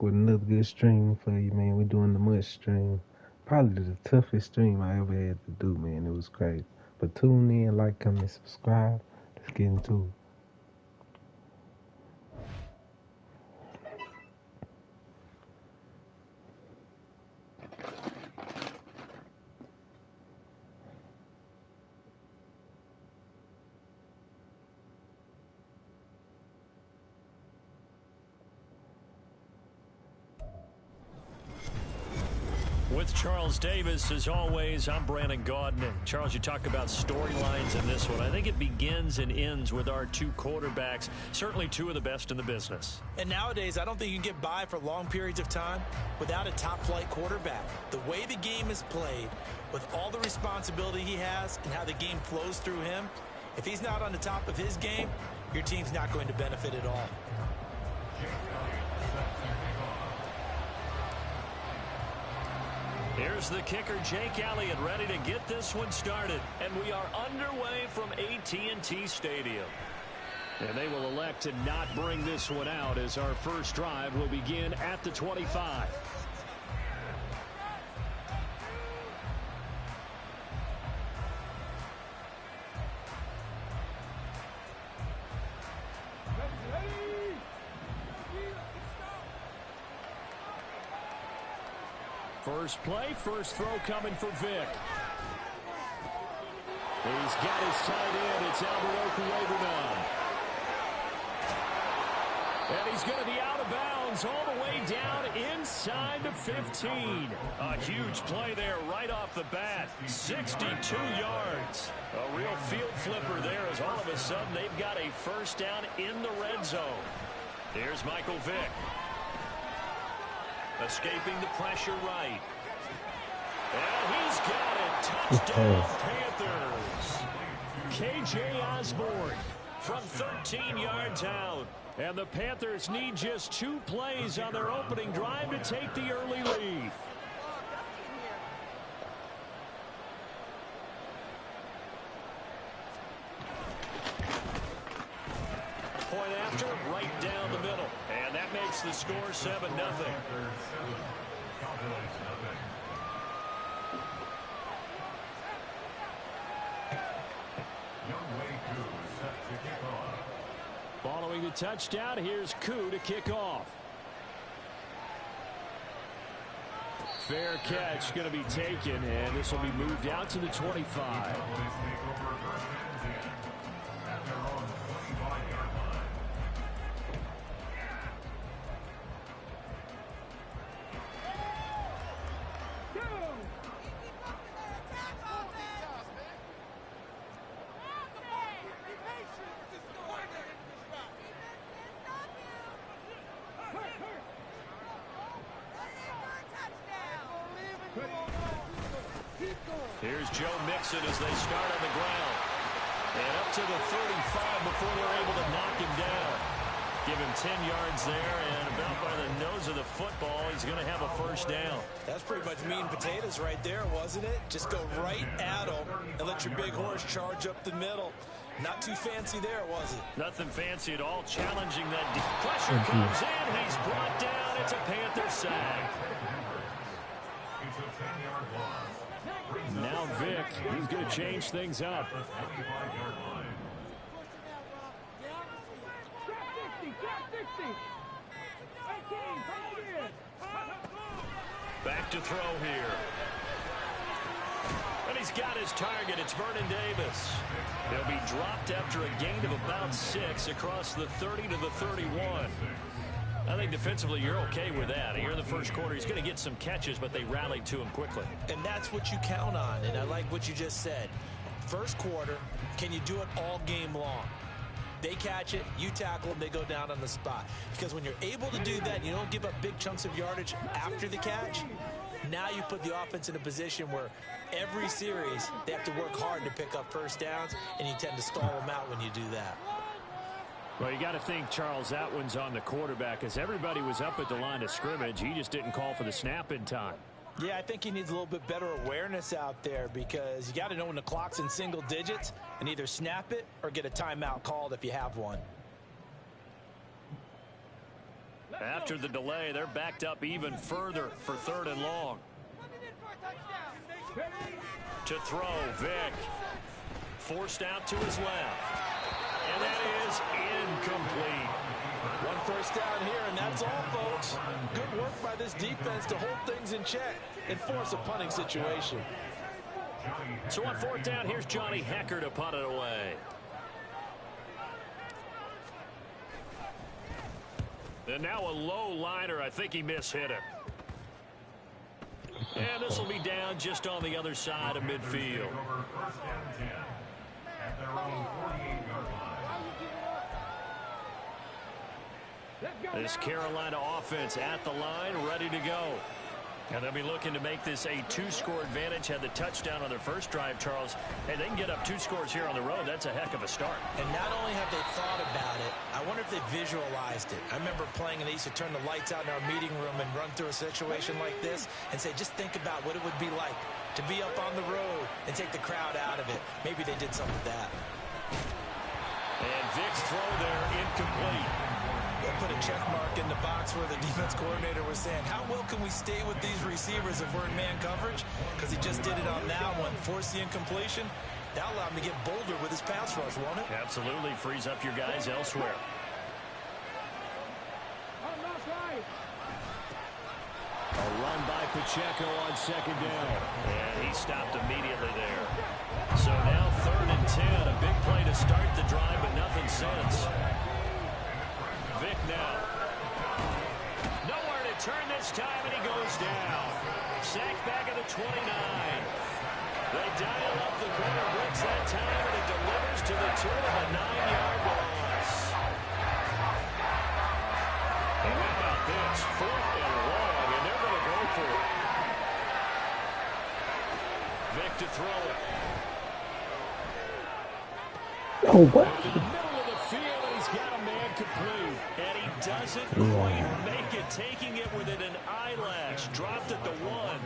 with another good stream for you, man. We're doing the MUT stream. Probably the toughest stream I ever had to do, man. It was crazy. But tune in, like, comment, subscribe. Let's get into it. With Charles Davis, as always, I'm Brandon Gaudin. Charles, you talk about storylines in this one. I think it begins and ends with our two quarterbacks, certainly two of the best in the business. And nowadays, I don't think you can get by for long periods of time without a top-flight quarterback. The way the game is played, with all the responsibility he has and how the game flows through him, if he's not on the top of his game, your team's not going to benefit at all. Here's the kicker, Jake Elliott, ready to get this one started. And we are underway from AT&T Stadium. And they will elect to not bring this one out as our first drive will begin at the 25. First play, first throw coming for Vic. He's got his tight end. It's Albert Okuegbunam. And he's going to be out of bounds all the way down inside the 15. A huge play there right off the bat. 62 yards. A real field flipper there as all of a sudden they've got a first down in the red zone. Here's Michael Vick. Escaping the pressure right. And he's got it. Touchdown, Panthers. K.J. Osborne from 13 yards out. And the Panthers need just 2 plays on their opening drive to take the early lead. Point after, right down the middle. And that makes the score 7-0. Following the touchdown, here's Koo to kick off. Fair catch going to be taken, and this will be moved out to the 25. Here's Joe Mixon as they start on the ground. And up to the 35 before they're able to knock him down. Give him 10 yards there, and about by the nose of the football, he's going to have a first down. That's pretty much meat and potatoes right there, wasn't it? Just go right at him and let your big horse charge up the middle. Not too fancy there, was it? Nothing fancy at all. Challenging that deep pressure comes in. He's brought down. It's a Panther sack. It's a 10-yard loss. Now Vic, he's going to change things up. Back to throw here. And he's got his target. It's Vernon Davis. He'll be dropped after a gain of about 6 across the 30 to the 31. I think defensively you're okay with that. Here in the first quarter, he's going to get some catches, but they rallied to him quickly. And that's what you count on, and I like what you just said. First quarter, can you do it all game long? They catch it, you tackle them, they go down on the spot. Because when you're able to do that, you don't give up big chunks of yardage after the catch, now you put the offense in a position where every series they have to work hard to pick up first downs, and you tend to stall them out when you do that. Well, you got to think, Charles, that one's on the quarterback as everybody was up at the line of scrimmage. He just didn't call for the snap in time. Yeah, I think he needs a little bit better awareness out there because you got to know when the clock's in single digits and either snap it or get a timeout called if you have one. After the delay, they're backed up even further for 3rd and long. To throw, Vick. Forced out to his left. And that is incomplete. 1 first down here, and that's all, folks. Good work by this defense to hold things in check and force a punting situation. So on 4th down, here's Johnny Hecker to punt it away. And now a low liner. I think he mishit it. And this will be down just on the other side of midfield. This Carolina offense at the line, ready to go. And they'll be looking to make this a 2-score advantage. Had the touchdown on their first drive, Charles. Hey, they can get up 2 scores here on the road. That's a heck of a start. And not only have they thought about it, I wonder if they visualized it. I remember playing, and they used to turn the lights out in our meeting room and run through a situation like this and say, just think about what it would be like to be up on the road and take the crowd out of it. Maybe they did something with that. And Vick's throw there, incomplete. They'll put a check mark in the box where the defense coordinator was saying, how well can we stay with these receivers if we're in man coverage? Because he just did it on that one, forced the incompletion. That'll allow him to get bolder with his pass rush, won't it? Absolutely, frees up your guys elsewhere. A run by Pacheco on 2nd down. And he stopped immediately there. So now 3rd and 10. A big play to start the drive, but nothing since. Vick now. Nowhere to turn this time, and he goes down. Sacked back at the 29. They dial up the corner blitz that time, and it delivers to the tune of a 9-yard loss. And how about this? 4th and long, and they're going to go for it. Vick to throw it. Oh, what? In the middle of the field, and he's got a man complete. And he doesn't quite make it, taking it within an eyelash. Dropped at the 1.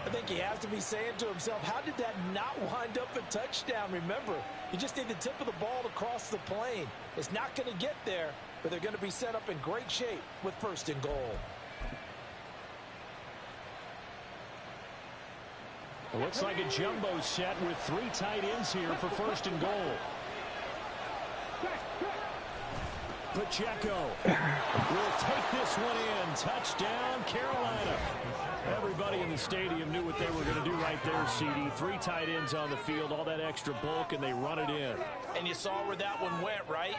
I think he has to be saying to himself, how did that not wind up a touchdown? Remember, you just need the tip of the ball to cross the plane. It's not going to get there, but they're going to be set up in great shape with 1st and goal. It looks like a jumbo set with 3 tight ends here for 1st and goal. Pacheco will take this one in. Touchdown, Carolina. Everybody in the stadium knew what they were going to do right there, CD. 3 tight ends on the field, all that extra bulk, and they run it in. And you saw where that one went, right?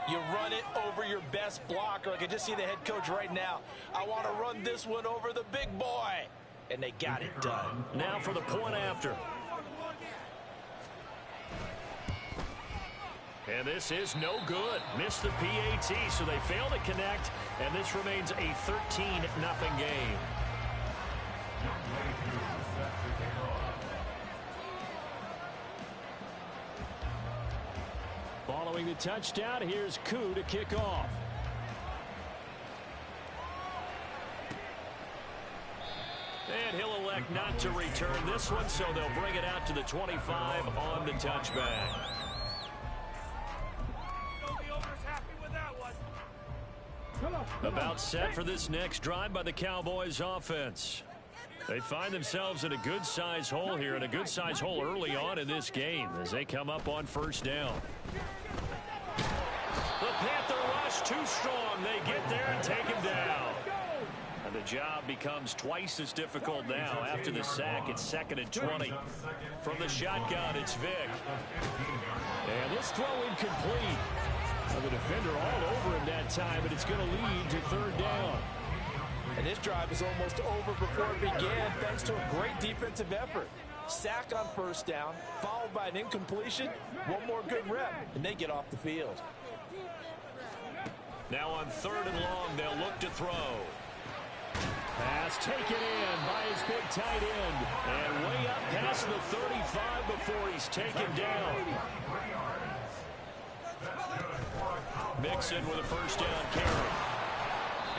You run it over your best blocker. I can just see the head coach right now. I want to run this one over the big boy. And they got it done. Now for the point after. And this is no good. Missed the PAT, so they fail to connect, and this remains a 13-0 game. Following the touchdown, here's Koo to kick off. And he'll elect not to return this one, so they'll bring it out to the 25 on the touchback. About set for this next drive by the Cowboys offense. They find themselves in a good-sized hole here, and a good-sized hole early on in this game as they come up on 1st down. The Panther rush too strong. They get there and take him down. And the job becomes twice as difficult now. After the sack, it's 2nd and 20. From the shotgun, it's Vick. And this throw incomplete. The defender all over him that time, but it's going to lead to 3rd down. And this drive was almost over before it began, thanks to a great defensive effort. Sack on 1st down, followed by an incompletion. One more good rep, and they get off the field. Now on 3rd and long, they'll look to throw. Pass taken in by his big tight end. And way up past the 35 before he's taken down. Mixon with a 1st down carry.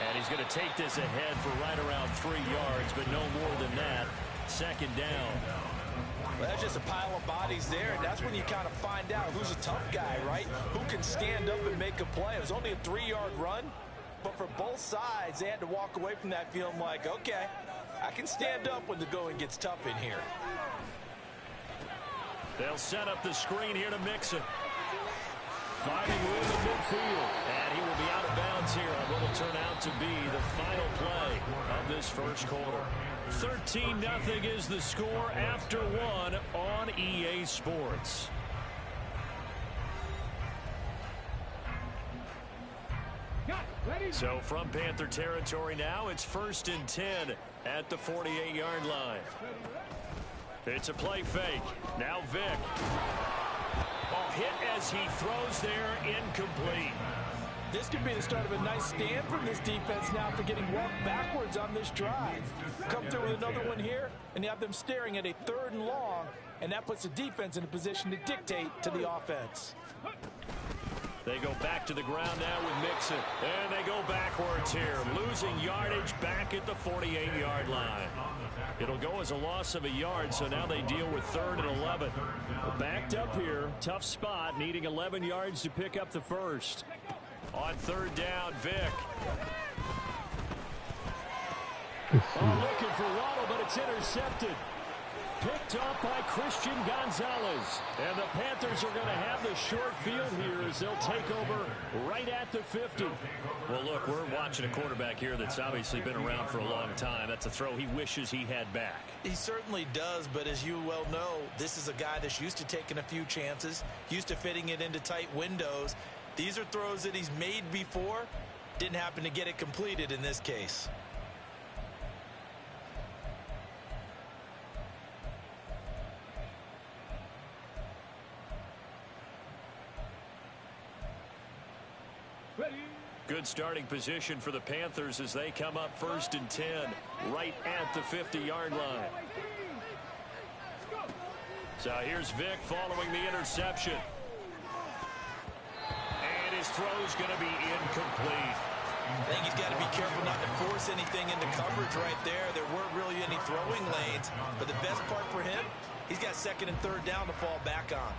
And he's going to take this ahead for right around 3 yards, but no more than that. 2nd down. Well, that's just a pile of bodies there, and that's when you kind of find out who's a tough guy, right? Who can stand up and make a play. It was only a 3-yard run, But for both sides, they had to walk away from that feeling like, okay, I can stand up when the going gets tough in here. They'll set up the screen here to mix it. Finding room in midfield. And he will be out of bounds here on what will turn out to be the final play of this first quarter. 13-0 is the score after one on EA Sports. So from Panther territory now, it's 1st and 10 at the 48-yard line. It's a play fake. Now Vic. Hit as he throws there, incomplete. This could be the start of a nice stand from this defense now for getting walked backwards on this drive. Come through with another one here, and you have them staring at a 3rd and long, and that puts the defense in a position to dictate to the offense. They go back to the ground now with Mixon, and they go backwards here, losing yardage back at the 48-yard line. It'll go as a loss of a yard, so now they deal with 3rd and 11. Backed up here, tough spot, needing 11 yards to pick up the first. On 3rd down, Vic. Looking for Waddle, but it's intercepted. Picked up by Christian Gonzalez. And the Panthers are going to have the short field here as they'll take over right at the 50. Well, look, we're watching a quarterback here that's obviously been around for a long time. That's a throw he wishes he had back. He certainly does, but as you well know, this is a guy that's used to taking a few chances, used to fitting it into tight windows. These are throws that he's made before. Didn't happen to get it completed in this case. Good starting position for the Panthers as they come up 1st and 10 right at the 50-yard line. So here's Vic following the interception. And his throw's going to be incomplete. I think he's got to be careful not to force anything into coverage right there. There weren't really any throwing lanes, but the best part for him, he's got 2nd and 3rd down to fall back on.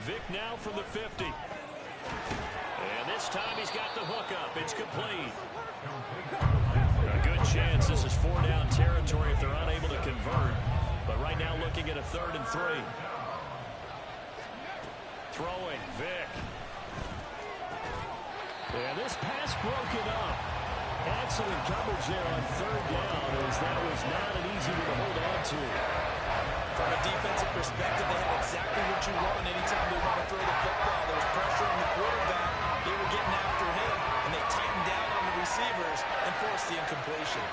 Vic now from the 50. And this time he's got the hook up. It's complete. A good chance this is 4-down territory if they're unable to convert. But right now looking at a 3rd and 3. Throwing, Vic. And this pass broken up. Excellent coverage there on 3rd down as that was not an easy one to hold on to. From a defensive perspective, they have exactly what you want anytime they want to throw the football. There was pressure on the quarterback. They were getting after him, and they tightened down on the receivers and forced the incompletion.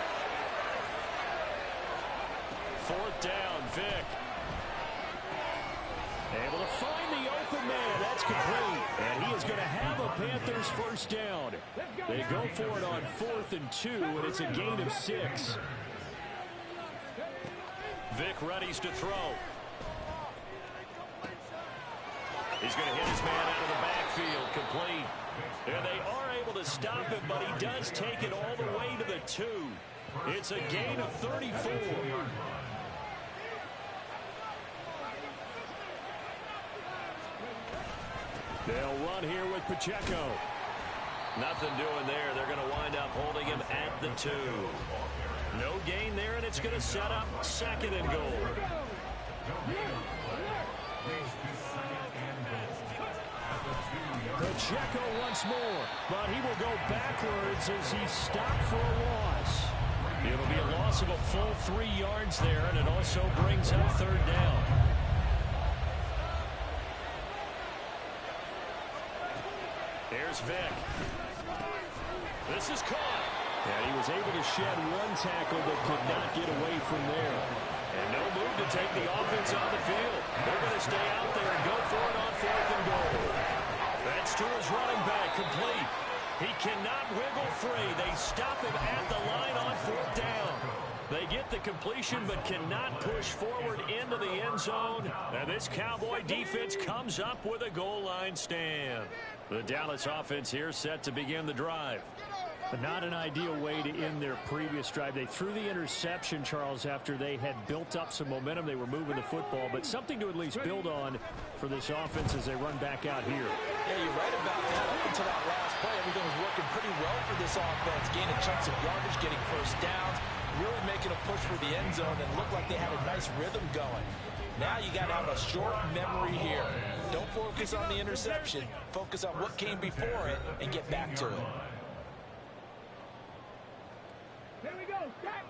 4th down, Vic. Able to find the open man. That's complete. And he is going to have a Panthers 1st down. They go for it on 4th and 2, and it's a gain of 6. Vic readies to throw. He's going to hit his man out of the backfield, complete. And they are able to stop him, but he does take it all the way to the 2. It's a gain of 34. They'll run here with Pacheco. Nothing doing there. They're going to wind up holding him at the 2. No gain there, and it's going to set up 2nd and goal. Pacheco once more, but he will go backwards as he stopped for a loss. It'll be a loss of a full 3 yards there, and it also brings up 3rd down. Here's Vic. This is caught. And he was able to shed one tackle but could not get away from there. And no move to take the offense on the field. They're going to stay out there and go for it on 4th and goal. That's to his running back, complete. He cannot wiggle free. They stop him at the line on 4th down. They get the completion but cannot push forward into the end zone. And this Cowboy defense comes up with a goal line stand. The Dallas offense here set to begin the drive. Not an ideal way to end their previous drive. They threw the interception, Charles, after they had built up some momentum. They were moving the football, but something to at least build on for this offense as they run back out here. Yeah, you're right about that. Up until that last play, everything was working pretty well for this offense. Gaining chunks of yardage, getting first downs, really making a push for the end zone, and looked like they had a nice rhythm going. Now you got to have a short memory here. Don't focus on the interception. Focus on what came before it and get back to it. Here we go, Jack.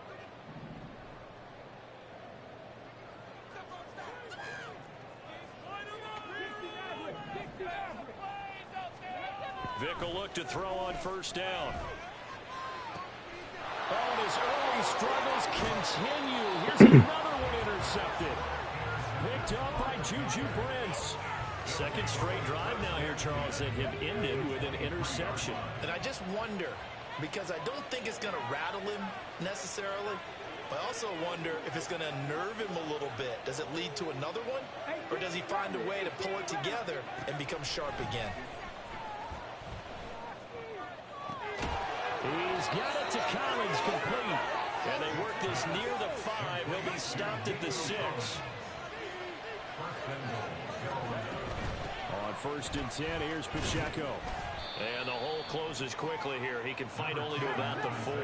Vick will look to throw on first down. Oh, and his early struggles continue. Here's another one intercepted. Picked up by Juju Brents. Second straight drive now here, Charles, that have ended with an interception. And I just wonder, because I don't think it's going to rattle him necessarily, but I also wonder if it's going to nerve him a little bit. Does it lead to another one? Or does he find a way to pull it together and become sharp again? He's got it to Collins, complete. And they work this near the 5. He'll be stopped at the 6. On 1st and 10, here's Pacheco. And the hole closes quickly here. He can fight only to about the 4.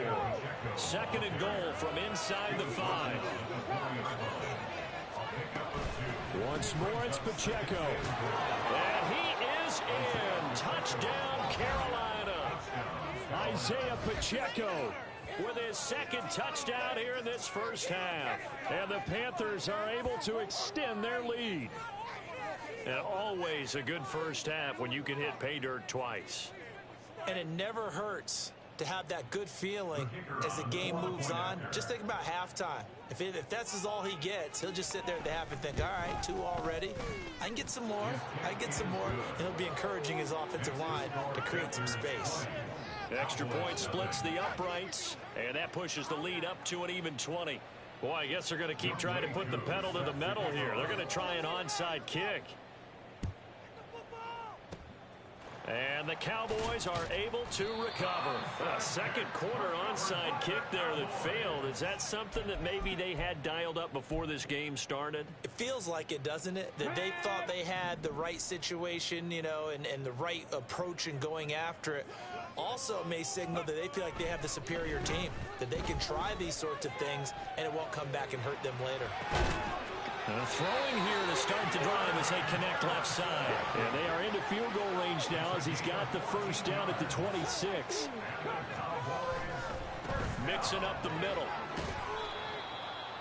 Second and goal from inside the 5. Once more, it's Pacheco. And he is in. Touchdown, Carolina. Isaiah Pacheco with his second touchdown here in this first half. And the Panthers are able to extend their lead. And always a good first half when you can hit pay dirt twice. And it never hurts to have that good feeling as the game moves on. Just think about halftime. If that's all he gets, he'll just sit there at the half and think, all right, 2 already. I can get some more. I can get some more. And he'll be encouraging his offensive line to create some space. Extra point splits the uprights, and that pushes the lead up to an even 20. Boy, I guess they're going to keep trying to put the pedal to the metal here. They're going to try an onside kick. And the Cowboys are able to recover. A second quarter onside kick there that failed. Is that something that maybe they had dialed up before this game started? It feels like it, doesn't it? That they thought they had the right situation, you know, and the right approach in going after it. Also, it may signal that they feel like they have the superior team, that they can try these sorts of things, and it won't come back and hurt them later. Throwing here to start the drive as they connect left side. And they are into field goal range now as he's got the first down at the 26. Mixing up the middle.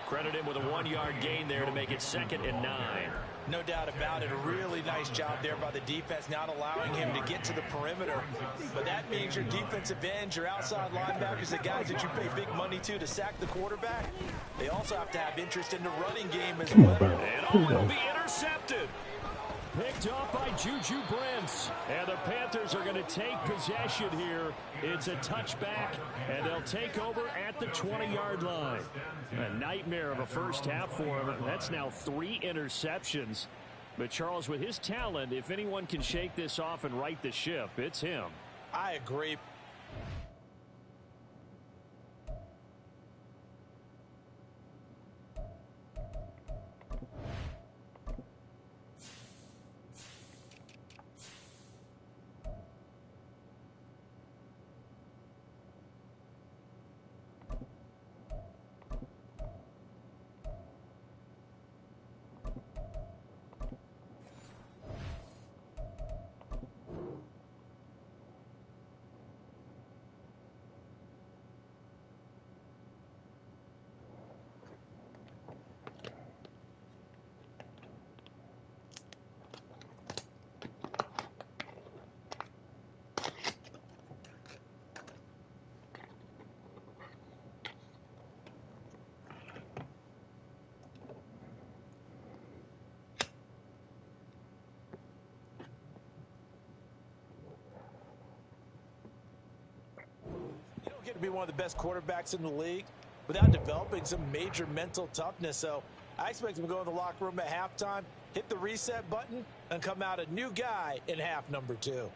Credit him with a 1-yard gain there to make it 2nd and 9. No doubt about it. A really nice job there by the defense, not allowing him to get to the perimeter. But that means your defensive ends, your outside linebackers, the guys that you pay big money to sack the quarterback, they also have to have interest in the running game as well. And will be intercepted. Picked off by Juju Brents. And the Panthers are going to take possession here. It's a touchback, and they'll take over at the 20-yard line. A nightmare of a first half for him. That's now 3 interceptions. But Charles, with his talent, if anyone can shake this off and right the ship, it's him. I agree. Get to be one of the best quarterbacks in the league without developing some major mental toughness. So I expect him to go in the locker room at halftime, hit the reset button, and come out a new guy in half number 2.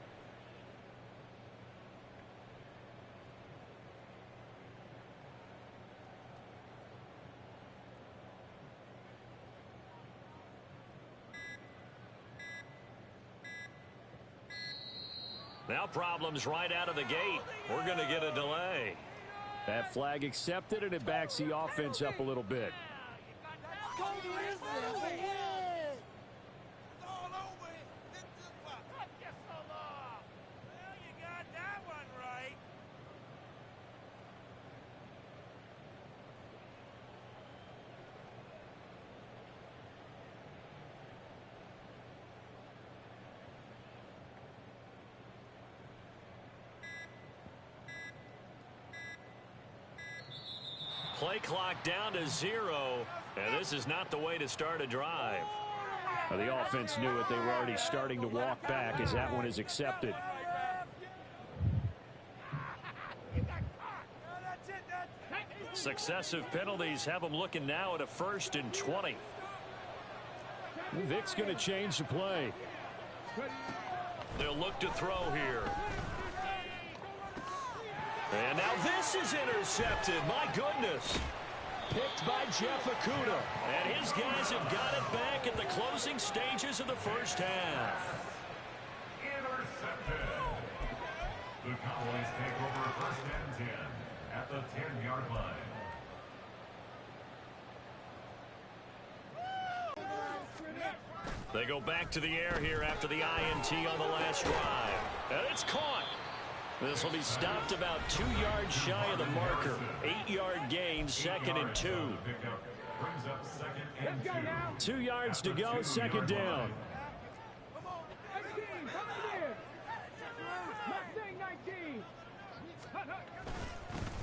Now problems right out of the gate. We're going to get a delay. That flag accepted, and it backs the offense up a little bit. Play clock down to 0, and this is not the way to start a drive. Well, the offense knew it. They were already starting to walk back as that one is accepted. Successive penalties have them looking now at a 1st and 20. Vic's going to change the play. They'll look to throw here. And now this is intercepted. My goodness. Picked by Jeff Okuda. And his guys have got it back at the closing stages of the first half. Intercepted. The Cowboys take over 1st and 10 at the 10-yard line. They go back to the air here after the INT on the last drive. And it's caught. This will be stopped about 2 yards shy of the marker. 8-yard gain, 2nd and 2. 2 yards to go, 2nd down.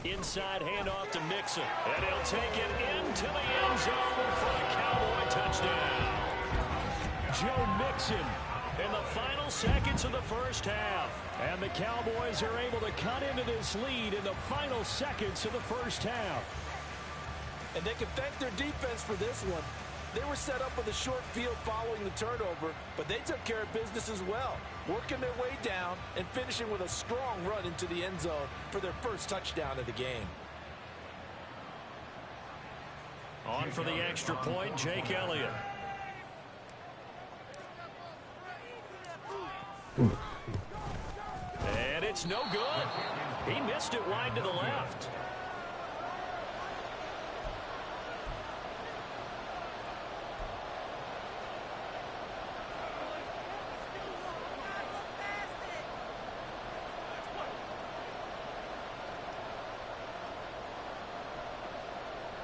Inside handoff to Mixon. And he'll take it into the end zone for a Cowboy touchdown. Joe Mixon in the final seconds of the first half. And the Cowboys are able to cut into this lead in the final seconds of the first half. And they can thank their defense for this one. They were set up with a short field following the turnover, but they took care of business as well, working their way down and finishing with a strong run into the end zone for their first touchdown of the game. On for the extra point, Jake Elliott. And it's no good. He missed it wide to the left.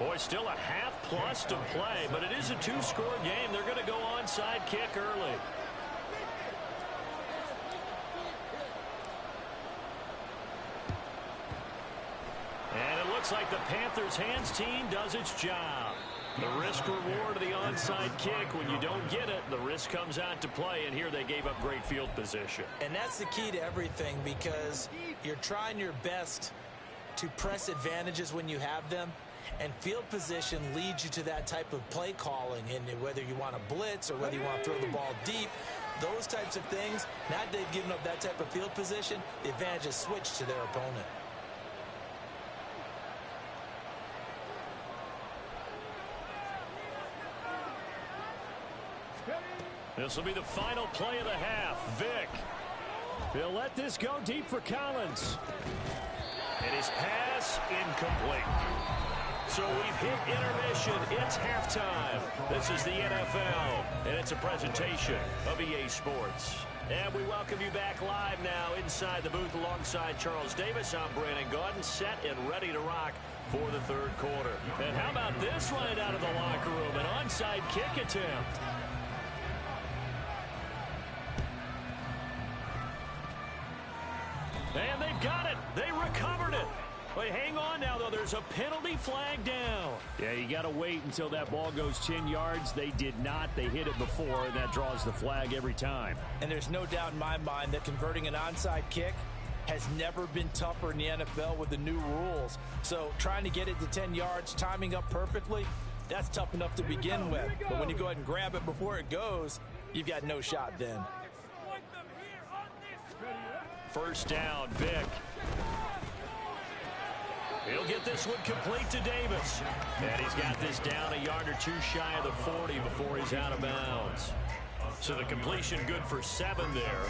Boy, still a half plus to play, but it is a 2-score game. They're going to go onside kick early. And it looks like the Panthers' hands team does its job. The risk reward of the onside kick. When you don't get it, the risk comes out to play, and here they gave up great field position. And that's the key to everything, because you're trying your best to press advantages when you have them, and field position leads you to that type of play calling. And whether you want to blitz or whether you want to throw the ball deep, those types of things, now that they've given up that type of field position, the advantage is switched to their opponent. This will be the final play of the half. Vic. He'll let this go deep for Collins. And his pass incomplete. So we've hit intermission. It's halftime. This is the NFL, and it's a presentation of EA Sports. And we welcome you back live now inside the booth alongside Charles Davis. I'm Brandon Gaudin, set and ready to rock for the third quarter. And how about this right out of the locker room? An onside kick attempt. And they've got it. They recovered it. But hang on now, though. There's a penalty flag down. Yeah, you got to wait until that ball goes 10 yards. They did not. They hit it before, and that draws the flag every time. And there's no doubt in my mind that converting an onside kick has never been tougher in the NFL with the new rules. So trying to get it to 10 yards, timing up perfectly, that's tough enough to begin with. But when you go ahead and grab it before it goes, you've got no shot then. First down, Vic. He'll get this one complete to Davis. And he's got this down a yard or two shy of the 40 before he's out of bounds. So the completion good for 7 there,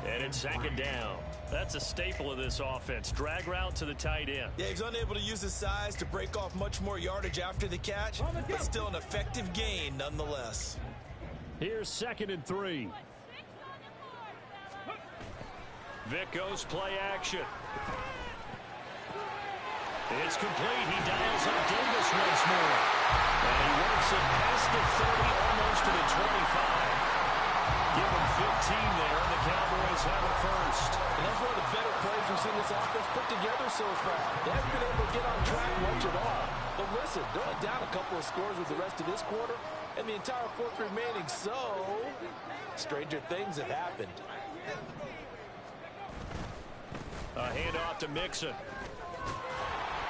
and it's 2nd down. That's a staple of this offense. Drag route to the tight end. Yeah, he's unable to use his size to break off much more yardage after the catch, but still an effective gain nonetheless. Here's 2nd and 3. Vic goes play action. It's complete. He dials up Davis once more. And he works it past the 30, almost to the 25. Give him 15 there, and the Cowboys have it first. And that's one of the better plays we've seen this offense put together so far. They haven't been able to get on track much at all. But listen, they're only down a couple of scores with the rest of this quarter, and the entire fourth remaining, so stranger things have happened. A handoff to Mixon.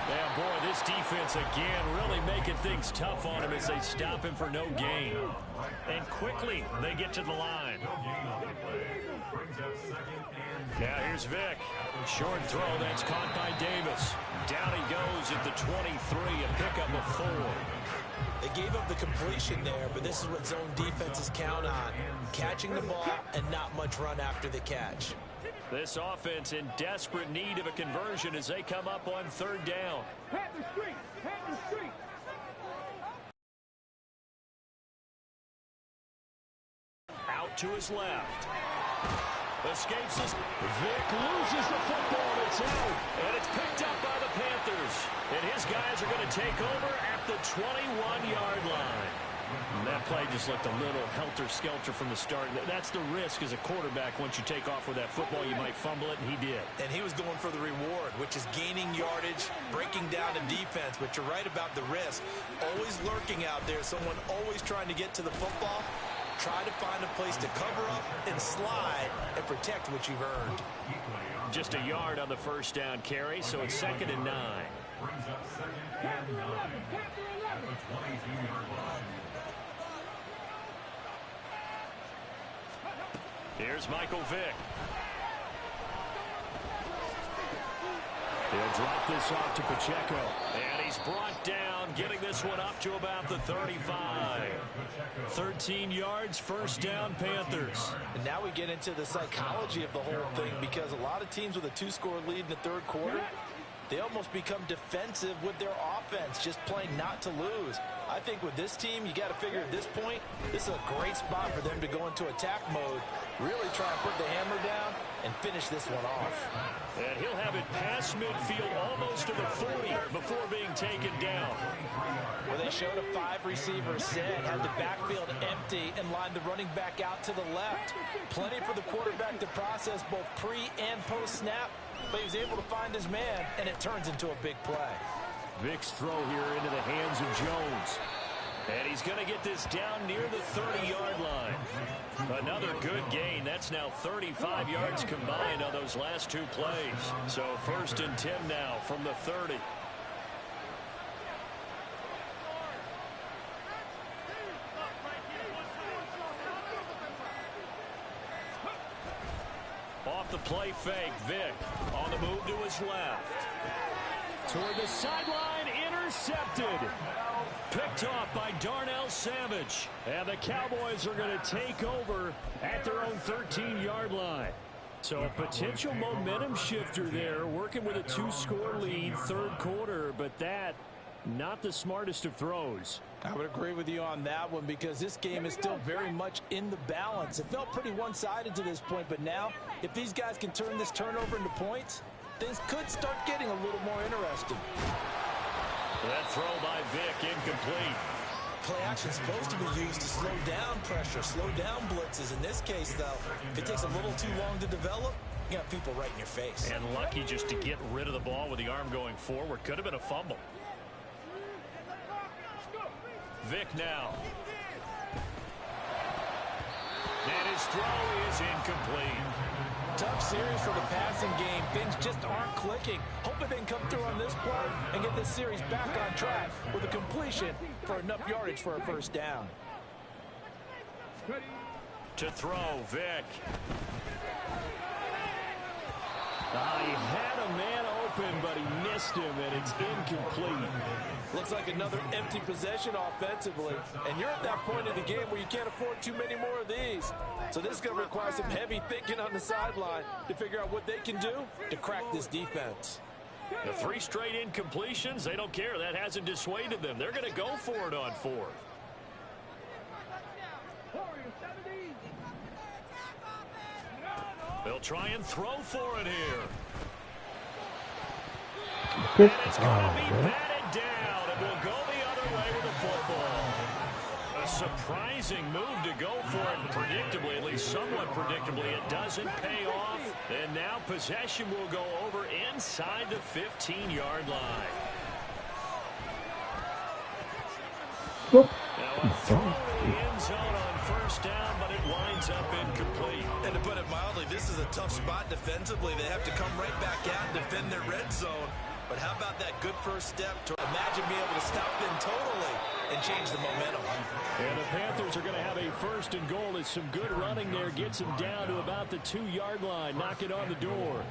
Yeah, boy, this defense again really making things tough on him as they stop him for no gain. And quickly, they get to the line. Now here's Vic. Short throw, that's caught by Davis. Down he goes at the 23, a pickup of 4. They gave up the completion there, but this is what zone defenses count on. Catching the ball and not much run after the catch. This offense in desperate need of a conversion as they come up on 3rd down. Panther Street! Panther Street! Out to his left. Escapes us. Vic loses the football. It's out. And it's picked up by the Panthers. And his guys are going to take over at the 21-yard line. And that play just looked a little helter-skelter from the start. That's the risk as a quarterback. Once you take off with that football, you might fumble it, and he did. And he was going for the reward, which is gaining yardage, breaking down the defense. But you're right about the risk. Always lurking out there, someone always trying to get to the football. Try to find a place to cover up and slide and protect what you've earned. Just a yard on the first down carry, so it's 2nd and 9. Brings up 2nd and 9 at the 22-yard line. Here's Michael Vick. He'll drop this off to Pacheco. And he's brought down, getting this one up to about the 35. 13 yards, first down, Panthers. And now we get into the psychology of the whole thing, because a lot of teams with a 2-score lead in the 3rd quarter, they almost become defensive with their offense, just playing not to lose. I think with this team, you got to figure at this point, this is a great spot for them to go into attack mode, really try and put the hammer down and finish this one off. And he'll have it past midfield almost to the 40 before being taken down. Well, they showed a 5-receiver set, had the backfield empty, and lined the running back out to the left. Plenty for the quarterback to process both pre- and post-snap, but he was able to find his man, and it turns into a big play. Vic's throw here into the hands of Jones. And he's going to get this down near the 30-yard line. Another good gain. That's now 35 yards combined on those last 2 plays. So 1st and 10 now from the 30. Off the play fake, Vic on the move to his left. Toward the sideline, intercepted. Picked off by Darnell Savage. And the Cowboys are going to take over at their own 13-yard line. So a potential momentum shifter there, working with a 2-score lead, 3rd quarter, but that, not the smartest of throws. I would agree with you on that one, because this game is still very much in the balance. It felt pretty one-sided to this point, but now, if these guys can turn this turnover into points, things could start getting a little more interesting. That throw by Vic incomplete. Play action is supposed to be used to slow down pressure, slow down blitzes. In this case, though, if it takes a little too long to develop, you got people right in your face. And lucky just to get rid of the ball with the arm going forward. Could have been a fumble. Vic now. And his throw is incomplete. Tough series for the passing game. Things just aren't clicking. Hoping they can come through on this play and get this series back on track with a completion for enough yardage for a first down. To throw, Vic. He had a man open, but he missed him, and it's incomplete. Looks like another empty possession offensively. And you're at that point of the game where you can't afford too many more of these. So this is going to require some heavy thinking on the sideline to figure out what they can do to crack this defense. The 3 straight incompletions, they don't care. That hasn't dissuaded them. They're going to go for it on 4th. They'll try and throw for it here. And it's going to be batted down, and we'll go the other way with the football. A surprising move to go for it predictably, at least somewhat predictably. It doesn't pay off, and now possession will go over inside the 15-yard line. Now a throw in the end zone on 1st down, but it winds up incomplete. And to put it mildly, this is a tough spot defensively. They have to come right back out and defend their red zone. But how about that good first step to imagine being able to stop them totally and change the momentum? And the Panthers are going to have a 1st and goal as some good running there gets them down to about the 2-yard line, knocking on the door.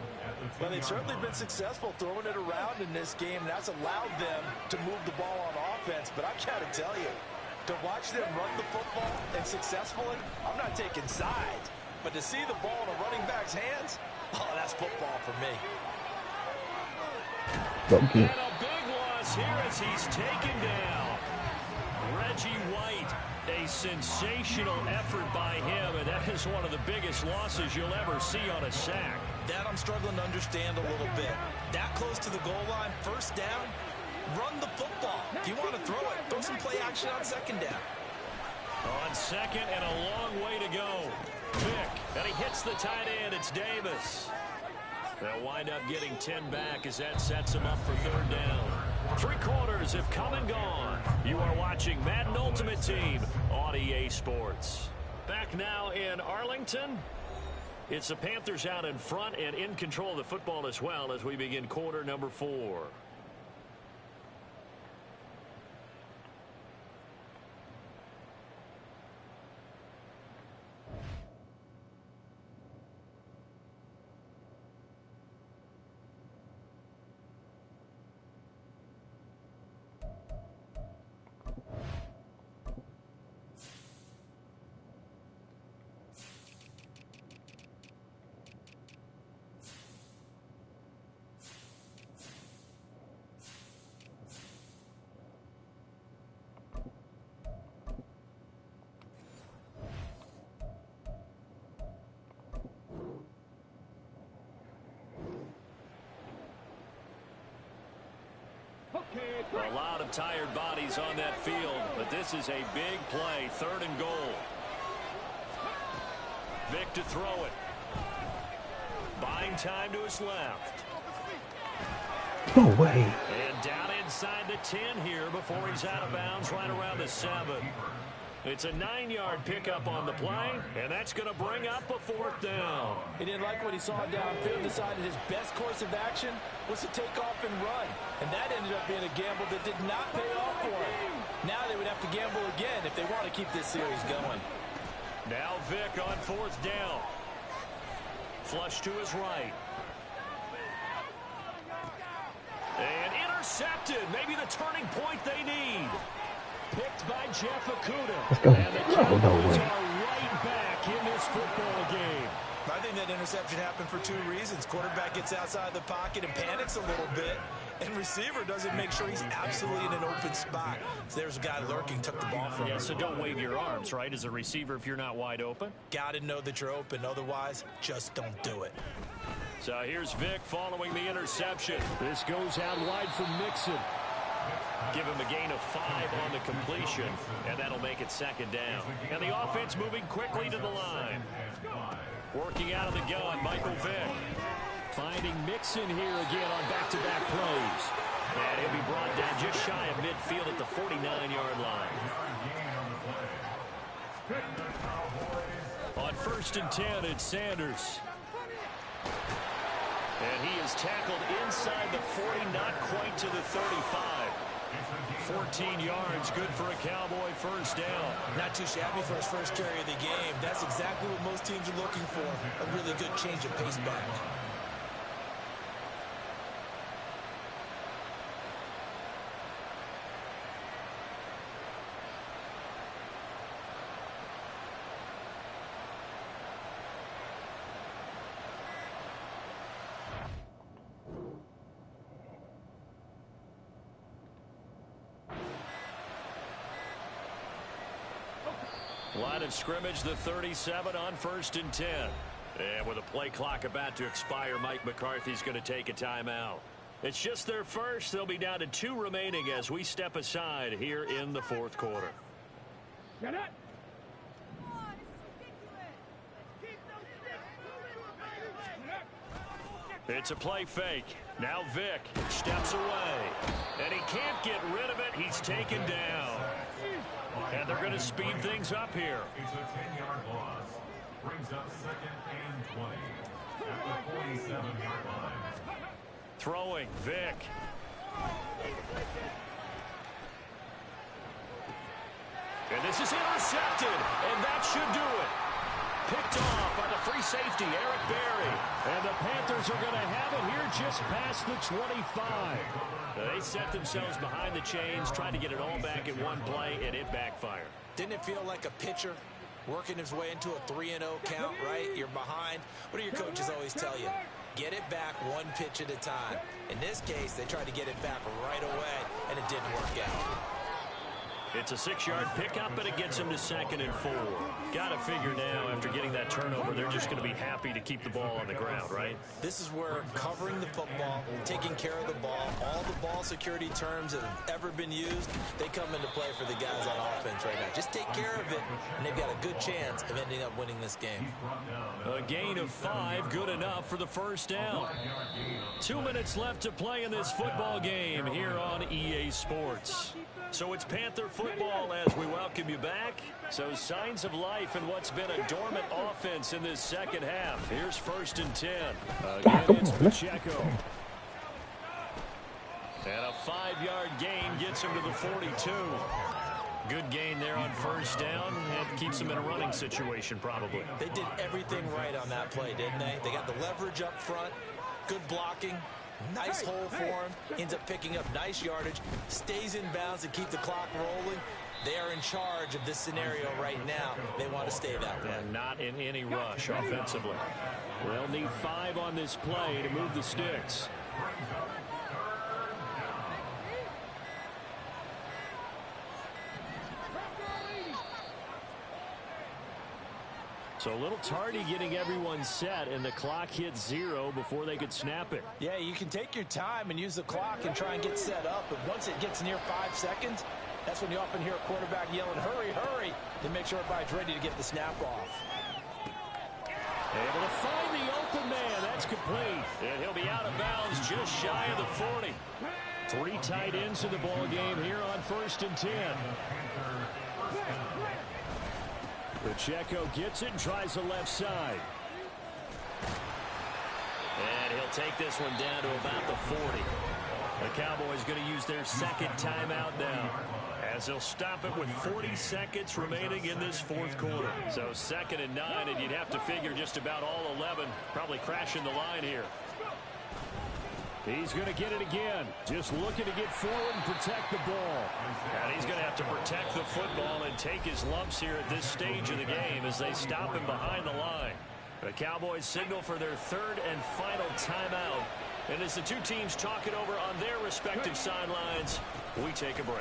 Well, they've certainly been successful throwing it around in this game, and that's allowed them to move the ball on offense. But I got to tell you, to watch them run the football and successfully, I'm not taking sides. But to see the ball in a running back's hands, oh, that's football for me. And a big loss here as he's taken down. Reggie White, a sensational effort by him, and that is one of the biggest losses you'll ever see on a sack. That I'm struggling to understand a little bit. That close to the goal line, 1st down, run the football. If you want to throw it, throw some play action on 2nd down. On 2nd and a long way to go. Vick, and he hits the tight end. It's Davis. They'll wind up getting 10 back as that sets them up for 3rd down. 3 quarters have come and gone. You are watching Madden Ultimate Team on EA Sports. Back now in Arlington. It's the Panthers out in front and in control of the football as well as we begin quarter number 4. A lot of tired bodies on that field, but this is a big play. 3rd and goal. Vick to throw it. Buying time to his left. No way. And down inside the 10 here before he's out of bounds right around the 7. It's a 9-yard pickup on the play, and that's going to bring up a 4th down. He didn't like what he saw downfield, decided his best course of action was to take off and run. And that ended up being a gamble that did not pay off for him. Now they would have to gamble again if they want to keep this series going. Now Vick on 4th down. Flush to his right. And intercepted. Maybe the turning point they need. Picked by Jeff Okudah. Let's go. And the Cowboys No way. are right back in this football game. I think that interception happened for 2 reasons. Quarterback gets outside the pocket and panics a little bit, and receiver doesn't make sure he's absolutely in an open spot. So there's a guy lurking, took the ball from him. Yeah, so don't wave your arms, right, as a receiver if you're not wide open. Got to know that you're open. Otherwise, just don't do it. So here's Vick following the interception. This goes out wide for Mixon. Give him a gain of 5 on the completion, and that'll make it 2nd down. And the offense moving quickly to the line. Working out of the gun, Michael Vick. Finding Mixon here again on back-to-back plays. And he'll be brought down just shy of midfield at the 49-yard line. On 1st and 10, it's Sanders. And he is tackled inside the 40, not quite to the 35. 14 yards, good for a Cowboy 1st down. Not too shabby for his first carry of the game. That's exactly what most teams are looking for. A really good change of pace back. Line of scrimmage, the 37 on 1st and 10. And with a play clock about to expire, Mike McCarthy's going to take a timeout. It's just their first. They'll be down to 2 remaining as we step aside here in the 4th quarter. Get it. It's a play fake. Now Vic steps away. And he can't get rid of it. He's taken down. And they're going to speed things up here. It's a 10-yard loss. Brings up 2nd and 20 at the 47-yard line. Throwing, Vic. And this is intercepted. And that should do it. Picked off by the free safety, Eric Berry. And the Panthers are going to have it here just past the 25. They set themselves behind the chains, trying to get it all back in one play, and it backfired. Didn't it feel like a pitcher working his way into a 3-0 count, right? You're behind. What do your coaches always tell you? Get it back one pitch at a time. In this case, they tried to get it back right away, and it didn't work out. It's a 6-yard pickup, and it gets him to 2nd and 4. Got to figure now, after getting that turnover, they're just going to be happy to keep the ball on the ground, right? This is where covering the football, taking care of the ball, all the ball security terms that have ever been used, they come into play for the guys on offense right now. Just take care of it, and they've got a good chance of ending up winning this game. A gain of 5, good enough for the first down. 2 minutes left to play in this football game here on EA Sports. So it's Panther football as we welcome you back. So signs of life in what's been a dormant offense in this second half. Here's 1st and 10. Again, it's Pacheco. And a 5-yard gain gets him to the 42. Good gain there on first down. And keeps him in a running situation probably. They did everything right on that play, didn't they? They got the leverage up front, good blocking. Nice hole for him. Ends up picking up nice yardage. Stays in bounds to keep the clock rolling. They are in charge of this scenario right now. They want to stay that way. And not in any rush offensively. They'll need 5 on this play to move the sticks. So a little tardy getting everyone set, and the clock hit 0 before they could snap it. Yeah, you can take your time and use the clock and try and get set up, but once it gets near 5 seconds, that's when you often hear a quarterback yelling, hurry, hurry, to make sure everybody's ready to get the snap off. Able to find the open man. That's complete. And he'll be out of bounds just shy of the 40. 3 tight ends in the ball game here on 1st and 10. Pacheco gets it and tries the left side. And he'll take this one down to about the 40. The Cowboys going to use their 2nd timeout now, as they'll stop it with 40 seconds remaining in this 4th quarter. So 2nd and 9, and you'd have to figure just about all 11 probably crashing the line here. He's going to get it again. Just looking to get forward and protect the ball. And he's going to have to protect the football and take his lumps here at this stage of the game as they stop him behind the line. The Cowboys signal for their 3rd and final timeout. And as the two teams talk it over on their respective sidelines, we take a break.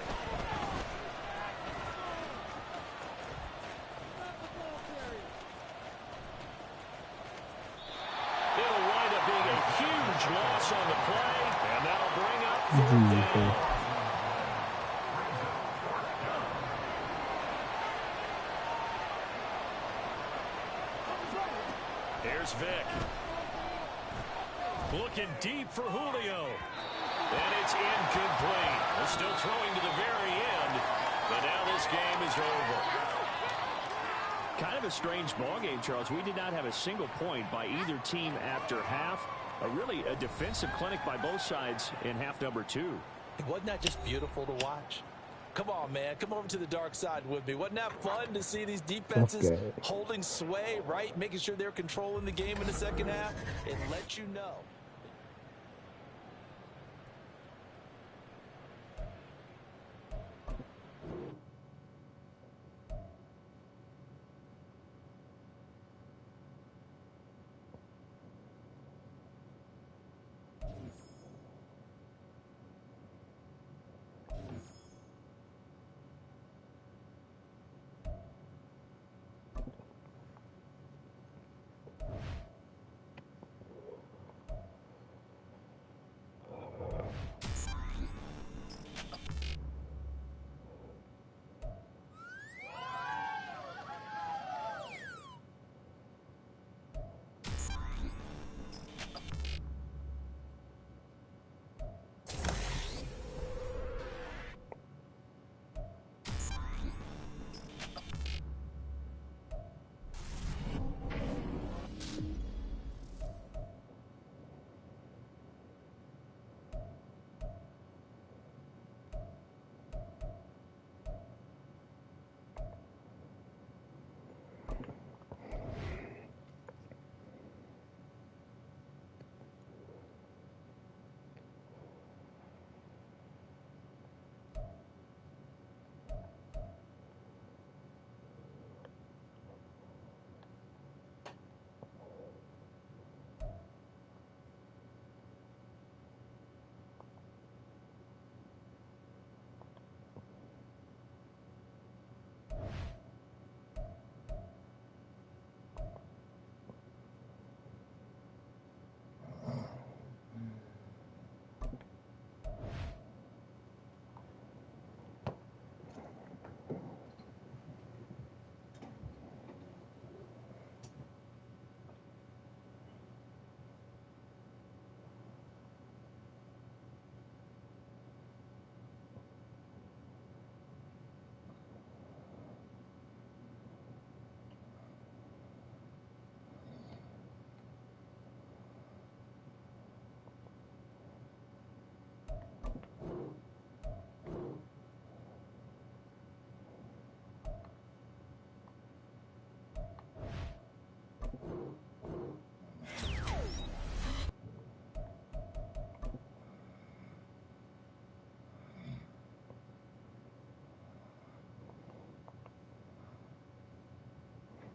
It'll wind up being a huge loss on the play, and that'll bring up 4th down. Here's Vic. Looking deep for Julio. And it's incomplete. They're still throwing to the very end, but now this game is over. Kind of a strange ball game, Charles. We did not have a single point by either team after half. Really a defensive clinic by both sides in half number 2. Wasn't that just beautiful to watch? Come on, man. Come over to the dark side with me. Wasn't that fun to see these defenses holding sway, right? Making sure they're controlling the game in the second half. It lets you know.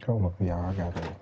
controller for y'all. I got it.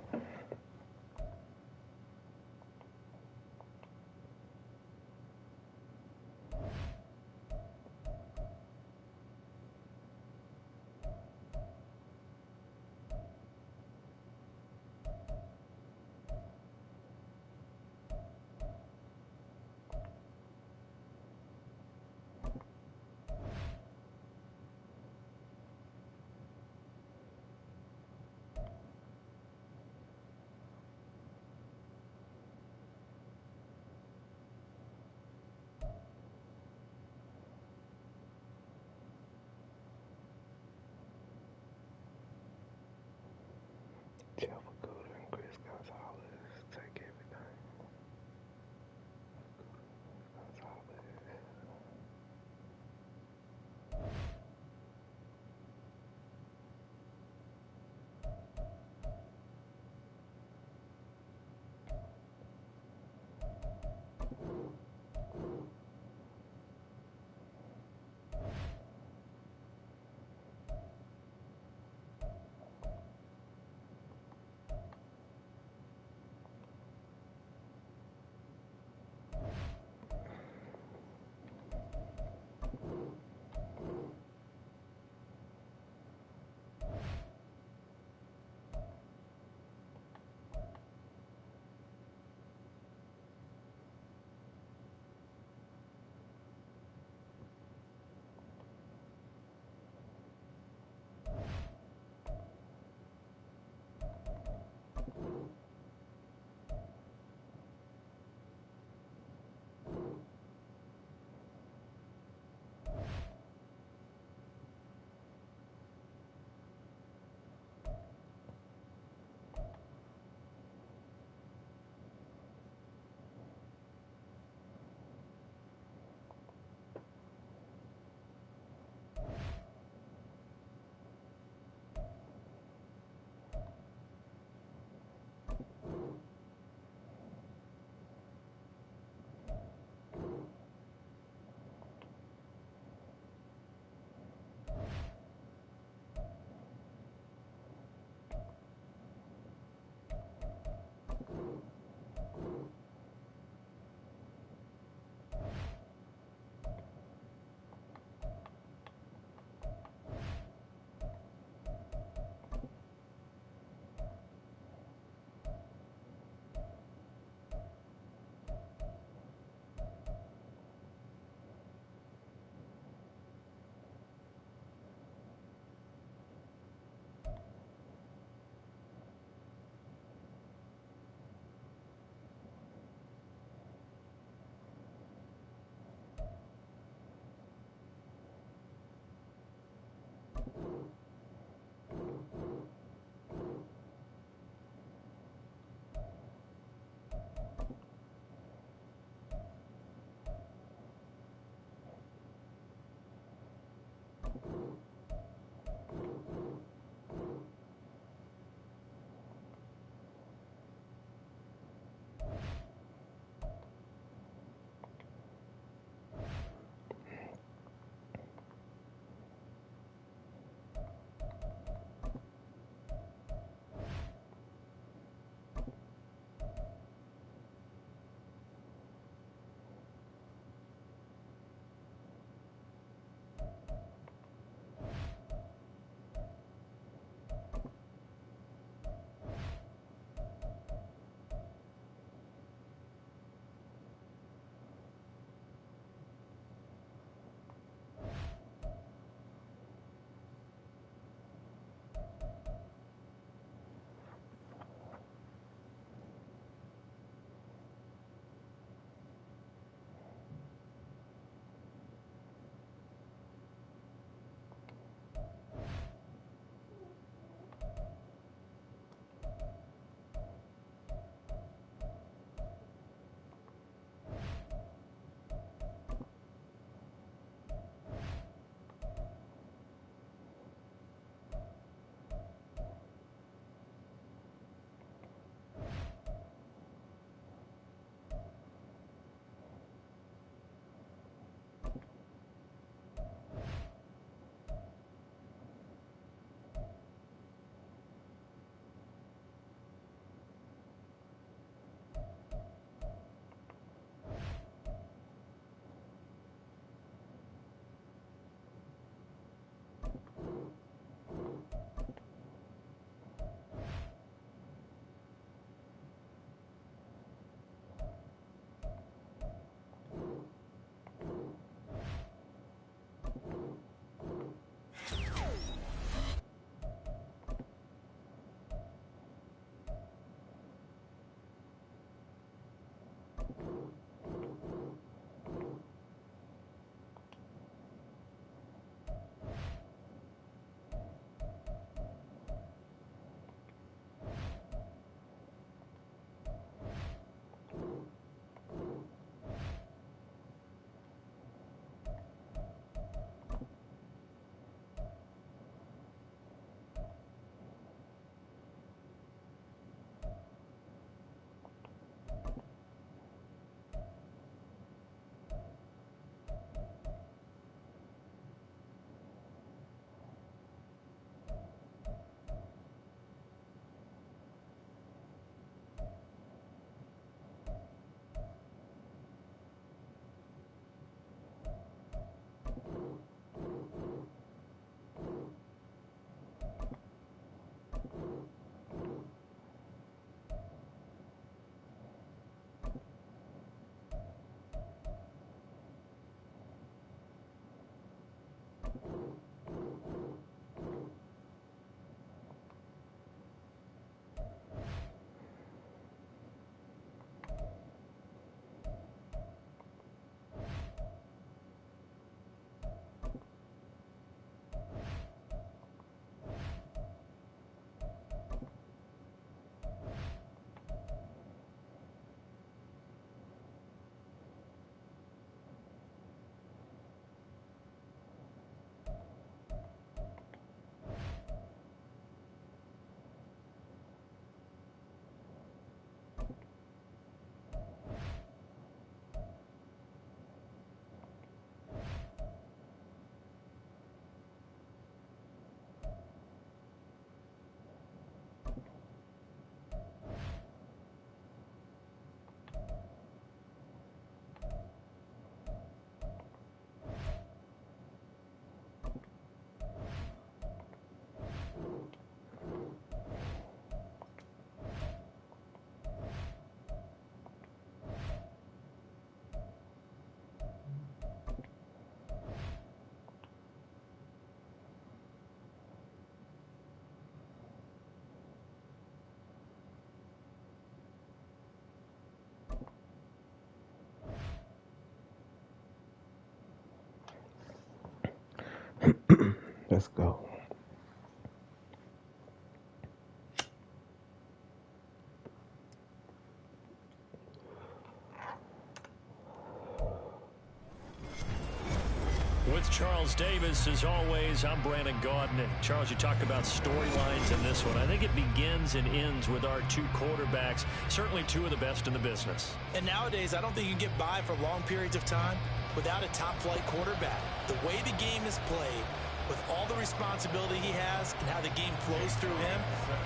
With Charles Davis, as always, I'm Brandon Gaudin. Charles, you talked about storylines in this one. I think it begins and ends with our two quarterbacks, certainly two of the best in the business. And nowadays, I don't think you can get by for long periods of time without a top-flight quarterback. The way the game is played, with all the responsibility he has and how the game flows through him,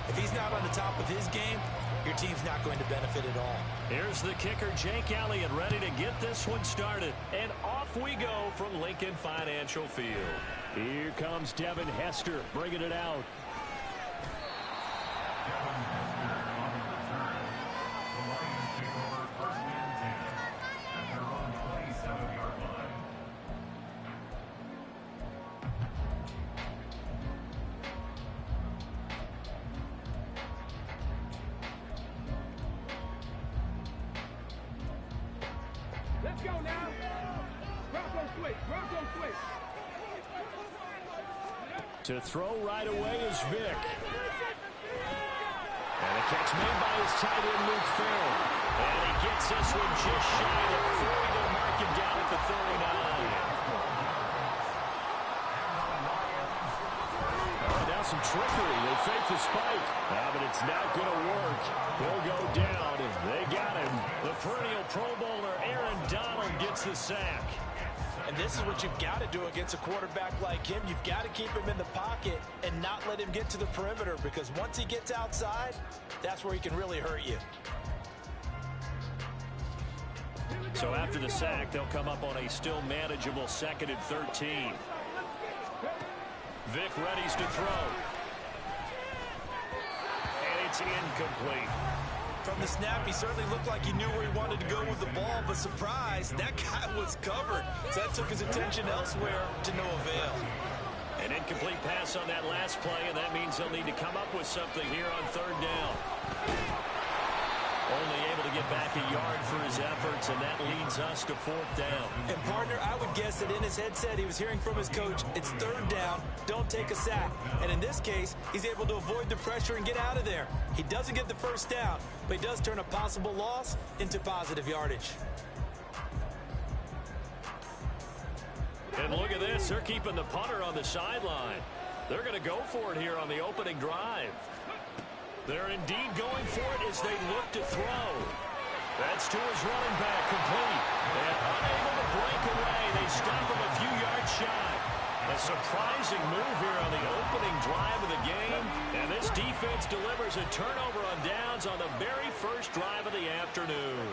if he's not on the top of his game, your team's not going to benefit at all. Here's the kicker, Jake Elliott, ready to get this one started. And off we go from Lincoln Financial Field. Here comes Devin Hester bringing it out. Devin Hester on the return. The Lions take over first and 10 at their own 27-yard line. Let's go now. Bronco switch. Bronco switch. To throw right away is Vick. And a catch made by his tight end, Luke Farrell. And he gets this one just shy of 40. They'll mark him down at the 39. Oh, now some trickery. They fake the spike. But it's not going to work. He'll go down. They got him. The perennial Pro Bowler, Aaron Donald, gets the sack. And this is what you've got to do against a quarterback like him. You've got to keep him in the pocket and not let him get to the perimeter, because once he gets outside, that's where he can really hurt you. So after the sack, they'll come up on a still manageable 2nd and 13. Vick readies to throw. And it's incomplete. From the snap, he certainly looked like he knew where he wanted to go with the ball, but surprise, that guy was covered. So that took his attention elsewhere to no avail. An incomplete pass on that last play, and that means they'll need to come up with something here on 3rd down. Only able to get back a yard for his efforts, and that leads us to 4th down. And, partner, I would guess that in his headset he was hearing from his coach, it's 3rd down, don't take a sack. And in this case, he's able to avoid the pressure and get out of there. He doesn't get the 1st down, but he does turn a possible loss into positive yardage. And look at this. They're keeping the punter on the sideline. They're going to go for it here on the opening drive. They're indeed going for it as they look to throw. That's to his running back, complete. And unable to break away. They stop him a few yards shy. A surprising move here on the opening drive of the game. And this defense delivers a turnover on downs on the very first drive of the afternoon.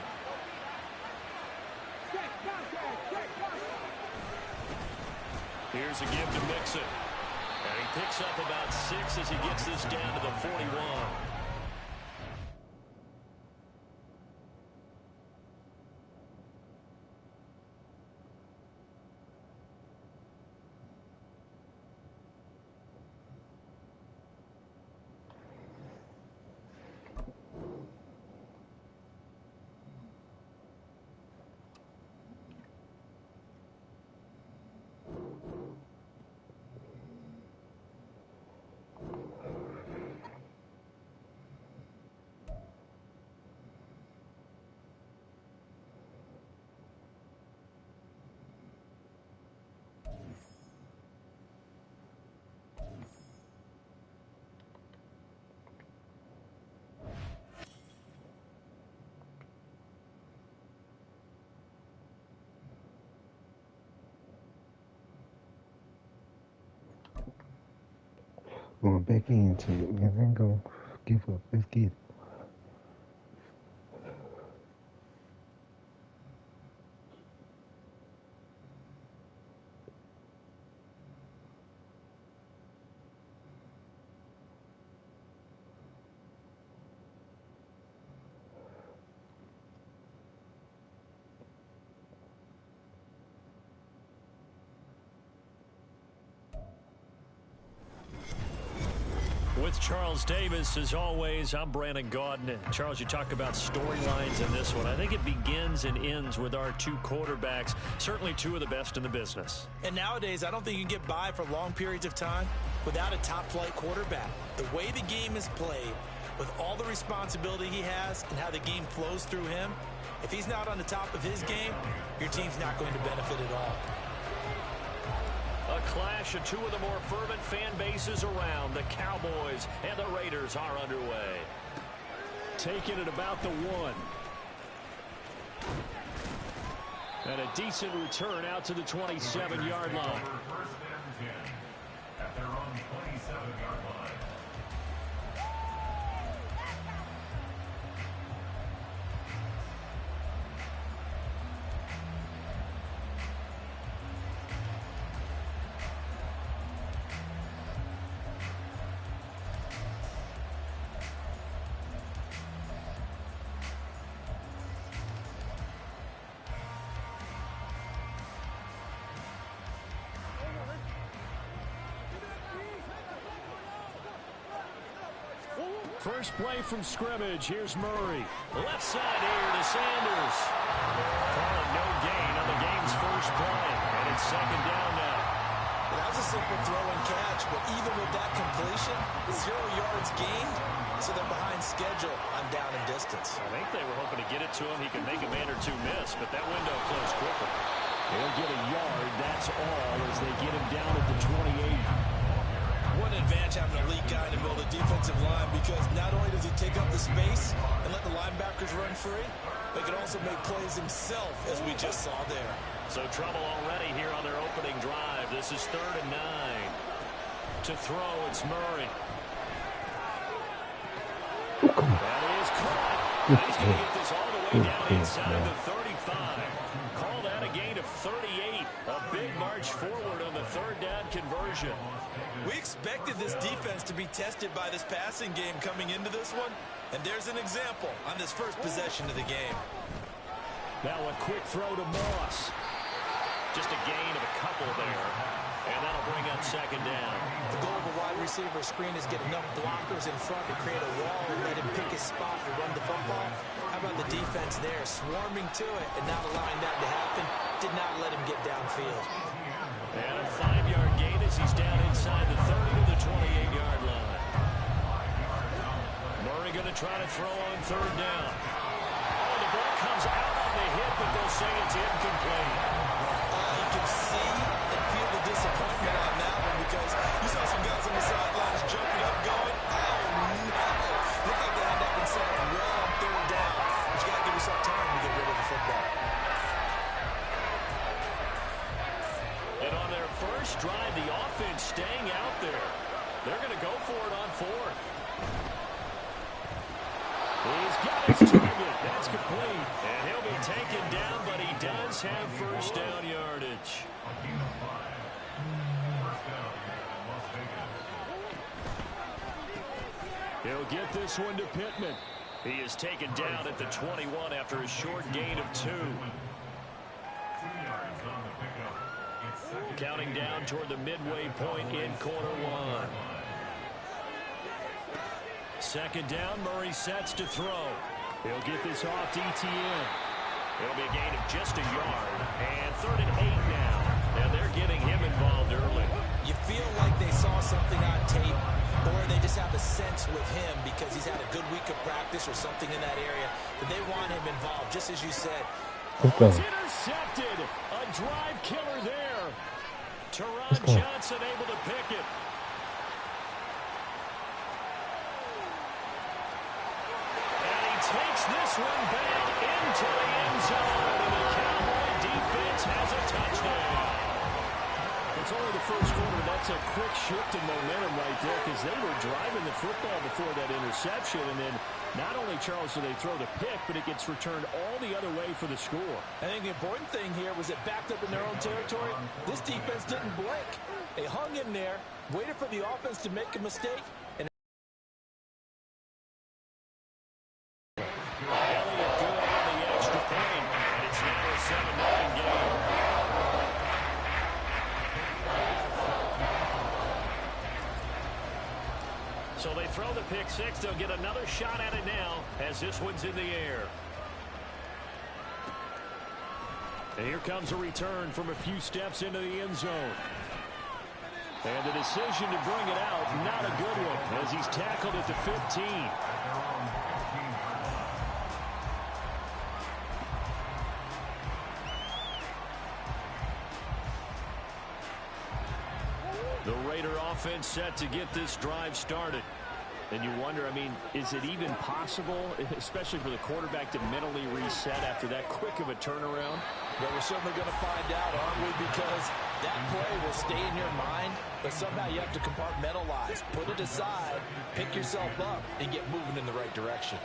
Here's a give to Mixon. And he picks up about 6 as he gets this down to the 41. Going back into it, man. I ain't gonna give up. Let's get it. With Charles Davis, as always, I'm Brandon Gaudin. Charles, you talk about storylines in this one. I think it begins and ends with our two quarterbacks, certainly two of the best in the business. And nowadays, I don't think you can get by for long periods of time without a top-flight quarterback. The way the game is played, with all the responsibility he has and how the game flows through him, if he's not on the top of his game, your team's not going to benefit at all. A clash of two of the more fervent fan bases around. The Cowboys and the Raiders are underway. Taking it about the 1. And a decent return out to the 27-yard line. First and 10 at their own 27-yard line. First play from scrimmage. Here's Murray. Left side here to Sanders. Calling no gain on the game's first play. And it's second down now. That was a simple throw and catch, but even with that completion, 0 yards gained, so they're behind schedule on down and distance. I think they were hoping to get it to him. He could make a man or two miss, but that window closed quickly. They'll get a yard, that's all, as they get him down at the 28. What an advantage having a elite guy to build a defensive line, because not only does he take up the space and let the linebackers run free, but he can also make plays himself, as we just saw there. So trouble already here on their opening drive. This is 3rd and 9. To throw, it's Murray. That is caught. He's going to get this all the way down inside the 35. Call that a gain of 38. A big march forward on the 3rd down conversion. We expected this defense to be tested by this passing game coming into this one, and there's an example on this first possession of the game. Now a quick throw to Moss. Just a gain of a couple there, and that'll bring up second down. The goal of a wide receiver screen is get enough blockers in front to create a wall and let him pick his spot to run the football. How about the defense there, swarming to it and not allowing that to happen? Did not let him get downfield. And a 5-yard gain as he's down inside the 30 to the 28-yard line. Murray going to try to throw on 3rd down. Oh, the ball comes out on the hit, but they'll say it's incomplete. You can see and feel the disappointment on that one, because you saw some guys on the sidelines jumping up going, oh no. Looked like they had that one set up well on 3rd down. But you got to give yourself time to get rid of the football. And on their first drive, the offense staying out there. They're going to go for it on 4th. He's got his target. That's complete. And he'll be taken down, but he does have first down yardage. He'll get this one to Pittman. He is taken down at the 21 after a short gain of 2. 2 yards on the pickup. It's second. Counting down toward the midway point in quarter 1. Second down, Murray sets to throw. He'll get this off to ETN. It'll be a gain of just a yard. And 3rd and 8 now. And they're getting him involved early. You feel like they saw something on tape, or they just have a sense with him because he's had a good week of practice or something in that area that they want him involved, just as you said. It's intercepted. A drive killer there. Teron Johnson able to pick it. And he takes this one back into the end zone. And the Cowboy defense has a touchdown. It's only the first quarter. That's a quick shift in momentum right there, because they were driving the football before that interception. And then not only, Charles, do they throw the pick, but it gets returned all the other way for the score. I think the important thing here was it backed up in their own territory. This defense didn't blink. They hung in there, waited for the offense to make a mistake. And Elliott good on the extra point, and it's now a 7-9 game. So they throw the pick six. They'll get another shot at it now as this one's in the air. And here comes a return from a few steps into the end zone. And the decision to bring it out, not a good one, as he's tackled at the 15. The Raider offense set to get this drive started. And you wonder, I mean, is it even possible, especially for the quarterback, to mentally reset after that quick of a turnaround? Well, we're certainly going to find out, aren't we? Because that play will stay in your mind, but somehow you have to compartmentalize, put it aside, pick yourself up, and get moving in the right direction.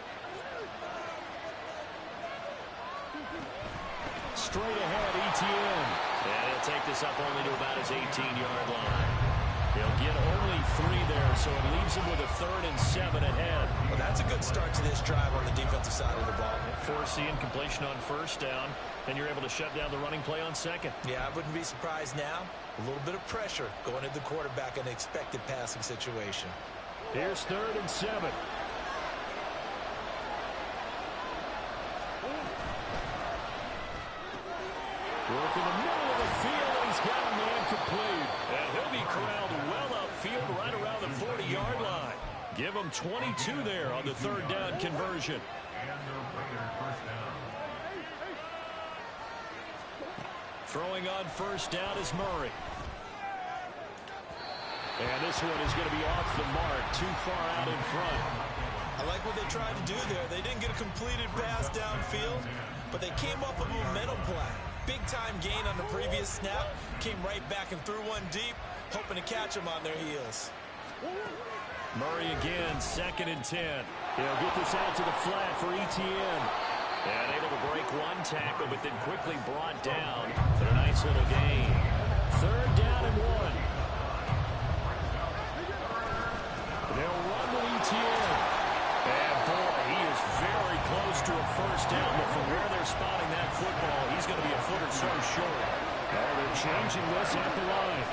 Straight ahead, ETN. And he'll take this up only to about his 18-yard line. He'll get only 3 there, so it leaves him with a 3rd and 7 ahead. Well, that's a good start to this drive on the defensive side of the ball. Force the incompletion on 1st down, and you're able to shut down the running play on 2nd. Yeah, I wouldn't be surprised now. A little bit of pressure going at the quarterback in an expected passing situation. Here's 3rd and 7. Work in the middle of the field, and he's got a man complete. And he'll be corralled well upfield right around the 40-yard line. Give him 22 there on the 3rd down conversion. Throwing on 1st down is Murray. And this one is going to be off the mark, too far out in front. I like what they tried to do there. They didn't get a completed pass downfield, but they came up with a momentum play. Big-time gain on the previous snap. Came right back and threw one deep, hoping to catch them on their heels. Murray again, 2nd and 10. He'll get this out to the flat for ETN. And able to break one tackle, but then quickly brought down for a nice little gain. 3rd down and 1. They'll run with ETN. And boy, he is very close to a 1st down, but from where they're spotting that football, he's going to be a foot or so short. Oh, they're changing this at the line.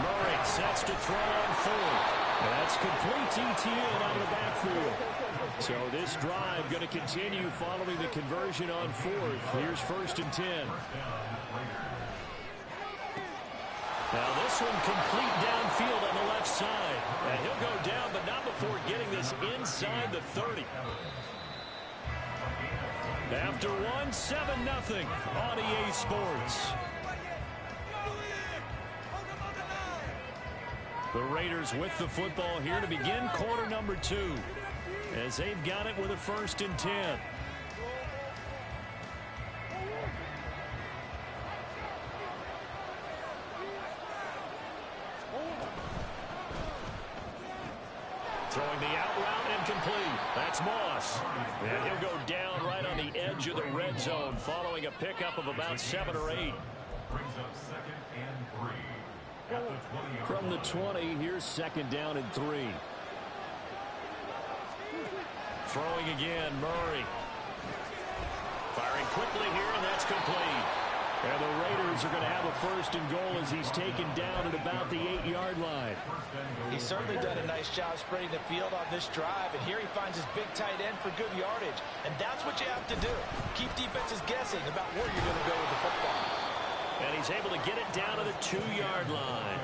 Murray sets to throw on 4th. And that's complete to ETN out of the backfield. So this drive going to continue following the conversion on 4th. Here's 1st and 10. Now this one complete downfield on the left side. And he'll go down, but not before getting this inside the 30. After 1, 7-0 on EA Sports. The Raiders with the football here to begin quarter number 2. As they've got it with a 1st and 10. Throwing the out route and complete. That's Moss. And he'll go down right on the edge of the red zone following a pickup of about 7 or 8. Brings up 2nd and 3. From the 20, here's 2nd down and 3. Throwing again, Murray. Firing quickly here, and that's complete. And the Raiders are going to have a 1st and goal as he's taken down at about the 8-yard line. He's certainly done a nice job spreading the field on this drive, and here he finds his big tight end for good yardage. And that's what you have to do. Keep defenses guessing about where you're going to go with the football. And he's able to get it down to the 2-yard line.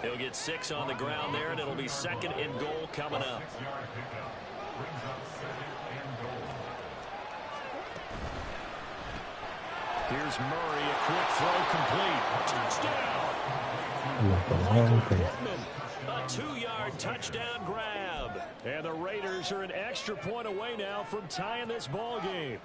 He'll get 6 on the ground there, and it'll be 2nd and goal coming up. Here's Murray, a quick throw complete. Touchdown! A 2-yard touchdown grab. And the Raiders are an extra point away now from tying this ball game.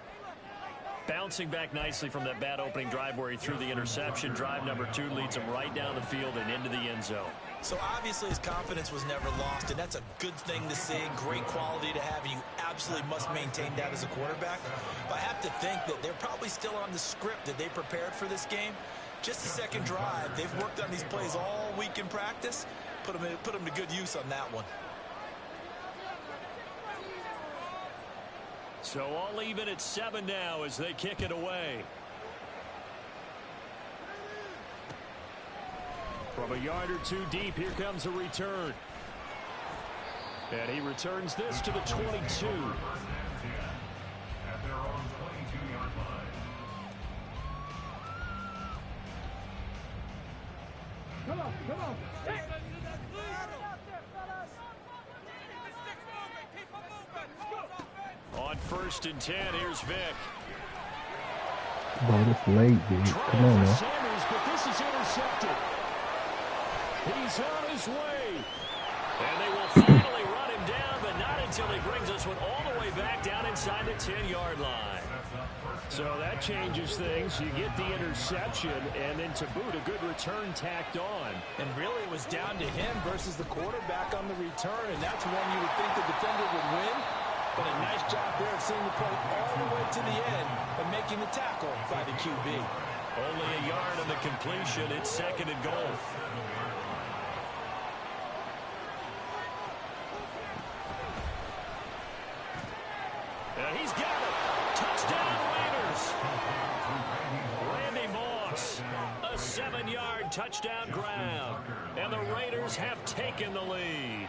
Bouncing back nicely from that bad opening drive where he threw the interception. Drive number 2 leads him right down the field and into the end zone. So obviously his confidence was never lost, and that's a good thing to see. Great quality to have, and you absolutely must maintain that as a quarterback. But I have to think that they're probably still on the script that they prepared for this game. Just the 2nd drive. They've worked on these plays all week in practice. Put them to good use on that one. So all even at 7 now as they kick it away. From a yard or 2 deep, here comes a return. And he returns this to the 22. At their own 22-yard line. Come on, come on. Hey. On 1st and 10, here's Vic. Bro, it's late, dude. Come on, man. Sanders, but this is intercepted. He's He's on his way. And they will finally run him down, but not until he brings this one all the way back down inside the 10-yard line. So that changes things. You get the interception, and then to boot, a good return tacked on. And really, it was down to him versus the quarterback on the return, and that's one you would think the defender would win. But a nice job there of seeing the play all the way to the end and making the tackle by the QB. Only a yard on the completion. It's 2nd and goal. And he's got it. Touchdown, Raiders. Randy Moss, a 7-yard touchdown grab. And the Raiders have taken the lead.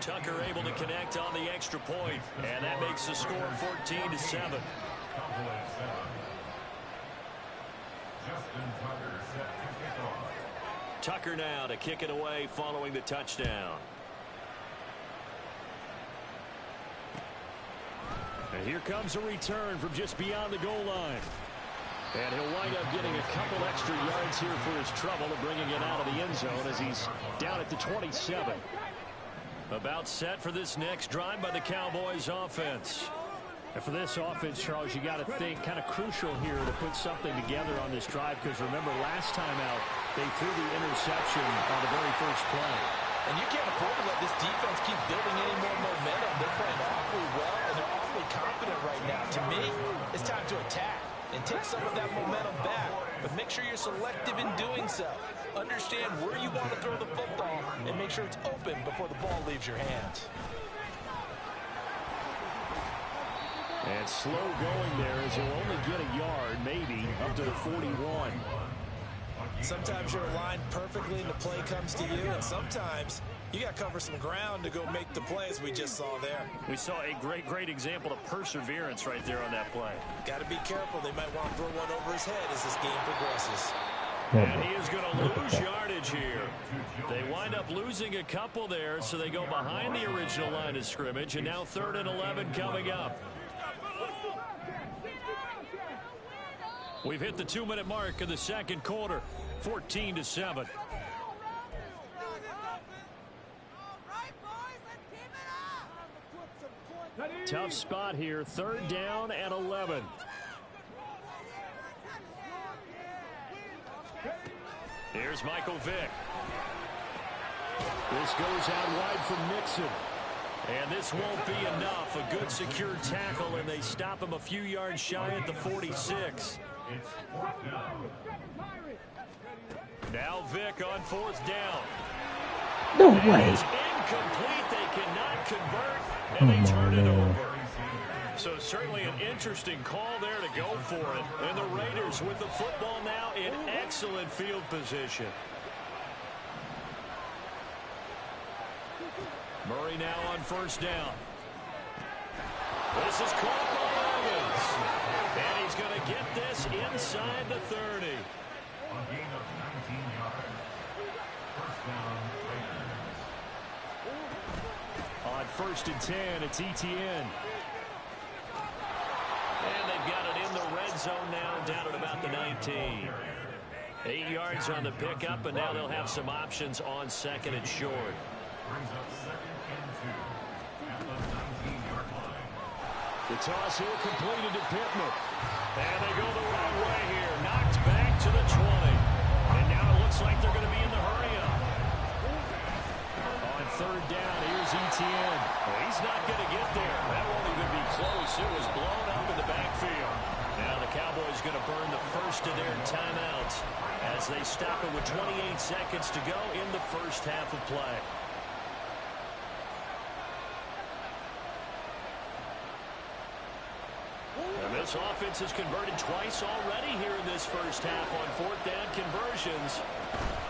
Tucker able to connect on the extra point, and that makes the score 14-7. Tucker now to kick it away following the touchdown. And here comes a return from just beyond the goal line. And he'll wind up getting a couple extra yards here for his trouble and bringing it out of the end zone as he's down at the 27. About set for this next drive by the Cowboys offense. And for this offense, Charles, you got to think kind of crucial here to put something together on this drive, because remember last time out they threw the interception on the very first play. And you can't afford to let this defense keep building any more momentum. They're playing awfully well, and they're awfully confident right now. To me, it's time to attack and take some of that momentum back. But make sure you're selective in doing so. Understand where you want to throw the football and make sure it's open before the ball leaves your hands. And slow going there as he'll only get a yard, maybe, up to the 41. Sometimes you're aligned perfectly and the play comes to you, and sometimes you got to cover some ground to go make the plays we just saw there. We saw a great example of perseverance right there on that play. Got to be careful. They might want to throw one over his head as this game progresses. And he is going to lose yardage here. They wind up losing a couple there, so they go behind the original line of scrimmage, and now 3rd and 11 coming up. We've hit the 2-minute mark of the second quarter, 14-7. Tough spot here, 3rd down and 11. Here's Michael Vick. This goes out wide from Nixon. And this won't be enough. A good secure tackle, and they stop him a few yards shy at the 46. Now Vick on 4th down. No way. It's incomplete. They cannot convert, and they turn it over. So certainly an interesting call there to go for it. And the Raiders with the football now in excellent field position. Murray now on 1st down. This is caught by Evans. And he's going to get this inside the 30. A gain of 19 yards. 1st down, Raiders. On 1st and 10, it's ETN. And they've got it in the red zone now, down at about the 19. 8 yards on the pickup, and now they'll have some options on 2nd and short. Brings up 2nd and 2 at the 19-yard line. The toss here completed to Pittman. And they go the wrong way here. Knocked back to the 20. And now it looks like they're going to be in the hurry-up. On 3rd down, here's ETN. Well, he's not going to get there. That won't even be close. It was blown up in the backfield. Now the Cowboys going to burn the first of their timeouts as they stop it with 28 seconds to go in the first half of play. And this offense has converted twice already here in this first half on 4th down conversions.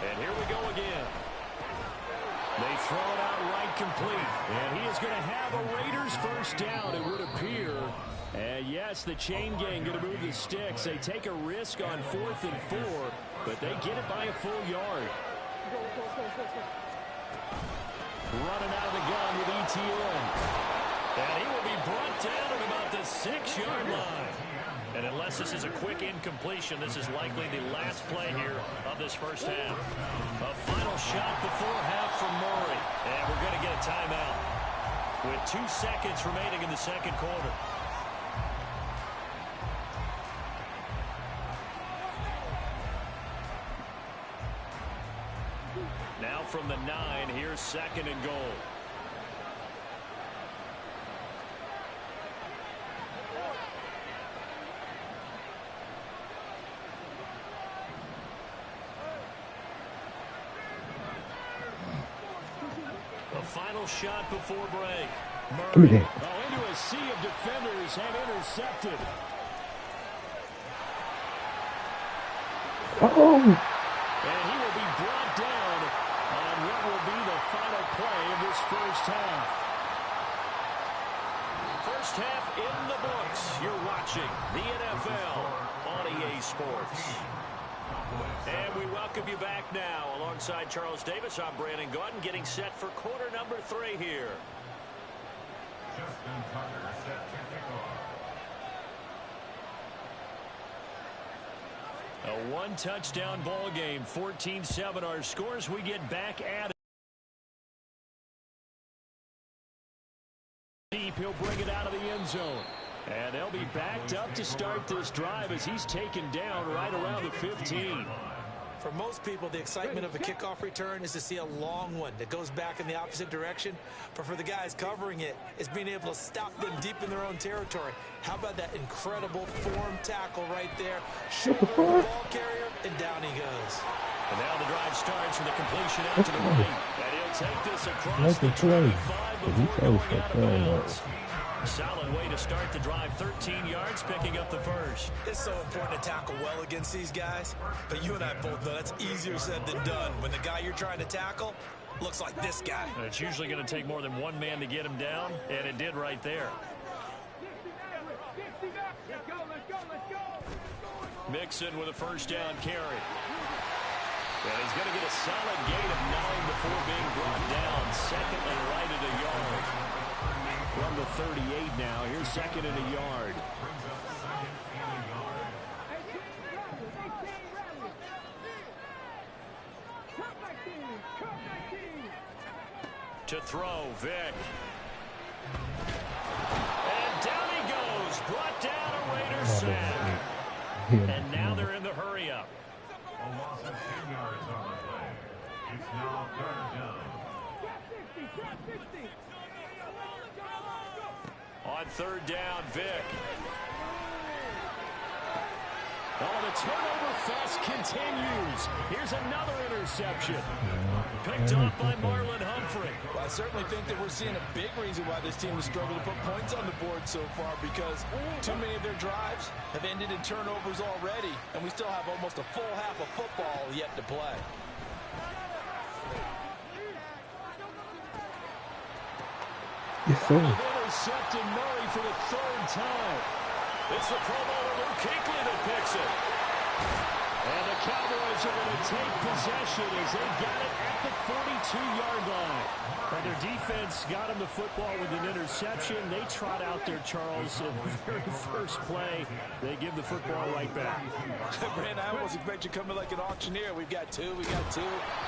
And here we go again. They throw it out right complete. And he is going to have a Raiders first down, it would appear. And yes, the chain gang going to move the sticks. They take a risk on 4th and 4, but they get it by a full yard. Running out of the gun with ETN. And he will be brought down at about the 6 Unless this is a quick incompletion, this is likely the last play here of this first half. A final shot before half from Murray. And we're going to get a timeout with 2 seconds remaining in the second quarter. Now from the 9, here's second and goal. Final shot before break. Murray into a sea of defenders and intercepted. And he will be brought down on what will be the final play of this first half. First half in the books. You're watching the NFL on EA Sports. And we welcome you back now. Alongside Charles Davis, I'm Brandon Gaudin, getting set for quarter number 3 here. Justin Tucker set to kick off. A one-touchdown ball game, 14-7 our scores. We get back at it. Deep, he'll bring it out of the end zone. And they'll be backed up to start this drive as he's taken down right around the 15. For most people, the excitement of a kickoff return is to see a long one that goes back in the opposite direction. But for the guys covering it, it's being able to stop them deep in their own territory. How about that incredible form tackle right there? Shoulder the ball carrier, and down he goes. And now the drive starts with a completion out to the right. And he'll take this across the 25 before going out of bounds. Solid way to start the drive, 13 yards, picking up the first. It's so important to tackle well against these guys, but you and I both know that's easier said than done when the guy you're trying to tackle looks like this guy. And it's usually going to take more than one man to get him down, and it did right there. Mixon with a first down carry. And he's going to get a solid gain of 9 before being brought down. Second and right at a yard. From the 38 now, here's second and a yard. To throw, Vick. And down he goes. Brought down a Raider sack. And now they're in the hurry-up. A loss of 10 yards on the play. It's now third down. On third down, Vick. Oh, the turnover fest continues. Here's another interception. Picked off by Marlon Humphrey. Well, I certainly think that we're seeing a big reason why this team has struggled to put points on the board so far, because too many of their drives have ended in turnovers already, and we still have almost a full half of football yet to play. Yes, sir. Intercepting Murray for the 3rd time. It's the Pro Bowler Luke Kuechly that picks it. And the Cowboys are going to take possession as they got it at the 42-yard line. And their defense got him the football with an interception. They trot out there, Charles, in the very first play. They give the football right back. Brand, I almost expect you to come in like an auctioneer. We've got 2, we got 2. Do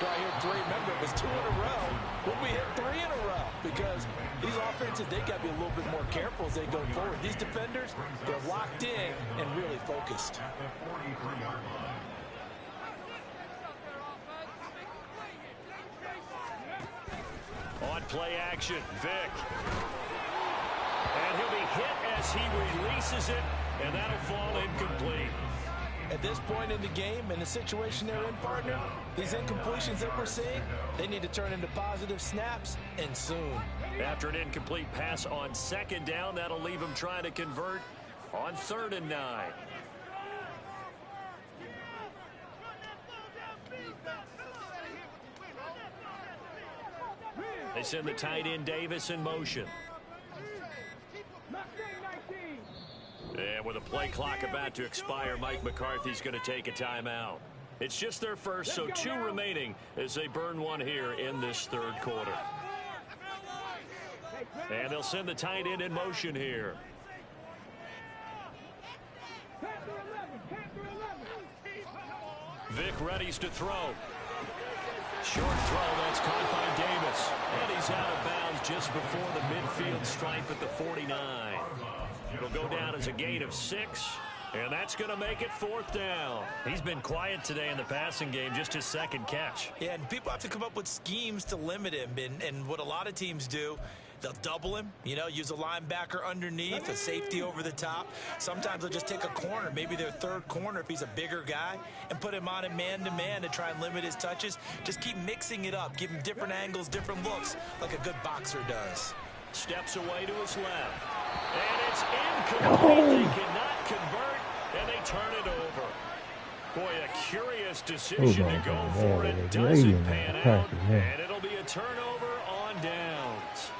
I hear 3? Remember, it was 2 in a row. Will we hit 3 in a row? Because these offenses, they got to be a little bit more careful as they go forward. These defenders, they're locked in and really focused. At the 43-yard line. On play action, Vick. And he'll be hit as he releases it, and that'll fall incomplete. At this point in the game, in the situation they're in, partner, these incompletions that we're seeing, they need to turn into positive snaps, and soon. After an incomplete pass on second down, that'll leave him trying to convert on 3rd and 9. They send the tight end Davis in motion. And with a play clock about to expire, Mike McCarthy's going to take a timeout. It's just their first, so 2 remaining as they burn one here in this 3rd quarter. And they'll send the tight end in motion here. Vic readies to throw. Short throw, that's caught by Davis. And he's out of bounds just before the midfield stripe at the 49. It'll go down as a gain of 6. And that's going to make it 4th down. He's been quiet today in the passing game, just his second catch. Yeah, and people have to come up with schemes to limit him. And what a lot of teams do, they'll double him, use a linebacker underneath, a safety over the top. Sometimes they'll just take a corner, maybe their third corner if he's a bigger guy, and put him on a man-to-man to try and limit his touches. Just keep mixing it up, give him different angles, different looks, like a good boxer does. Steps away to his left. And it's incomplete. They cannot convert, and they turn it over. Boy, a curious decision to go for it. Doesn't pan out, and it'll be a turnover on downs.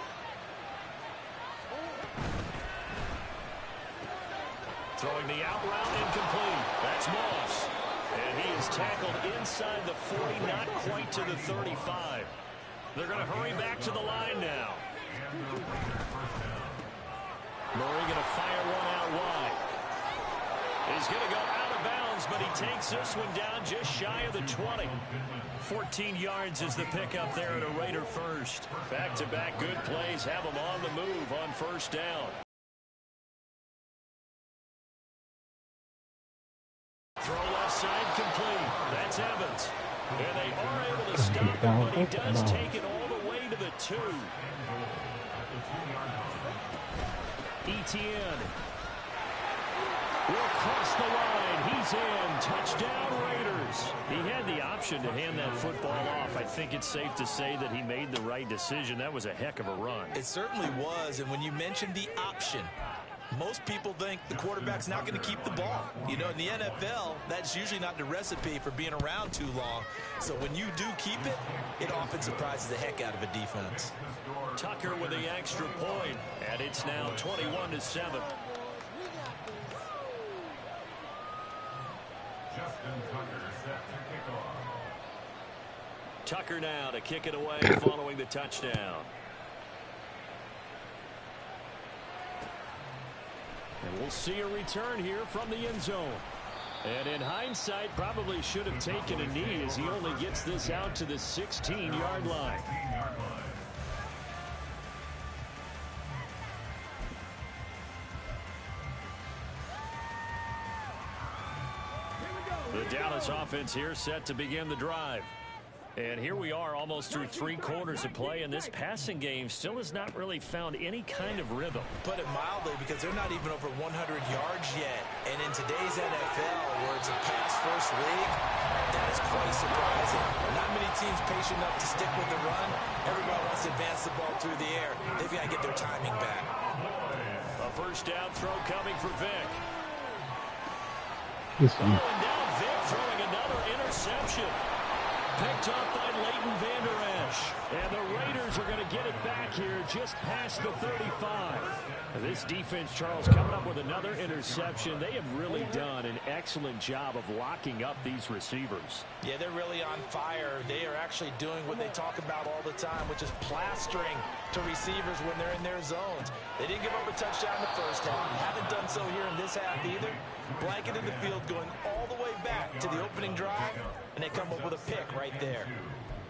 Throwing the out route incomplete. That's Moss. And he is tackled inside the 40, not quite to the 35. They're going to hurry back to the line now. Murray going to fire one out wide. He's going to go out of bounds, but he takes this one down just shy of the 20. 14 yards is the pickup there at a Raider first. Back-to-back good plays have them on the move on first down. Throw left side complete. That's Evans. And they are able to stop him, but he does take it all the way to the 2. Etienne will cross the line. He's in. Touchdown, Raiders. He had the option to hand that football off. I think it's safe to say that he made the right decision. That was a heck of a run. It certainly was. And when you mentioned the option, most people think the quarterback's not going to keep the ball. In the NFL, that's usually not the recipe for being around too long. So when you do keep it, it often surprises the heck out of a defense. Tucker with the extra point, and it's now 21-7. Justin Tucker set to kick off. Tucker now to kick it away following the touchdown. And we'll see a return here from the end zone. And in hindsight, probably should have taken a knee as he only gets this out to the 16-yard line. The Dallas offense here set to begin the drive. And here we are almost through 3 quarters of play, and this passing game still has not really found any kind of rhythm. Put it mildly, because they're not even over 100 yards yet. And in today's NFL, where it's a pass-first league, that is quite surprising. Not many teams patient enough to stick with the run. Everybody wants to advance the ball through the air. They've got to get their timing back. A first down throw coming for Vic. This And now Vic throwing another interception. Picked up by Leighton Vander Esch. And the Raiders are going to get it back here just past the 35. This defense, Charles, coming up with another interception. They have really done an excellent job of locking up these receivers. Yeah, they're really on fire. They are actually doing what they talk about all the time, which is plastering to receivers when they're in their zones. They didn't give up a touchdown the first half. Haven't done so here in this half either. Blanket in the field going all the way back to the opening drive, and they come up with a pick right there.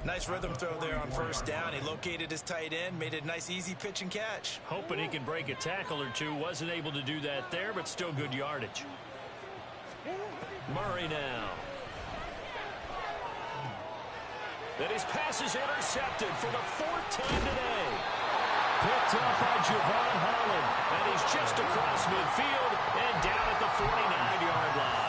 Nice rhythm throw there on first down. He located his tight end, made it a nice easy pitch and catch. Hoping he can break a tackle or two. Wasn't able to do that there, but still good yardage. Murray now. Then his pass is intercepted for the 4th time today. Picked up by Javon Holland. And he's just across midfield and down at the 49-yard line.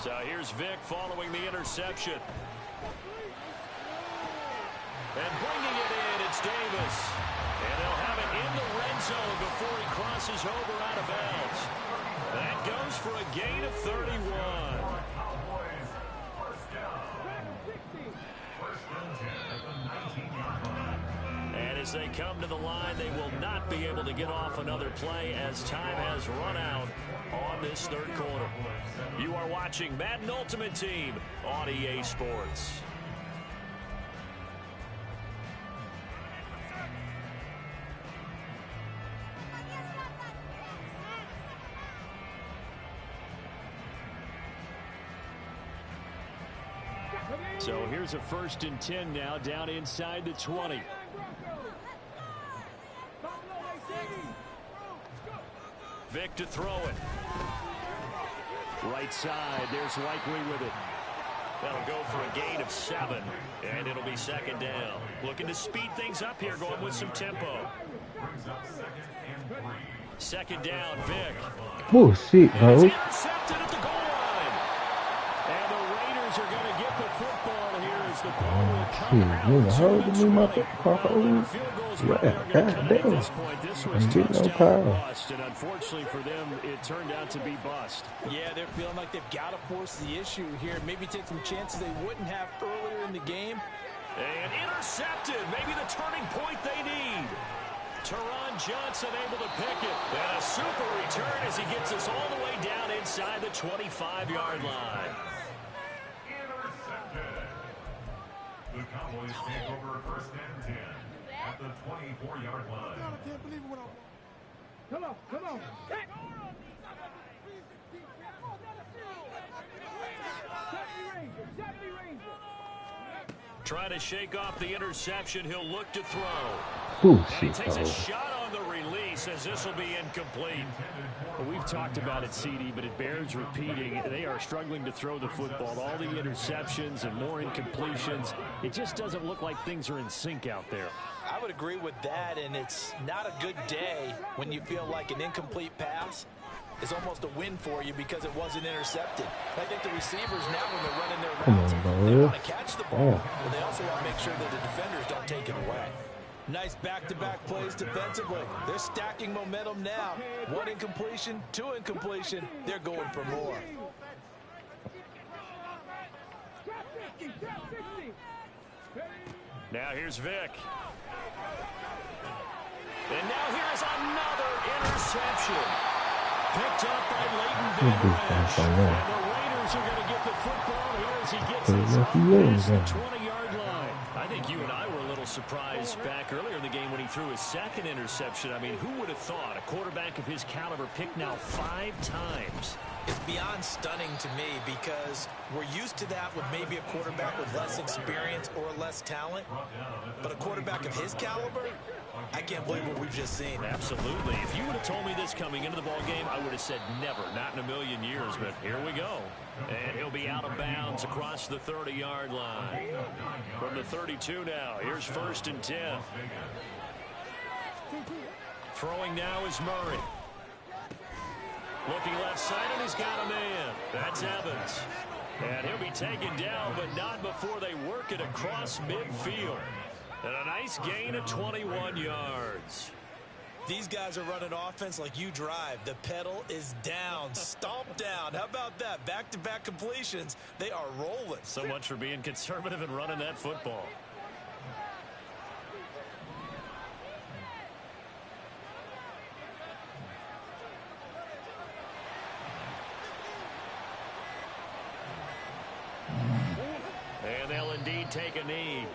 So here's Vic following the interception. And bringing it in, it's Davis. And they'll have it in the red zone before he crosses over out of bounds. That goes for a gain of 31. And as they come to the line, they will not be able to get off another play as time has run out on this 3rd quarter. You are watching Madden Ultimate Team on EA Sports. So here's a 1st and 10 now, down inside the 20. Vic to throw it. Right side, there's Likely with it. That'll go for a gain of 7, and it'll be 2nd down. Looking to speed things up here, going with some tempo. 2nd down, Vic. Oh, shit, bro. Intercepted at the goal line. And the Raiders are going to get the football here as the ball will come out to the 20. Field goals probably aren't going to cut it at this point. This was touchdown bust, and unfortunately for them, it turned out to be bust. Yeah, they're feeling like they've got to force the issue here. Maybe take some chances they wouldn't have earlier in the game. And intercepted. Maybe the turning point they need. Teron Johnson able to pick it. And a super return as he gets us all the way down inside the 25-yard line. Intercepted. The Cowboys take over 1st and 10 at the 24-yard line. I can't believe what I'm... Come on. Hey. Trying to shake off the interception. He'll look to throw. Oh, And he shit, takes bro. a shot on the release as this will be incomplete. Well, we've talked about it, CD, but it bears repeating. They are struggling to throw the football. All the interceptions and more incompletions. It just doesn't look like things are in sync out there. I would agree with that, and it's not a good day when you feel like an incomplete pass is almost a win for you because it wasn't intercepted. I think the receivers now, when they're running their routes, they want to catch the ball, but they also want to make sure that the defenders don't take it away. Nice back-to-back plays defensively. They're stacking momentum now. 1 incompletion, 2 incompletion. They're going for more. Now here's Vic. And now here's another interception. Picked up by Leighton Vander Esch. And the Raiders are going to get the football here as he gets this past the 20-yard line. I think you and I were a little surprised back earlier in the game when he threw his 2nd interception. I mean, who would have thought a quarterback of his caliber picked now 5 times? It's beyond stunning to me because we're used to that with maybe a quarterback with less experience or less talent. But a quarterback of his caliber, I can't believe what we've just seen. Absolutely. If you would have told me this coming into the ball game, I would have said never, not in a million years. But here we go. And he'll be out of bounds across the 30-yard line. From the 32 now, here's 1st and 10. Throwing now is Murray. Looking left side, and he's got a man. That's Evans. And he'll be taken down, but not before they work it across midfield. And a nice gain of 21 yards. These guys are running offense like you drive. The pedal is down, stomped down. How about that? Back-to-back completions. They are rolling. So much for being conservative and running that football. And they'll indeed take a knee.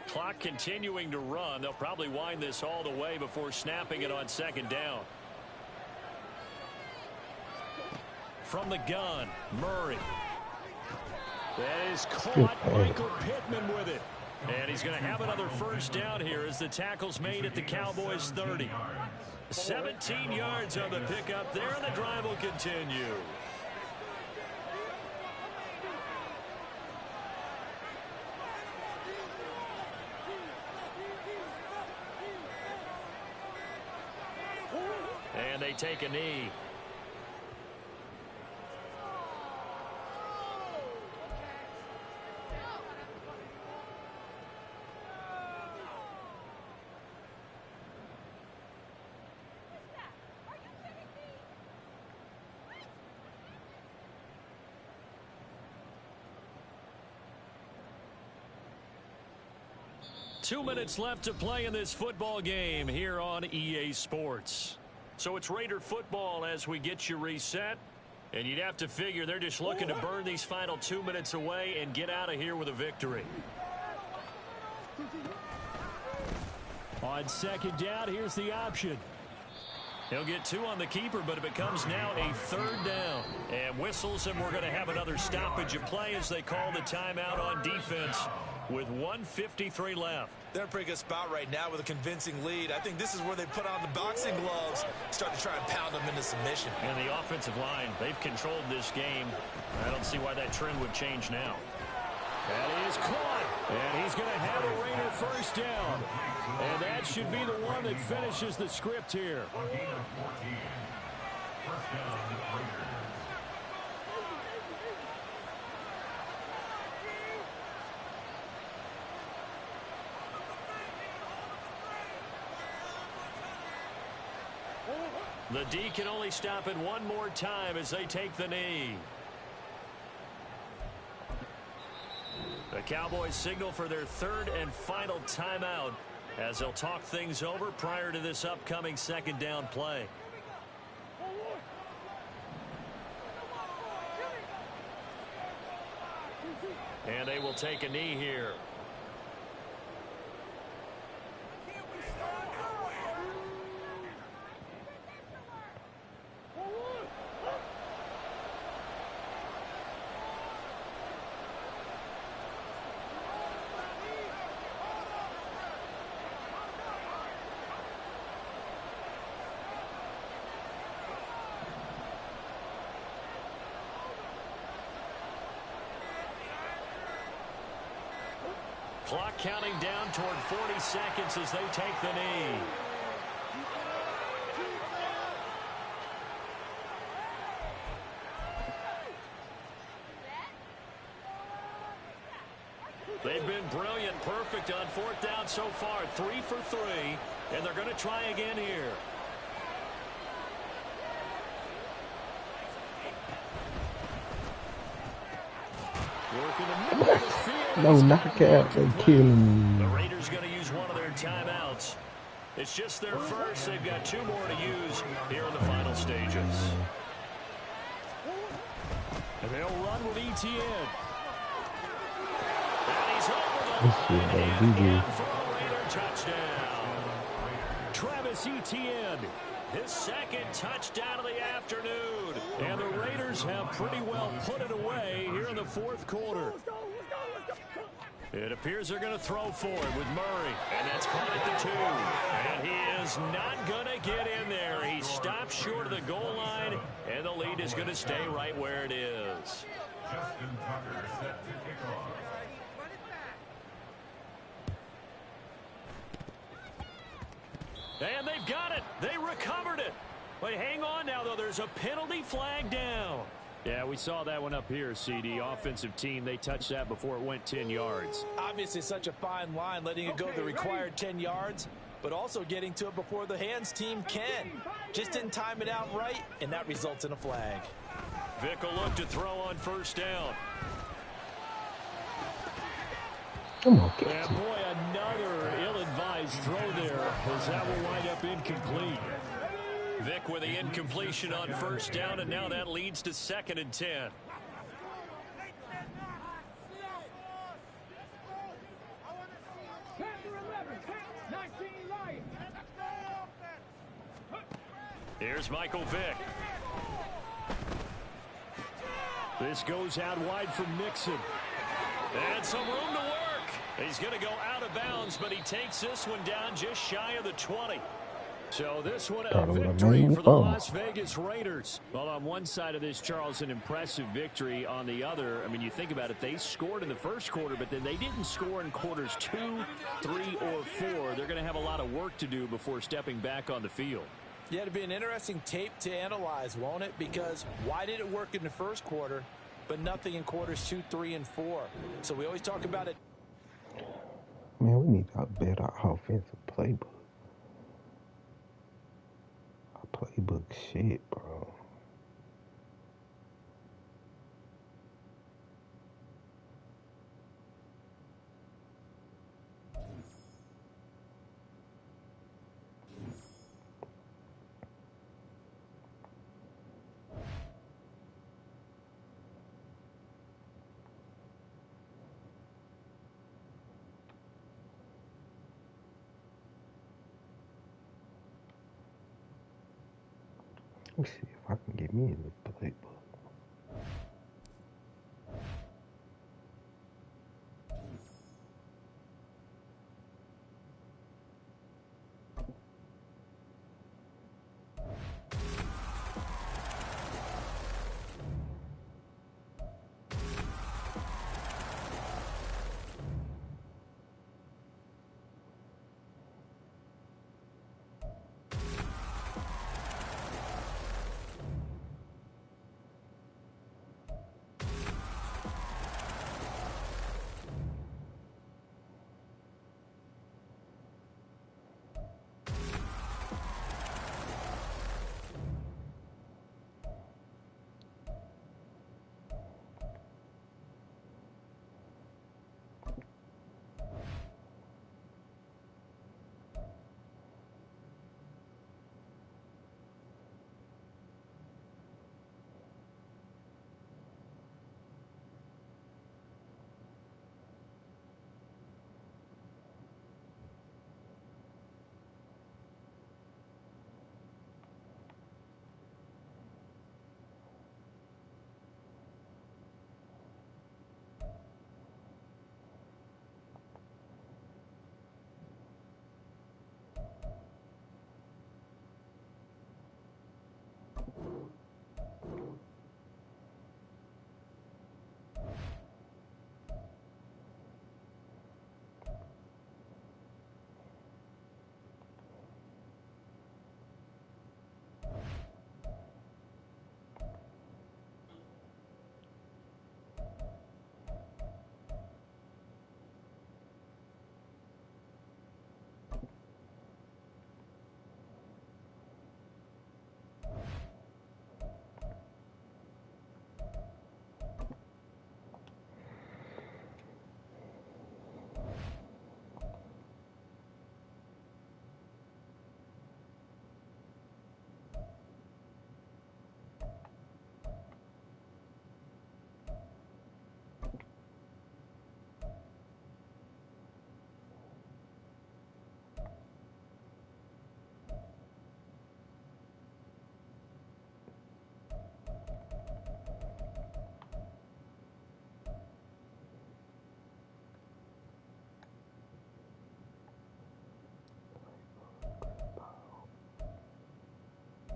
Clock continuing to run. They'll probably wind this all the way before snapping it on 2nd down. From the gun, Murray. That is caught. Michael Pittman with it. And he's going to have another 1st down here as the tackle's made at the Cowboys' 30. 17 yards on the pickup there, and the drive will continue. And they take a knee. Two minutes left to play in this football game here on EA Sports. So it's Raider football as we get you reset. And you'd have to figure they're just looking to burn these final 2 minutes away and get out of here with a victory. On second down, here's the option. He'll get 2 on the keeper, but it becomes now a 3rd down. And whistles, and we're going to have another stoppage of play as they call the timeout on defense with 1:53 left. They're in a pretty good spot right now with a convincing lead. I think this is where they put on the boxing gloves, start to try and pound them into submission. And the offensive line, they've controlled this game. I don't see why that trend would change now. That is caught. And he's going to have a Raider first down. And that should be the one that finishes the script here. A gain of 14. First down, Raiders. The D can only stop it one more time as they take the knee. The Cowboys signal for their 3rd and final timeout as they'll talk things over prior to this upcoming 2nd down play. And they will take a knee here. Clock counting down toward 40 seconds as they take the knee. They've been brilliant, perfect on 4th down so far, 3 for 3, and they're going to try again here. Working the middle of the field. No knockout, they killing The me. Raiders going to use one of their timeouts. It's just their first. They've got 2 more to use here in the final stages. And they'll run with ETN. And he's over This the shit, line bro, and GG. in for a Raider touchdown. Travis Etienne. His 2nd touchdown of the afternoon. And the Raiders have pretty well put it away here in the 4th quarter. It appears they're going to throw for it with Murray. And that's caught at the 2. And he is not going to get in there. He stops short of the goal line. And the lead is going to stay right where it is. Justin Tucker set to kick off. And they've got it. They recovered it. But hang on now, though. There's a penalty flag down. Yeah, we saw that one up here, CD. Offensive team, they touched that before it went 10 yards. Obviously such a fine line, letting it go the required 10 yards, but also getting to it before the hands team can. Just didn't time it out right, and that results in a flag. Vick will look to throw on 1st down. Come on, And catch it. boy, another ill-advised throw there, as that will wind up incomplete. Vick with the incompletion on 1st down, and now that leads to 2nd and 10. Here's Michael Vick. This goes out wide from Mixon. And some room to work. He's going to go out of bounds, but he takes this one down just shy of the 20. So this one a Thought it would've victory made me for the fall. Las Vegas Raiders. Well, on one side of this, Charles, an impressive victory. On the other, I mean, you think about it, they scored in the 1st quarter, but then they didn't score in quarters 2, 3, or 4. They're going to have a lot of work to do before stepping back on the field. Yeah, it'll be an interesting tape to analyze, won't it? Because why did it work in the 1st quarter, but nothing in quarters 2, 3, and 4? So we always talk about it. Man, we need a better offensive playbook. Our playbook shit, bro. Let me see if I can get me in the playbook.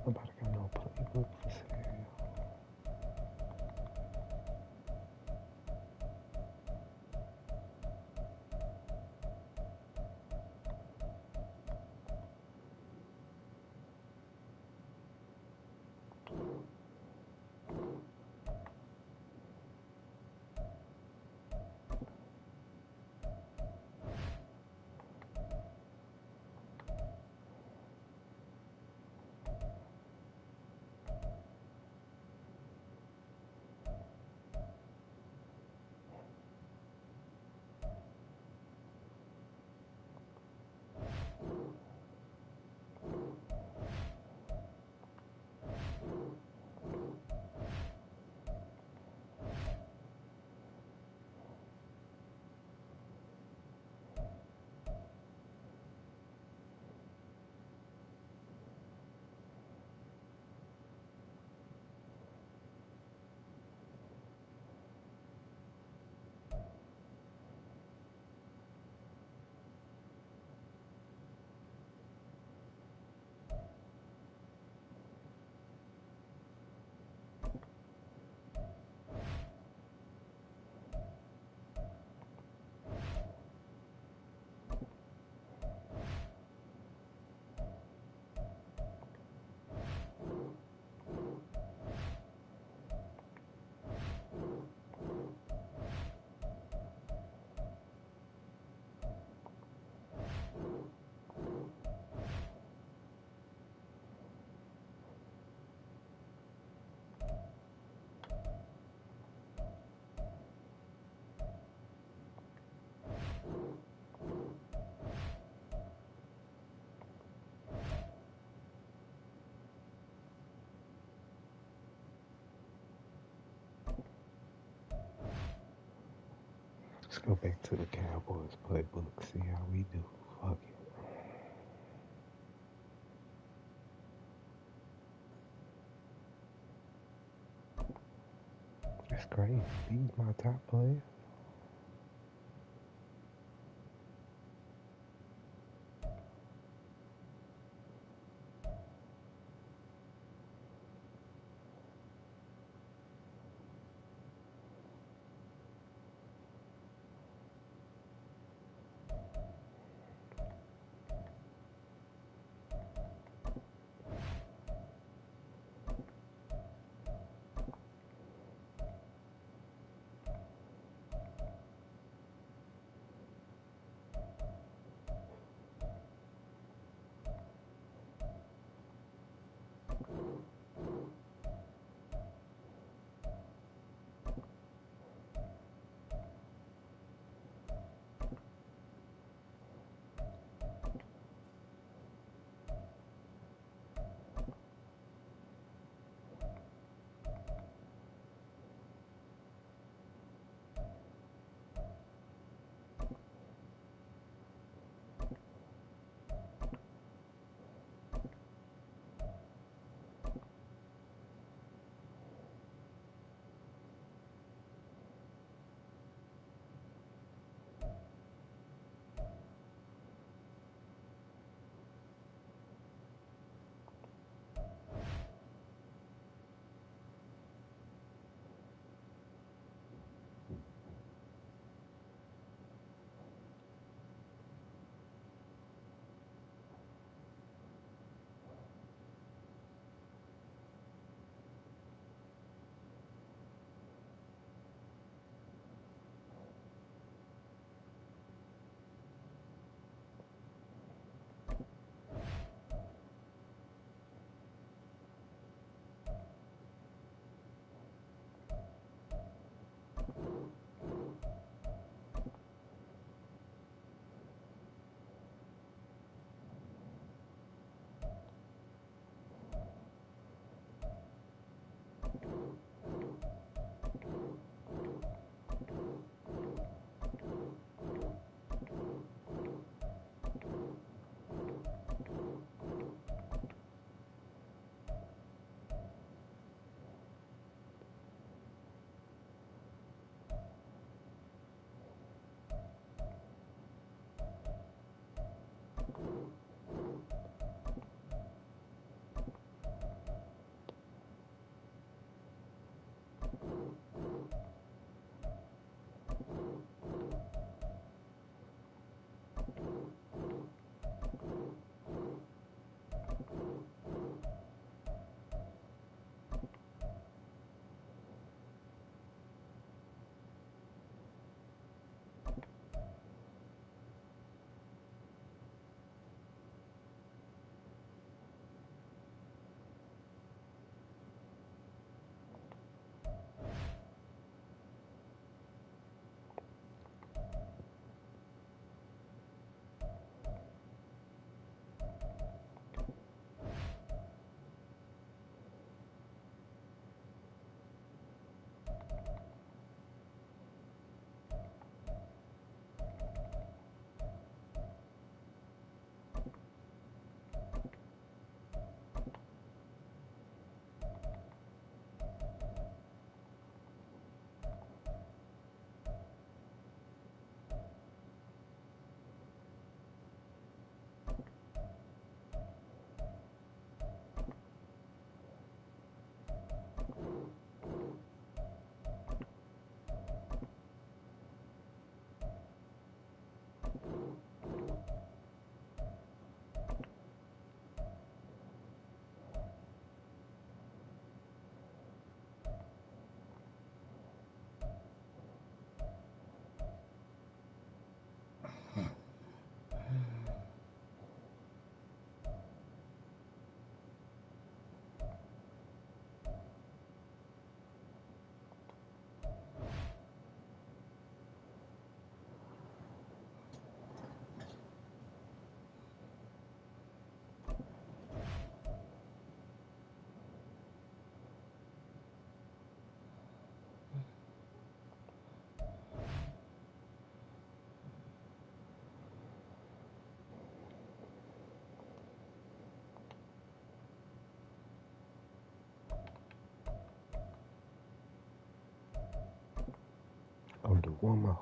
Nobody got no playbook for sale. Let's go back to the Cowboys playbook, see how we do. Fuck it. That's crazy. He's my top player. do one more.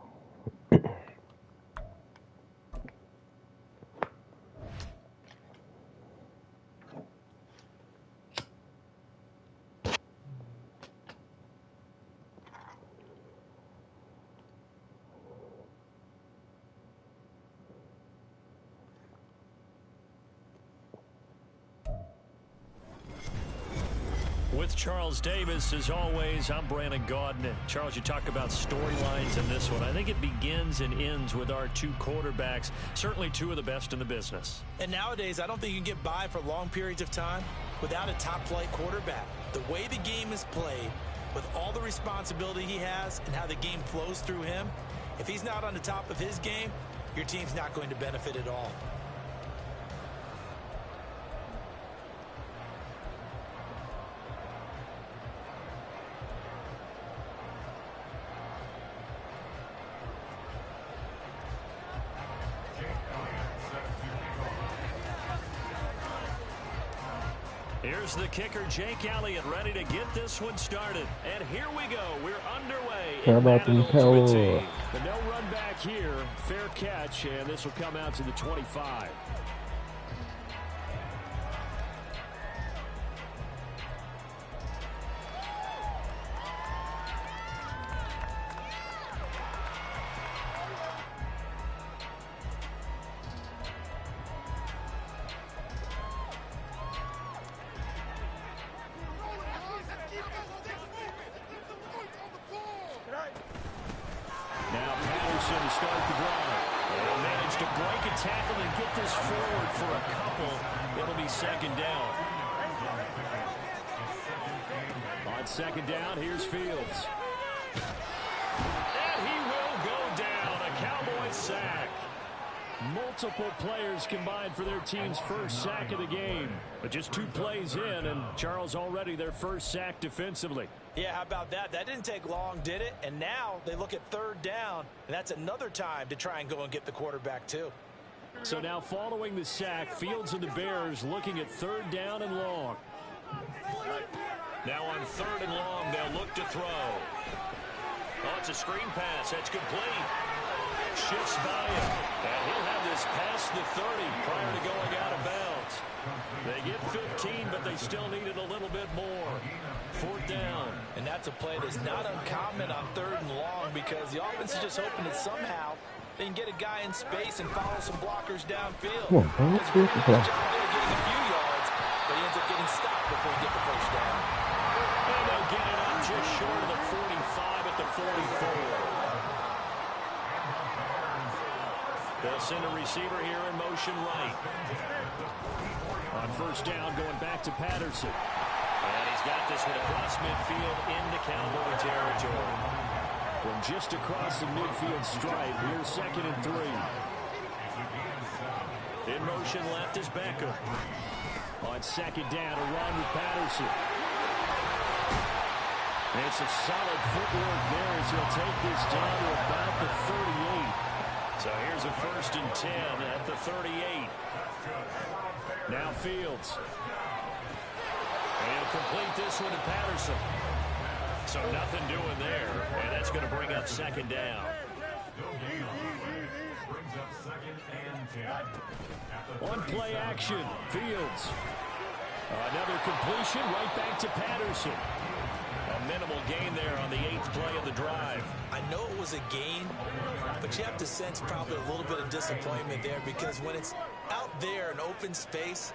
With Charles Davis, as always, I'm Brandon Gaudin. Charles, you talk about storylines in this one. I think it begins and ends with our two quarterbacks, certainly two of the best in the business. And nowadays, I don't think you can get by for long periods of time without a top-flight quarterback. The way the game is played, with all the responsibility he has and how the game flows through him, if he's not on the top of his game, your team's not going to benefit at all. Here's the kicker, Jake Elliott, ready to get this one started. And here we go. We're underway. How about them Cowboys? But no run back here. Fair catch, and this will come out to the 25. Now Patterson to start the drive. They'll manage to break a tackle and get this forward for a couple. It'll be second down. On second down, here's Fields. And he will go down. A Cowboy sack. Multiple players combined for their team's first sack of the game. But just 2 plays in, and Charles already their first sack defensively. Yeah, how about that? That didn't take long, did it? And now they look at third down, and that's another time to try and go and get the quarterback too. So now following the sack, Fields and the Bears looking at third down and long. Now on third and long, they'll look to throw. Oh, it's a screen pass. That's complete. Shifts by him. And he'll have this past the 30 prior to going out of bounds. They get 15, but they still needed a little bit more. Fourth down. And that's a play that's not uncommon on third and long because the offense is just hoping that somehow they can get a guy in space and follow some blockers downfield. Come on, bro. Let's go. Getting a few yards, but he ends up getting stopped before he gets the first down. And they'll get it up just short of the 45 at the 44. They'll send a receiver here in motion right. On first down, going back to Patterson. And he's got this one across midfield into Cowboy territory. From just across the midfield stripe, here's second and 3. In motion left is Beckham. On second down, a run with Patterson. And it's a solid footwork there as he'll take this down to about the 38. So here's a first and 10 at the 38. Now Fields. And he'll complete this one to Patterson. So nothing doing there. And that's going to bring up second down. On play action, Fields. Another completion right back to Patterson. A minimal gain there on the 8th play of the drive. I know it was a gain, but you have to sense probably a little bit of disappointment there because when it's out there in open space,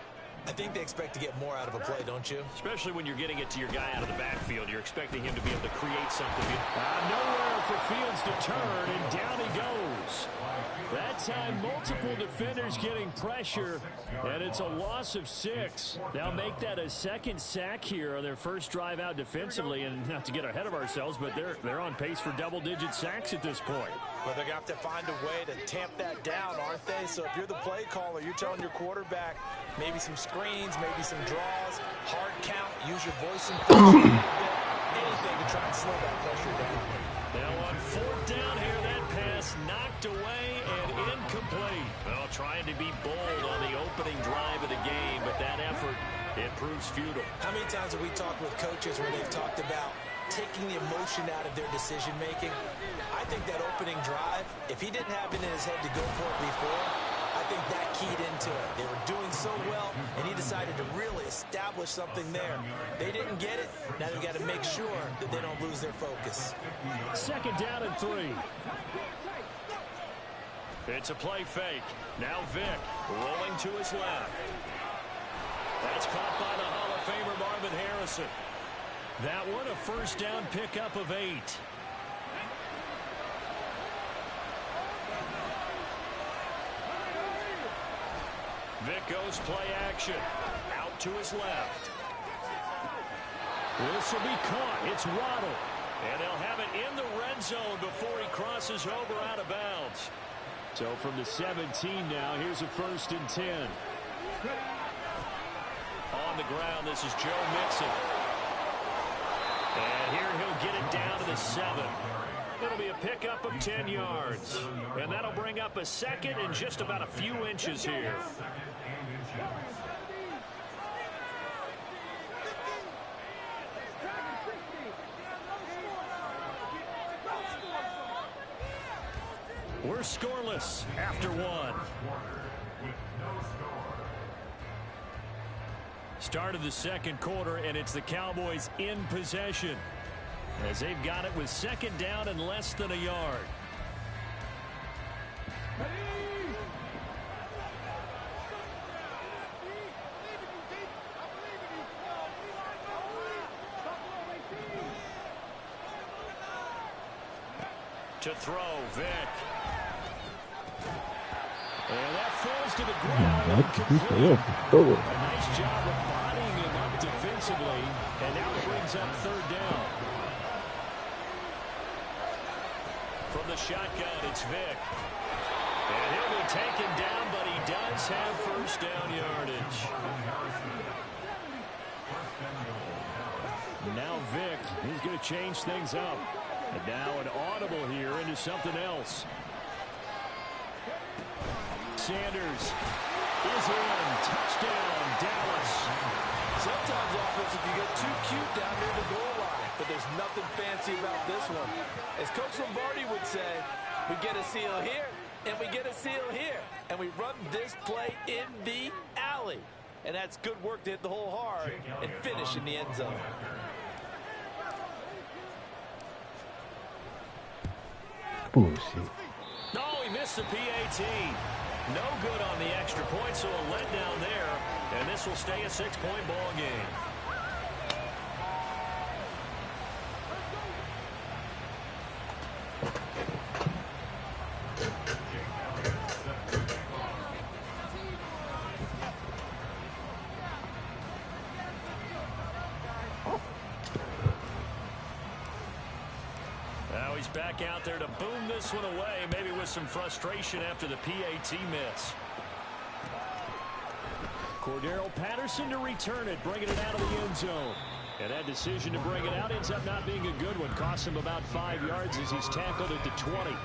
I think they expect to get more out of a play, don't you? Especially when you're getting it to your guy out of the backfield. You're expecting him to be able to create something. Nowhere for Fields to turn, and down he goes. That time, multiple defenders getting pressure, and it's a loss of 6. They'll make that a second sack here on their first drive out defensively, and not to get ahead of ourselves, but they're on pace for double-digit sacks at this point. Well, they're going to have to find a way to tamp that down, aren't they? So if you're the play caller, you're telling your quarterback maybe some screens, maybe some draws, hard count, use your voice and anything to try and slow that pressure down. Now on fourth down here, that pass knocked away and incomplete. Well, trying to be bold on the opening drive of the game, but that effort, it proves futile. How many times have we talked with coaches where they've talked about taking the emotion out of their decision-making. I think that opening drive, if he didn't have it in his head to go for it before, I think that keyed into it. They were doing so well, and he decided to really establish something there. They didn't get it. Now they've got to make sure that they don't lose their focus. 2nd down and 3. It's a play fake. Now Vick rolling to his left. That's caught by the Hall of Famer Marvin Harrison. That one a 1st down pickup of 8. Vick goes play action. Out to his left. This will be caught. It's Waddle. And they'll have it in the red zone before he crosses over out of bounds. So from the 17 now, here's a 1st and 10. On the ground, this is Joe Mixon. And here he'll get it down to the 7. It'll be a pickup of 10 yards. And that'll bring up a 2nd and just about a few inches here. We're scoreless after 1. Start of the 2nd quarter, and it's the Cowboys in possession as they've got it with 2nd down and less than a yard. To throw, Vick. And that falls to the ground. A nice job of bodying him up defensively. And now it brings up 3rd down. From the shotgun, it's Vick. And he'll be taken down, but he does have 1st down yardage. Now Vick, he's going to change things up. And now an audible here into something else. Sanders is in. Touchdown, Dallas. Sometimes offense, you get too cute down near the goal line, but there's nothing fancy about this one. As Coach Lombardi would say, we get a seal here, and we get a seal here, and we run this play in the alley. And that's good work to hit the hole hard and finish in the end zone. Bullshit. No, he missed the PAT. No good on the extra point, so a letdown there. And this will stay a 6-point ball game. Now he's back out there to boom this one away, maybe with some frustration after the PAT miss. Cordero Patterson to return it, bringing it out of the end zone. And that decision to bring it out ends up not being a good one. Costs him about 5 yards as he's tackled at the 20.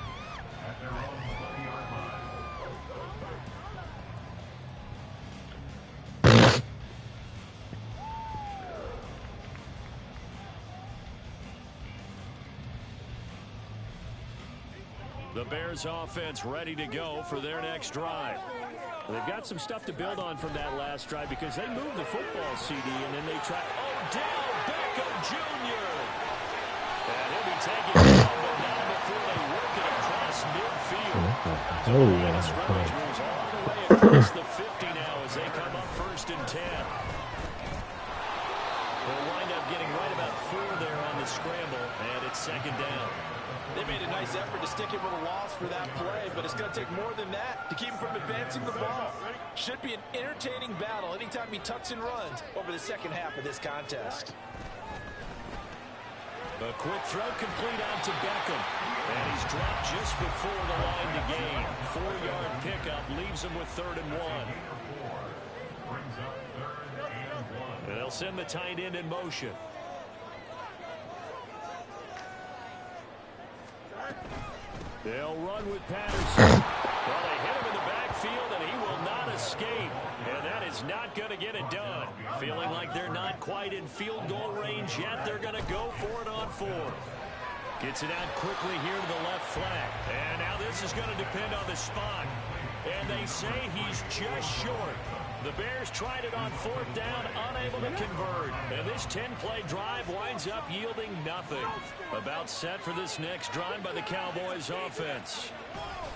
The Bears offense ready to go for their next drive. They've got some stuff to build on from that last drive because they moved the football, CD, and then they try. Odell Beckham Jr. And he'll be taking it down, but not before they work it across midfield. So the line of scrimmage moves all the way across the 50 now as they come up 1st and 10. They'll wind up getting right about 4 there on the scramble, and it's 2nd down. They made a nice effort to stick him with a loss for that play, but it's going to take more than that to keep him from advancing the ball. Should be an entertaining battle anytime he tucks and runs over the second half of this contest. A quick throw complete out to Beckham. And he's dropped just before the line to gain. 4-yard pickup leaves him with 3rd and 1. And they'll send the tight end in motion. They'll run with Patterson. Well, they hit him in the backfield, and he will not escape. And that is not going to get it done. Feeling like they're not quite in field goal range yet. They're going to go for it on 4th. Gets it out quickly here to the left flank. And now this is going to depend on the spot. And they say he's just short. The Bears tried it on 4th down, unable to convert. And this 10-play drive winds up yielding nothing. About set for this next drive by the Cowboys offense.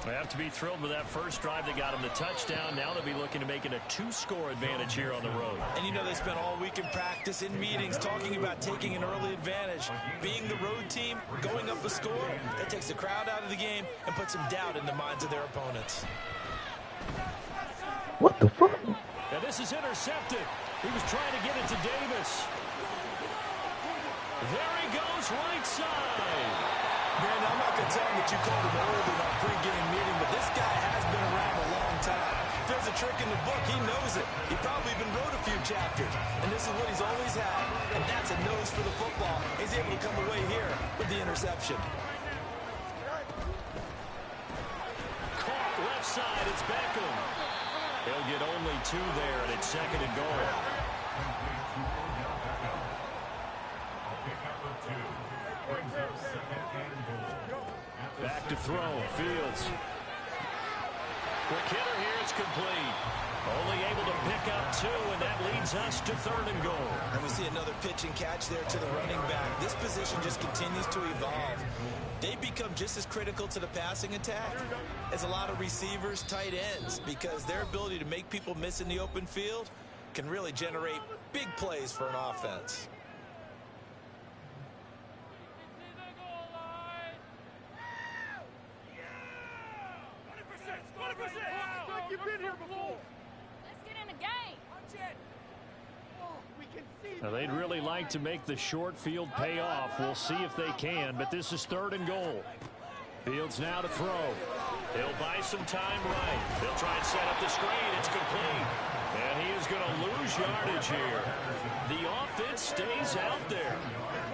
They have to be thrilled with that first drive that got them the touchdown. Now they'll be looking to make it a 2-score advantage here on the road. And you know they spent all week in practice, in meetings, talking about taking an early advantage. Being the road team, going up a score, that takes the crowd out of the game and puts some doubt in the minds of their opponents. What the fuck? And this is intercepted. He was trying to get it to Davis. There he goes, right side. Brandon, I'm not going to tell him that you called him old in our pregame meeting, but this guy has been around a long time. If there's a trick in the book, he knows it. He probably even wrote a few chapters. And this is what he's always had, and that's a nose for the football. He's able to come away here with the interception. Caught left side, it's Beckham. He'll get only 2 there, and it's 2nd and goal. Back to throw, Fields. Quick hitter here, it's complete. Only able to pick up 2, and that leads us to 3rd and goal. And we see another pitch and catch there to the running back. This position just continues to evolve. They become just as critical to the passing attack as a lot of receivers, tight ends, because their ability to make people miss in the open field can really generate big plays for an offense. Now they'd really like to make the short field pay off. We'll see if they can, but this is 3rd and goal. Fields now to throw. He'll buy some time right. They'll try and set up the screen. It's complete. And he is going to lose yardage here. The offense stays out there.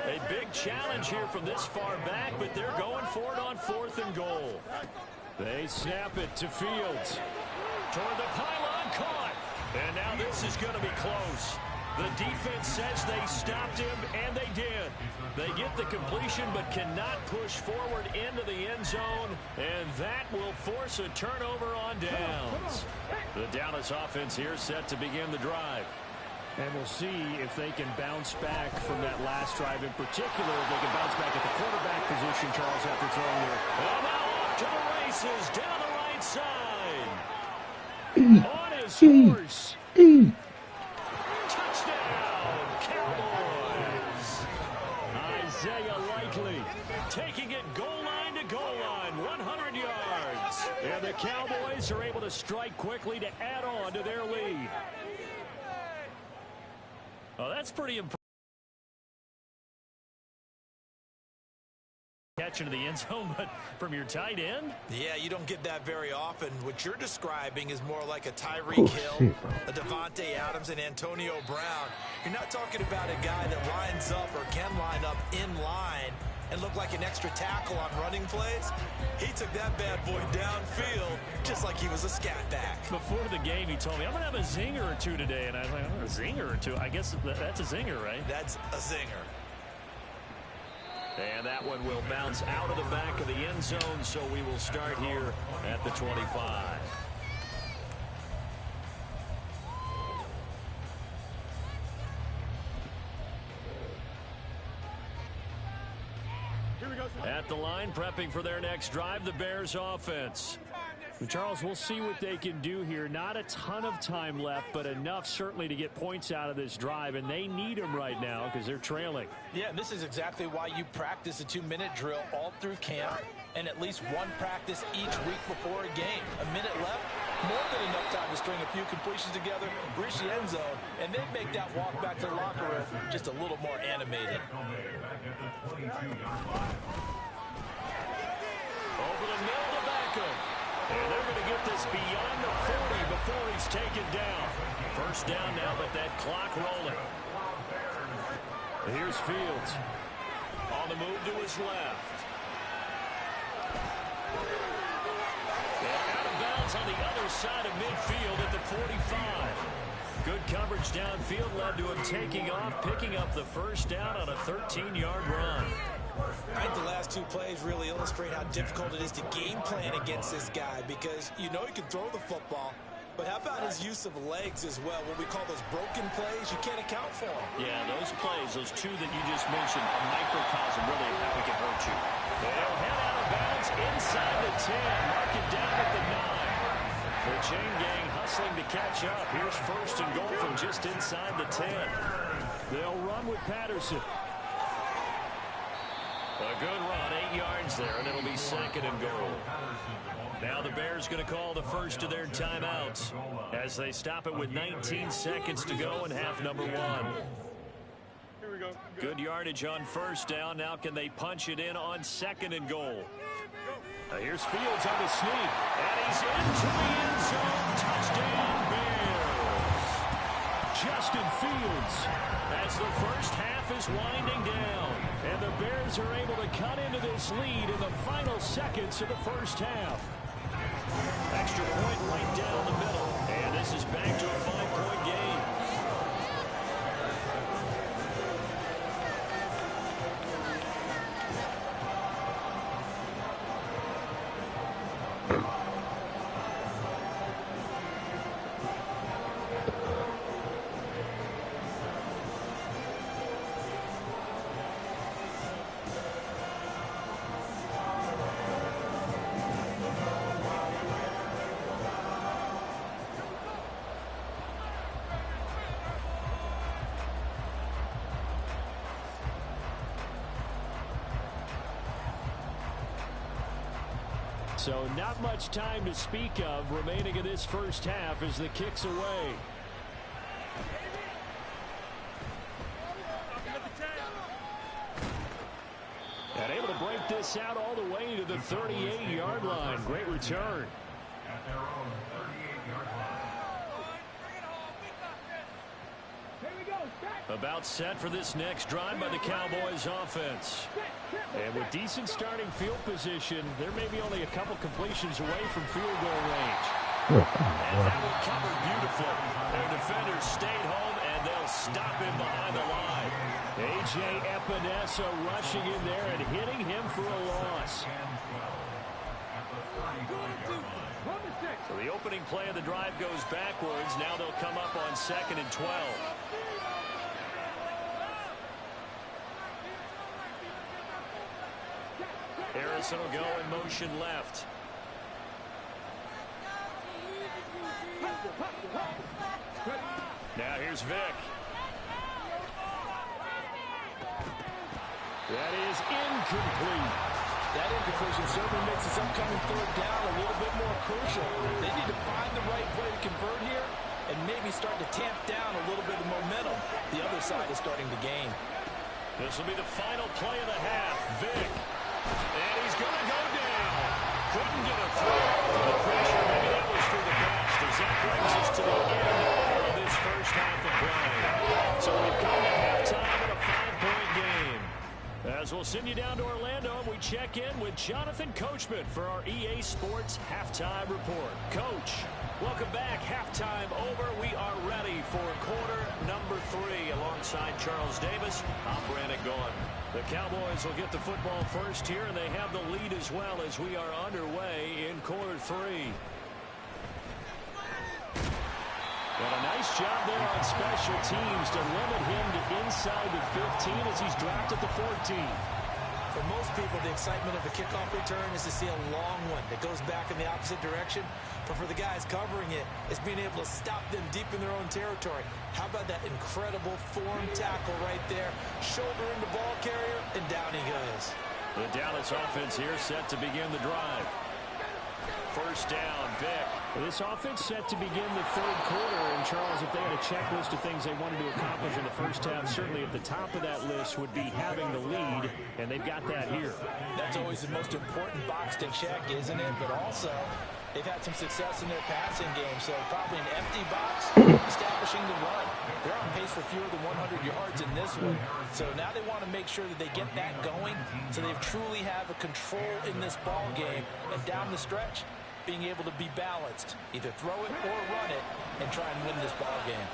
A big challenge here from this far back, but they're going for it on 4th and goal. They snap it to Fields. Toward the pylon, caught. And now this is going to be close. The defense says they stopped him, and they did. They get the completion but cannot push forward into the end zone, and that will force a turnover on downs. The Dallas offense here set to begin the drive. And we'll see if they can bounce back from that last drive in particular. If they can bounce back at the quarterback position, Charles, after throwing there. And now off to the races down the right side. On his horse. Touchdown, Cowboys. Isaiah Likely taking it goal line to goal line, 100 yards. And the Cowboys are able to strike quickly to add on to their lead. Oh, that's pretty impressive. Catch into the end zone, but from your tight end? Yeah, you don't get that very often. What you're describing is more like a Tyreek Hill, a Devontae Adams, and Antonio Brown. You're not talking about a guy that lines up or can line up in line and look like an extra tackle on running plays. He took that bad boy downfield just like he was a scat back. Before the game, he told me, I'm going to have a zinger or 2 today. And I was like, a zinger or 2? I guess that's a zinger, right? That's a zinger. And that one will bounce out of the back of the end zone, so we will start here at the 25. At the line, prepping for their next drive, the Bears offense. And Charles, we'll see what they can do here. Not a ton of time left, but enough certainly to get points out of this drive, and they need them right now because they're trailing. Yeah, and this is exactly why you practice a 2-minute drill all through camp and at least one practice each week before a game. A minute left, more than enough time to string a few completions together, reach the end zone, and then make that walk back to the locker room just a little more animated. Over the middle to Beckham. And they're going to get this beyond the 40 before he's taken down. First down now, but that clock rolling. Here's Fields. On the move to his left. And out of bounds on the other side of midfield at the 45. Good coverage downfield led to him taking off, picking up the first down on a 13-yard run. two plays really illustrate how difficult it is to game plan against this guy, because you know he can throw the football, but how about his use of legs as well? What we call those broken plays, you can't account for them. Yeah, those plays, those two that you just mentioned, a microcosm really of how he can hurt you. They'll head out of bounds inside the 10, mark it down at the 9. The chain gang hustling to catch up. Here's first and goal from just inside the 10. They'll run with Patterson. A good run, 8 yards there, and it'll be second and goal. Now the Bears going to call the first of their timeouts as they stop it with 19 seconds to go in half number 1. Here we go. Good yardage on first down. Now can they punch it in on second and goal? Here's Fields on the sneak, and he's into the end zone. Touchdown, Bears. Justin Fields as the first half is winding down, and the Bears are able to cut into this lead in the final seconds of the first half. Extra point right down the middle, and this is back to a 5-point game. So not much time to speak of remaining in this first half as the kick's away. And able to break this out all the way to the 38-yard line. Great return. At their own 38-yard line. About set for this next drive by the Cowboys offense. And with decent starting field position, there may be only a couple completions away from field goal range. And that one covered beautifully. Their defenders stayed home, and they'll stop him behind the line. A.J. Epinesa rushing in there and hitting him for a loss. So the opening play of the drive goes backwards. Now they'll come up on 2nd and 12. Harrison will go in motion left. Now here's Vick. That is incomplete. That incompletion certainly makes this upcoming third down a little bit more crucial. They need to find the right play to convert here and maybe start to tamp down a little bit of momentum. The other side is starting to gain. This will be the final play of the half. Vick. And he's going to go down. Couldn't get a throw for the pressure. Maybe that was for the best as that brings us to the end of this first half of play. So we've come to halftime in a 5-point game. As we'll send you down to Orlando, and we check in with Jonathan Coachman for our EA Sports Halftime Report. Coach, welcome back. Halftime over. We are ready for quarter number 3. Alongside Charles Davis, I'm Brandon Gaughan. The Cowboys will get the football first here, and they have the lead as well as we are underway in quarter 3. And a nice job there on special teams to limit him to inside the 15 as he's dropped at the 14. For most people, the excitement of a kickoff return is to see a long one that goes back in the opposite direction. But for the guys covering it, it's being able to stop them deep in their own territory. How about that incredible form tackle right there? Shoulder into ball carrier, and down he goes. The Dallas offense here set to begin the drive. First down, Vick. This offense set to begin the third quarter. And, Charles, if they had a checklist of things they wanted to accomplish in the first half, certainly at the top of that list would be having the lead, and they've got that here. That's always the most important box to check, isn't it? But also, they've had some success in their passing game, so probably an empty box, establishing the run. They're on pace for fewer than 100 yards in this one. So now they want to make sure that they get that going so they truly have a control in this ball game. And down the stretch, being able to be balanced, either throw it or run it, and try and win this ball game.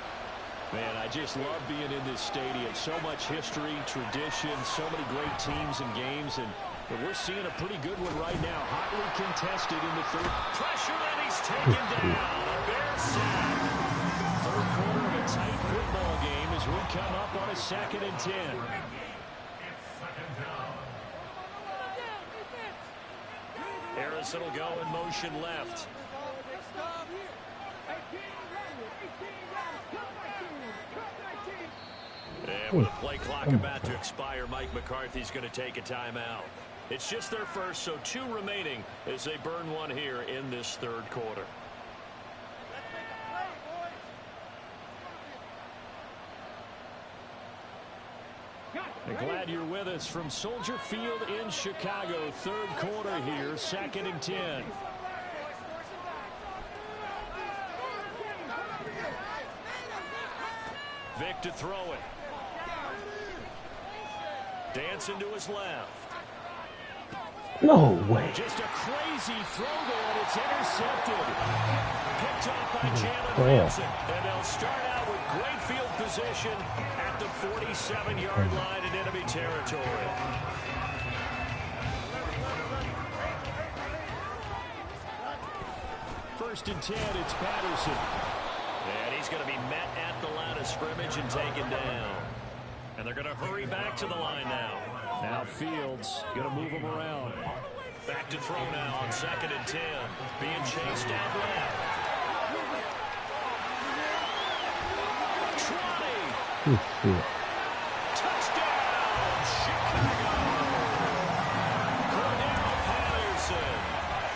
Man, I just love being in this stadium. So much history, tradition, so many great teams and games, and But we're seeing a pretty good one right now. Hotly contested in the third. Pressure, and he's taken down. A Bears sack. Third quarter of a tight football game as we come up on a 2nd and 10. Harrison will go in motion left. And with a play clock about to expire, Mike McCarthy's going to take a timeout. It's just their first, so 2 remaining as they burn one here in this third quarter. And glad you're with us from Soldier Field in Chicago. Third quarter here, 2nd and 10. Vic to throw it. Dancing to his left. No way. Just a crazy throw there, and it's intercepted. Picked off by Jalen Ramsey. And they'll start out with great field position at the 47-yard line in enemy territory. First and 10, it's Patterson. And he's going to be met at the line of scrimmage and taken down. And they're going to hurry back to the line now. Now Fields going to move him around. Back to throw now on 2nd and 10. Being chased out left. Try. Touchdown, Chicago. Cordell Patterson,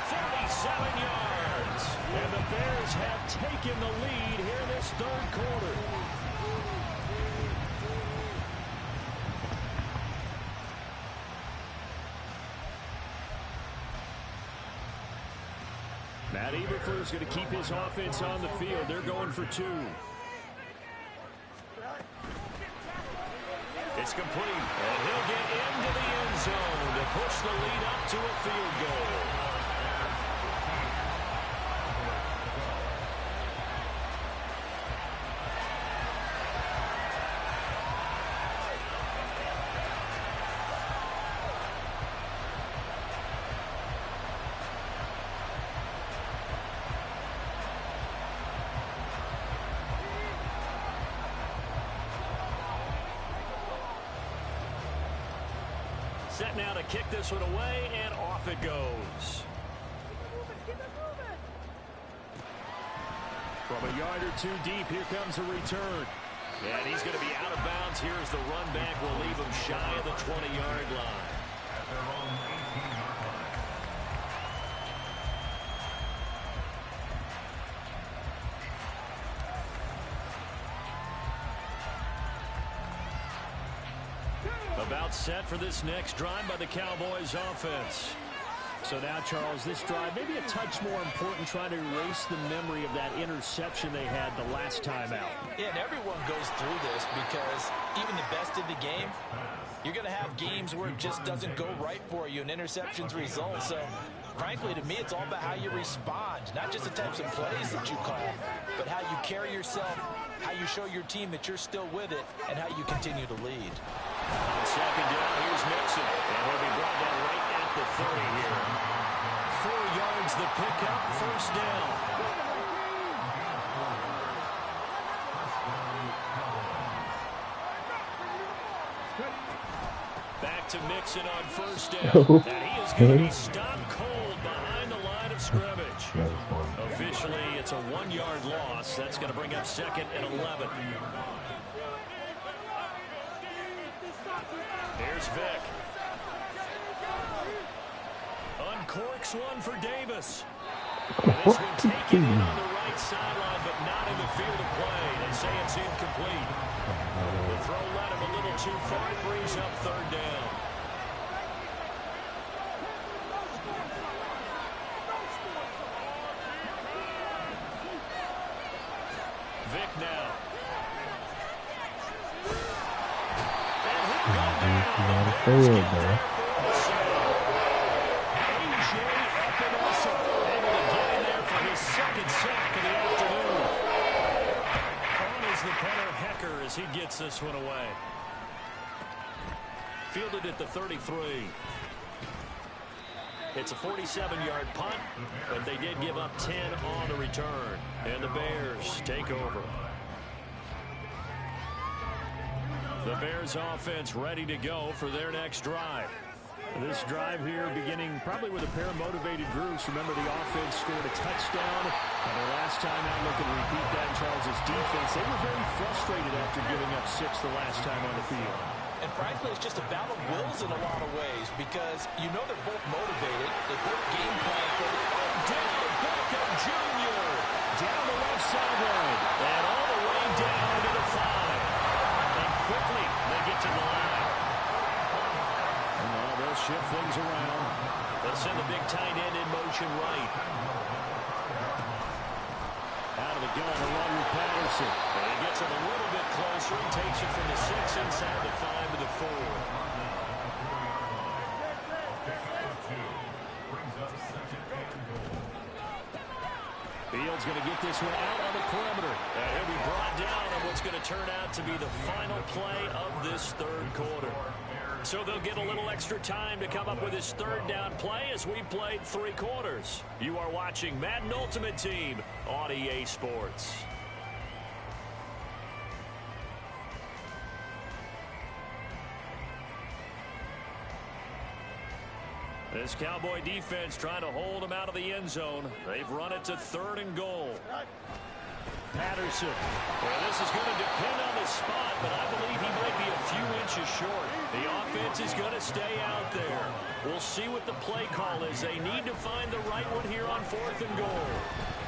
47 yards. And the Bears have taken the lead here this third quarter. Matt Eberflus going to keep his offense on the field. They're going for 2. It's complete, and he'll get into the end zone to push the lead up to a field goal. Set now to kick this one away, and off it goes. From a yard or 2 deep, here comes a return. And he's going to be out of bounds here as the run back will leave him shy of the 20-yard line. At their own 18-yard line. About set for this next drive by the Cowboys offense. So now, Charles, this drive maybe a touch more important, trying to erase the memory of that interception they had the last time out. Yeah, and everyone goes through this because even the best in the game, you're going to have games where it just doesn't go right for you and interceptions result. So, frankly, to me, it's all about how you respond, not just the types of plays that you call, but how you carry yourself, how you show your team that you're still with it, and how you continue to lead. On 2nd down, here's Mixon. And he'll be brought down right at the 30 here. 4 yards the pickup, first down. Back to Mixon on first down. And he is going to be stopped cold behind the line of scrimmage. Officially, it's a 1-yard loss. That's going to bring up 2nd and 11. Here's Vic. Uncorks one for Davis. And this one taken in on the right sideline, but not in the field of play. They say it's incomplete. The throw led him a little too far. It brings up 3rd down. Vic now. As he gets this one away. Fielded at the 33. It's a 47-yard punt, but they did give up 10 on the return. And the Bears take over. The Bears offense ready to go for their next drive. This drive here beginning probably with a pair of motivated groups. Remember, the offense scored a touchdown. And the last time out, looking to repeat that in Charles' defense, they were very frustrated after giving up 6 the last time on the field. And frankly, it's just a battle of wills in a lot of ways because you know they're both motivated. They both game plan for the Odell Beckham Jr. down the left sideline and all the way down to the 5. And quickly they get to the line. And now they'll shift things around. They'll send the big tight end in motion right. Out of the gun, a run with Patterson. And he gets him a little bit closer. He takes it from the 6 inside the 5 to the 4. Fields going to get this one out on the perimeter. And he'll be brought down on what's going to turn out to be the final play of this third quarter. So they'll get a little extra time to come up with this third down play as we've played 3 quarters. You are watching Madden Ultimate Team on EA Sports. This Cowboy defense trying to hold them out of the end zone. They've run it to 3rd and goal. Patterson. Well, this is going to depend on the spot, but I believe he might be a few inches short. The offense is going to stay out there. We'll see what the play call is. They need to find the right one here on 4th and goal.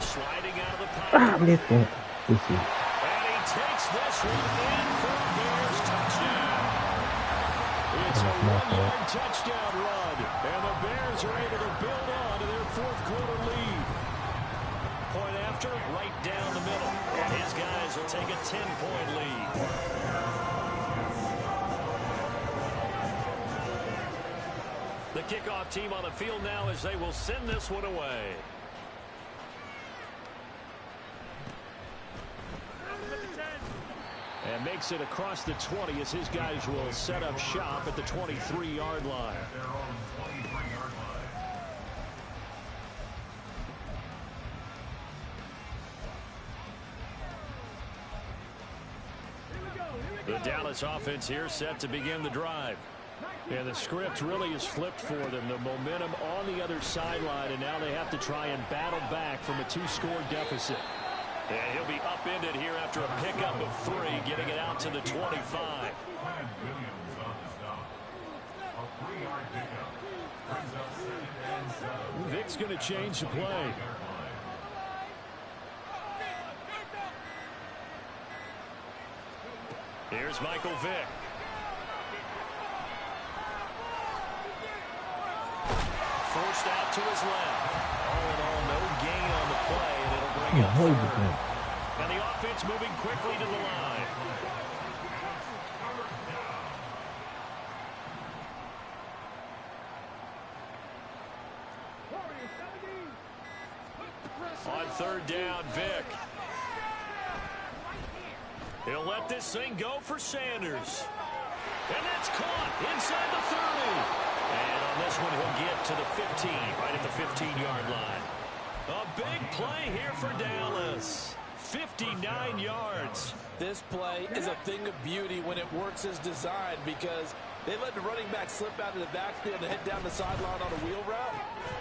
Sliding out of the pocket. And he takes this one in for a Bears touchdown. It's a 1-yard touchdown run, and the Bears are able to build on to their 4th quarter lead. Point after, right down the middle. His guys will take a 10-point lead. The kickoff team on the field now as they will send this one away. And makes it across the 20 as his guys will set up shop at the 23-yard line. The Dallas offense here set to begin the drive. And the script really is flipped for them. The momentum on the other sideline, and now they have to try and battle back from a 2-score deficit. And he'll be upended here after a pickup of 3, getting it out to the 25. Vic's going to change the play. Here's Michael Vick. First out to his left. All in all, no gain on the play, and it'll bring up 3rd. And the offense moving quickly to the line. On 3rd down, Vick. He'll let this thing go for Sanders. And that's caught inside the 30. And on this one, he'll get to the 15, right at the 15-yard line. A big play here for Dallas. 59 yards. This play is a thing of beauty when it works as designed because they let the running back slip out of the backfield and head down the sideline on a wheel route.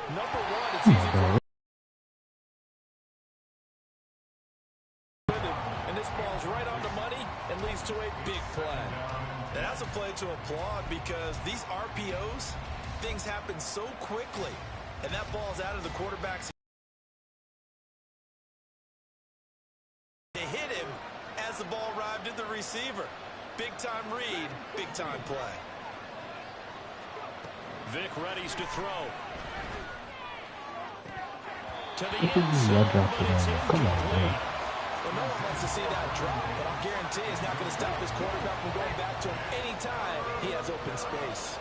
Number one, it's easy for and this ball's right on the money and leads to a big play. And that's a play to applaud because these RPOs, things happen so quickly. And that ball's out of the quarterback's. They hit him as the ball arrived at the receiver. Big-time read, big-time play. Vic readies to throw. To the end zone, but it's incomplete. Well, no one wants to see that drop, but I'll guarantee it's not going to stop his quarterback from going back to him anytime he has open space.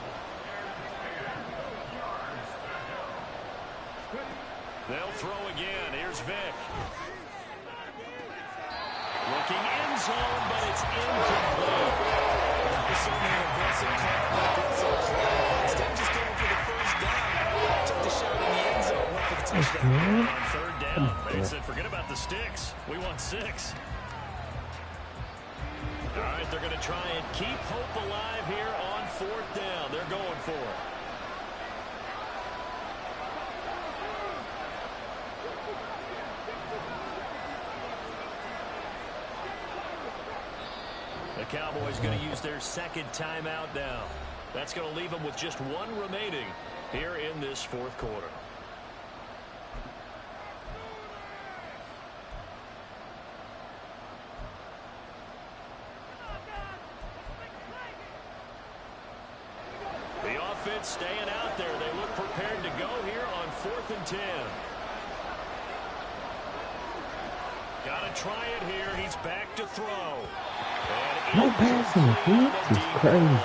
They'll throw again. Here's Vic. Looking end zone, but it's incomplete. That was certainly an aggressive call, aggressive play. Instead of just going for the first down, took the touchdown man. on third down. They said, forget about the sticks. We want 6. All right, they're going to try and keep hope alive here on 4th down. They're going for it. The Cowboys going to use their second timeout now. That's going to leave them with just 1 remaining here in this 4th quarter. The offense staying out there. They look prepared to go here on 4th and 10. Got to try it here. He's back to throw. No passing, dude. This is crazy.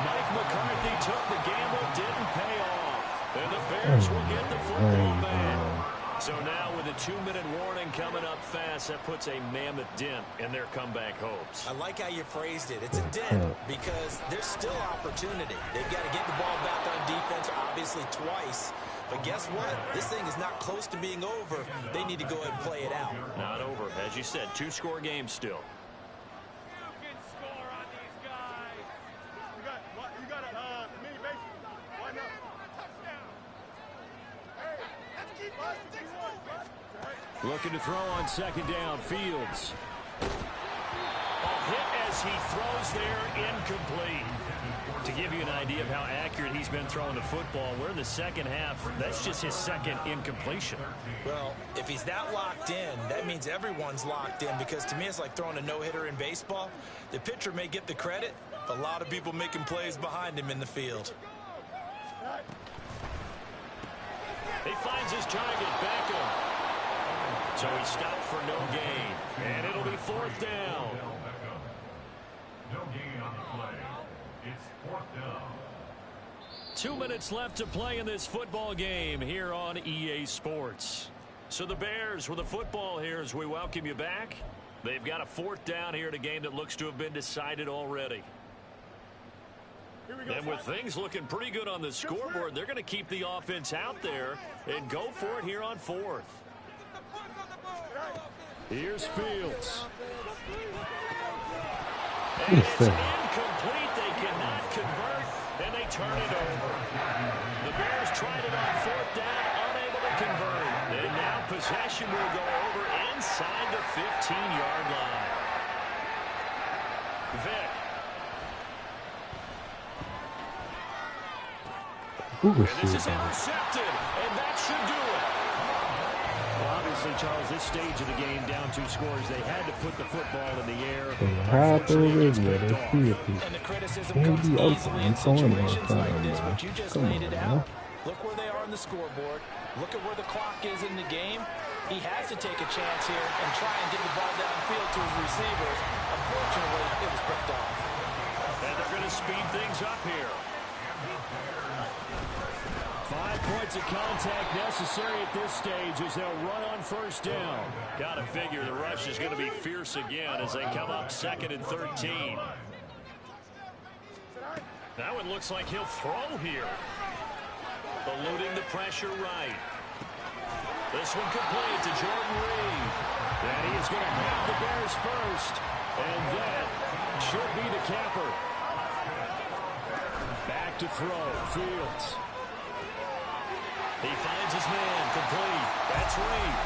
Mike McCarthy took the gamble, didn't pay off. And the Bears will get the football back. So now with a 2-minute warning coming up fast, that puts a mammoth dent in their comeback hopes. I like how you phrased it. It's a dent because there's still opportunity. They've got to get the ball back on defense, obviously twice. But guess what? This thing is not close to being over. They need to go ahead and play it out. Not over. As you said, 2-score game still. You can score on these guys. You got a mini base. Why not? Touchdown. Hey, let's keep us 6-1. Looking to throw on 2nd down. Fields. A hit as he throws there, incomplete. To give you an idea of how accurate he's been throwing the football, we're in the second half. That's just his 2nd incompletion. Well, if he's that locked in, that means everyone's locked in, because to me it's like throwing a no-hitter in baseball. The pitcher may get the credit, but a lot of people making plays behind him in the field. He finds his target, Beckham. So he stopped for no gain. And it'll be 4th down. No gain on the play. It's 4th down. 2 minutes left to play in this football game here on EA Sports. So the Bears with the football here as we welcome you back. They've got a 4th down here in a game that looks to have been decided already. And with things looking pretty good on the scoreboard, they're going to keep the offense out there and go for it here on 4th. Here's Fields. And it's incomplete. They cannot convert, and they turn it over. The Bears tried it on 4th down, unable to convert. And now possession will go over inside the 15-yard line. Vic. And this is intercepted, and that should do it. Well, obviously, Charles, this stage of the game, down 2 scores, they had to put the football in the air. And the criticism comes easily in situations like this, but you just laid it out. Look where they are on the scoreboard. Look at where the clock is in the game. He has to take a chance here and try and get the ball downfield to his receivers. Unfortunately, it was picked off. And they're going to speed things up here. 5 points of contact necessary at this stage as they'll run on 1st down. Got to figure the rush is going to be fierce again as they come up 2nd and 13. Now it looks like he'll throw here. Eluding the pressure right. This one complete to Jordan Reed. And he is going to have the Bears first. And that should be the capper. Back to throw. Fields. He finds his man, complete. That's Reed.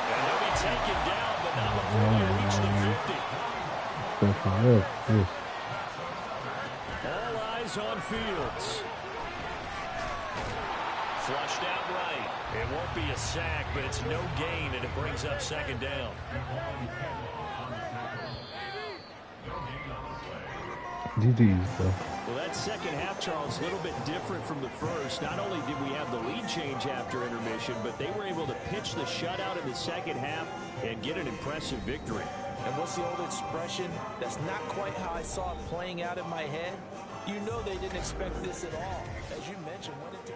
And he'll be taken down, but not before they reach the 50. All eyes on Fields. Flushed out right. It won't be a sack, but it's no gain, and it brings up 2nd down. GG's, though. Well, that second half, Charles, a little bit different from the first. Not only did we have the lead change after intermission, but they were able to pitch the shutout in the second half and get an impressive victory. And what's the old expression? That's not quite how I saw it playing out in my head. You know they didn't expect this at all. As you mentioned, when it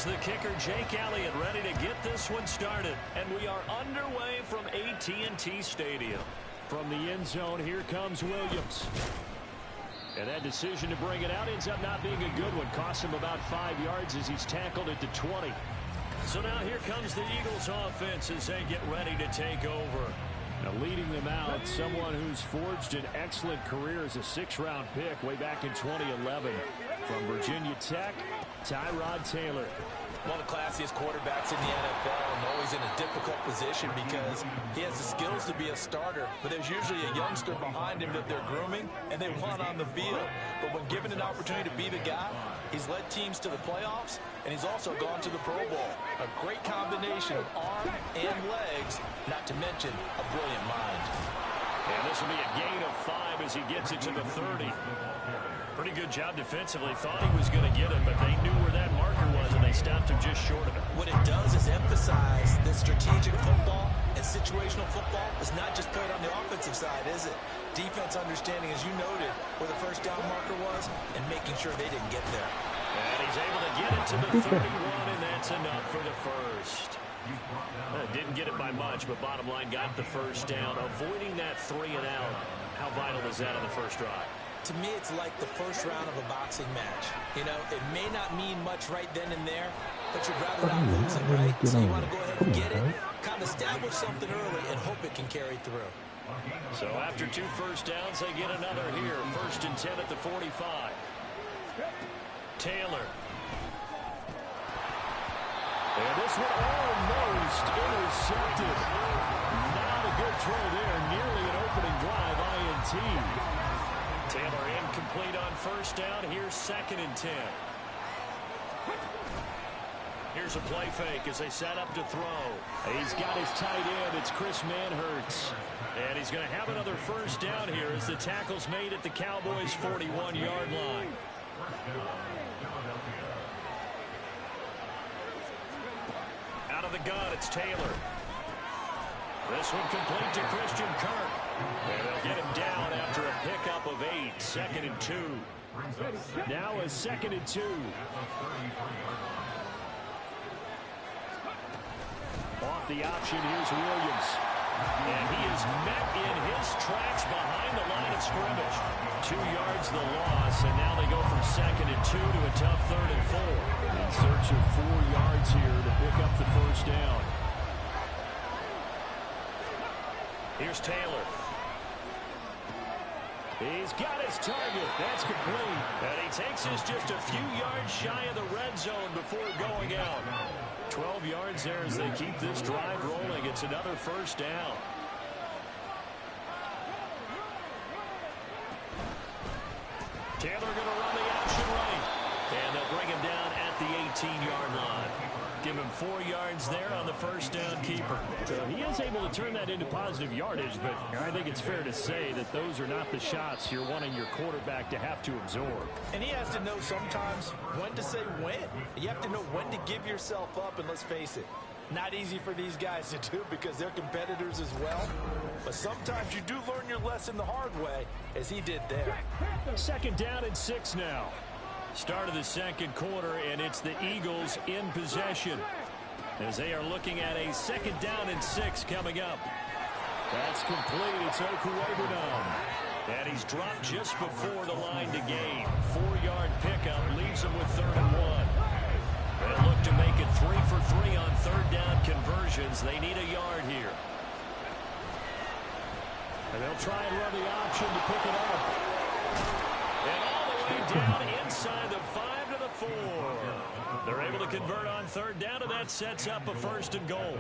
Here's the kicker, Jake Elliott, ready to get this one started. And we are underway from AT&T Stadium. From the end zone, here comes Williams. And that decision to bring it out ends up not being a good one. Cost him about 5 yards as he's tackled it to 20. So now here comes the Eagles offense as they get ready to take over. Now leading them out, someone who's forged an excellent career as a 6th-round pick way back in 2011. From Virginia Tech, Tyrod Taylor. One of the classiest quarterbacks in the NFL, and always in a difficult position because he has the skills to be a starter, but there's usually a youngster behind him that they're grooming, and they want on the field. But when given an opportunity to be the guy, he's led teams to the playoffs, and he's also gone to the Pro Bowl. A great combination of arm and legs, not to mention a brilliant mind. And this will be a gain of 5 as he gets it to the 30. Pretty good job defensively. Thought he was going to get it, but they knew where that marker was, and they stopped him just short of it. What it does is emphasize that strategic football and situational football is not just played on the offensive side, is it? Defense understanding, as you noted, where the first down marker was and making sure they didn't get there. And he's able to get it to the 31, and that's enough for the first. Didn't get it by much, but bottom line, got the first down. Avoiding that 3 and out. How vital is that on the first drive? To me, it's like the first round of a boxing match. You know, it may not mean much right then and there, but you'd rather not lose it, right? So you want to go ahead and get it, kind of establish something early, and hope it can carry through. So after 2 first downs, they get another here. 1st and 10 at the 45. Taylor. And this one almost intercepted. Not a good throw there. Nearly an opening drive, INT. Taylor incomplete on first down. Here's 2nd and 10. Here's a play fake as they set up to throw. He's got his tight end. It's Chris Manhertz. And he's going to have another first down here as the tackle's made at the Cowboys' 41-yard line. Out of the gun, it's Taylor. This one complete to Christian Kirk. And they'll get him down after a pickup of 8. 2nd and 2. Now a 2nd and 2. Off the option, here's Williams. And he is met in his tracks behind the line of scrimmage. 2 yards the loss, and now they go from 2nd and 2 to a tough 3rd and 4. In search of 4 yards here to pick up the first down. Here's Taylor. He's got his target. That's complete. And he takes us just a few yards shy of the red zone before going out. 12 yards there as they keep this drive rolling. It's another first down. Taylor going to run the option right. And they'll bring him down at the 18-yard line. Give him 4 yards there on the first down keeper. So he is able to turn that into positive yardage, but I think it's fair to say that those are not the shots you're wanting your quarterback to have to absorb. And he has to know sometimes when to say when. You have to know when to give yourself up, and let's face it, not easy for these guys to do because they're competitors as well. But sometimes you do learn your lesson the hard way, as he did there. 2nd down and 6 now. Start of the 2nd quarter, and it's the Eagles in possession as they are looking at a 2nd down and 6 coming up. That's complete. It's Okuwebunam. And he's dropped just before the line to gain. 4-yard pickup leaves him with 3rd and 1. They look to make it 3 for 3 on 3rd down conversions. They need a yard here. And they'll try and run the option to pick it up. And all the way down inside the 5 to the 4. They're able to convert on 3rd down, and that sets up a 1st and goal.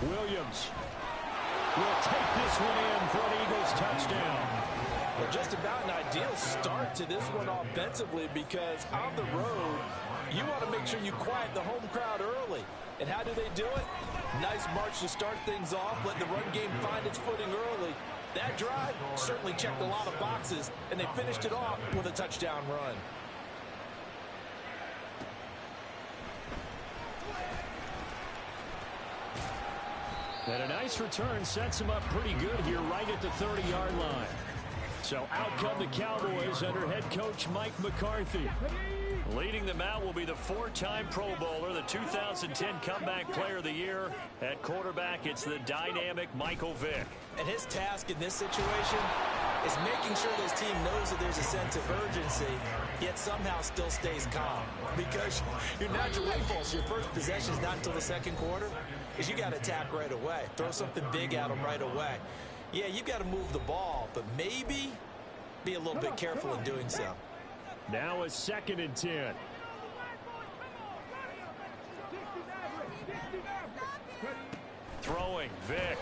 Williams will take this one in for an Eagles touchdown. Well, just about an ideal start to this one offensively because on the road, you want to make sure you quiet the home crowd early. And how do they do it? Nice march to start things off, let the run game find its footing early. That drive certainly checked a lot of boxes, and they finished it off with a touchdown run. And a nice return sets him up pretty good here right at the 30-yard line. So out come the Cowboys under head coach Mike McCarthy. Leading them out will be the four-time Pro Bowler, the 2010 Comeback Player of the Year. At quarterback, it's the dynamic Michael Vick. And his task in this situation is making sure this team knows that there's a sense of urgency, yet somehow still stays calm. Because your natural impulse, your first possession is not until the second quarter, is you got to attack right away. Throw something big at them right away. Yeah, you've got to move the ball, but maybe be a little bit careful in doing so. Now a 2nd and 10. Throwing, Vick.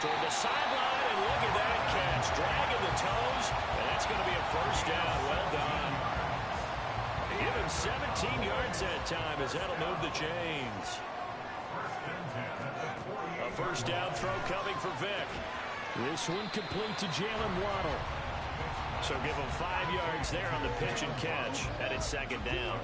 Toward the sideline, and look at that catch. Dragging the toes, and that's going to be a first down. Well done. Give him 17 yards that time as that'll move the chains. A first down throw coming for Vick. This one complete to Jalen Waddle. So give him 5 yards there on the pitch and catch. And it's 2nd down.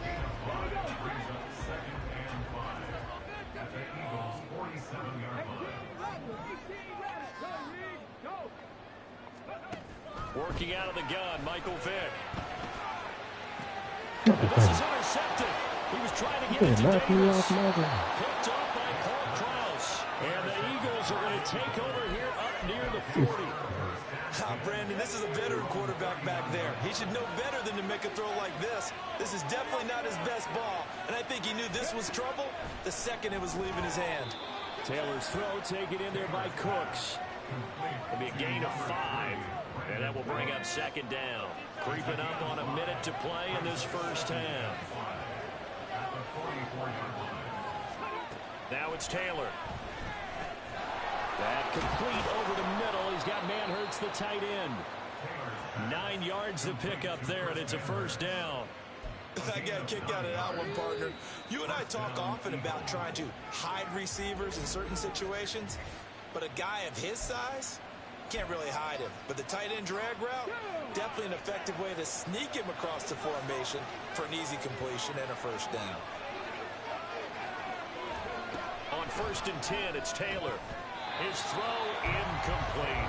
Working out of the gun, Michael Vick. This is intercepted. He was trying to get it to Davis. Picked off by Paul Krause. And the Eagles are going to take over here up near the 40. Brandon, this is a veteran quarterback back there. He should know better than to make a throw like this. This is definitely not his best ball. And I think he knew this was trouble the second it was leaving his hand. Taylor's throw taken in there by Cooks. It'll be a gain of 5. And that will bring up 2nd down. Creeping up on a minute to play in this first half. Now it's Taylor. That complete over the middle. He's got Manhurts, the tight end. 9 yards to pick up there, and it's a first down. I got a kick out of that one, partner. You and I talk often about trying to hide receivers in certain situations, but a guy of his size can't really hide him. But the tight end drag route, definitely an effective way to sneak him across the formation for an easy completion and a first down. On 1st and 10, it's Taylor. His throw incomplete.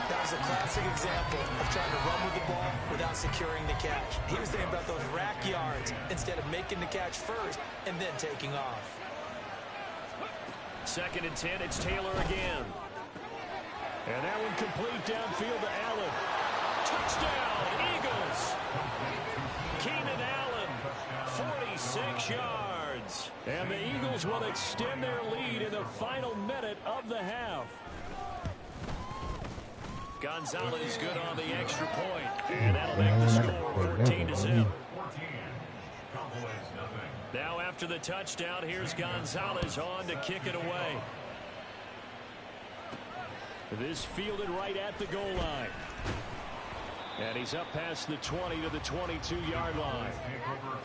That was a classic example of trying to run with the ball without securing the catch. He was thinking about those rack yards instead of making the catch first and then taking off. 2nd and 10, it's Taylor again. And that one complete downfield to Allen. Touchdown, Eagles. Keenan Allen, 46 yards. And the Eagles will extend their lead in the final minute of the half. Gonzalez good on the extra point. And that'll make the score 14-0. Now after the touchdown, here's Gonzalez on to kick it away. This fielded right at the goal line. And he's up past the 20 to the 22-yard line.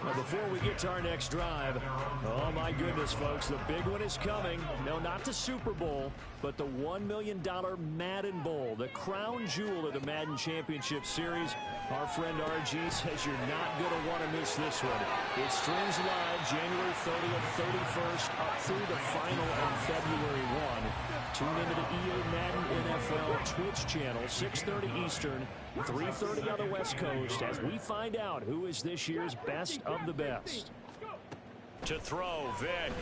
Now before we get to our next drive, oh my goodness, folks, the big one is coming. No, not the Super Bowl, but the $1 million Madden Bowl, the crown jewel of the Madden Championship Series. Our friend RG says you're not going to want to miss this one. It streams live January 30th, 31st, up through the final on February 1. Tune into the EA Madden NFL Twitch channel, 6:30 Eastern, 3:30 on the West Coast, as we find out who is this year's best of the best. To throw, Vick.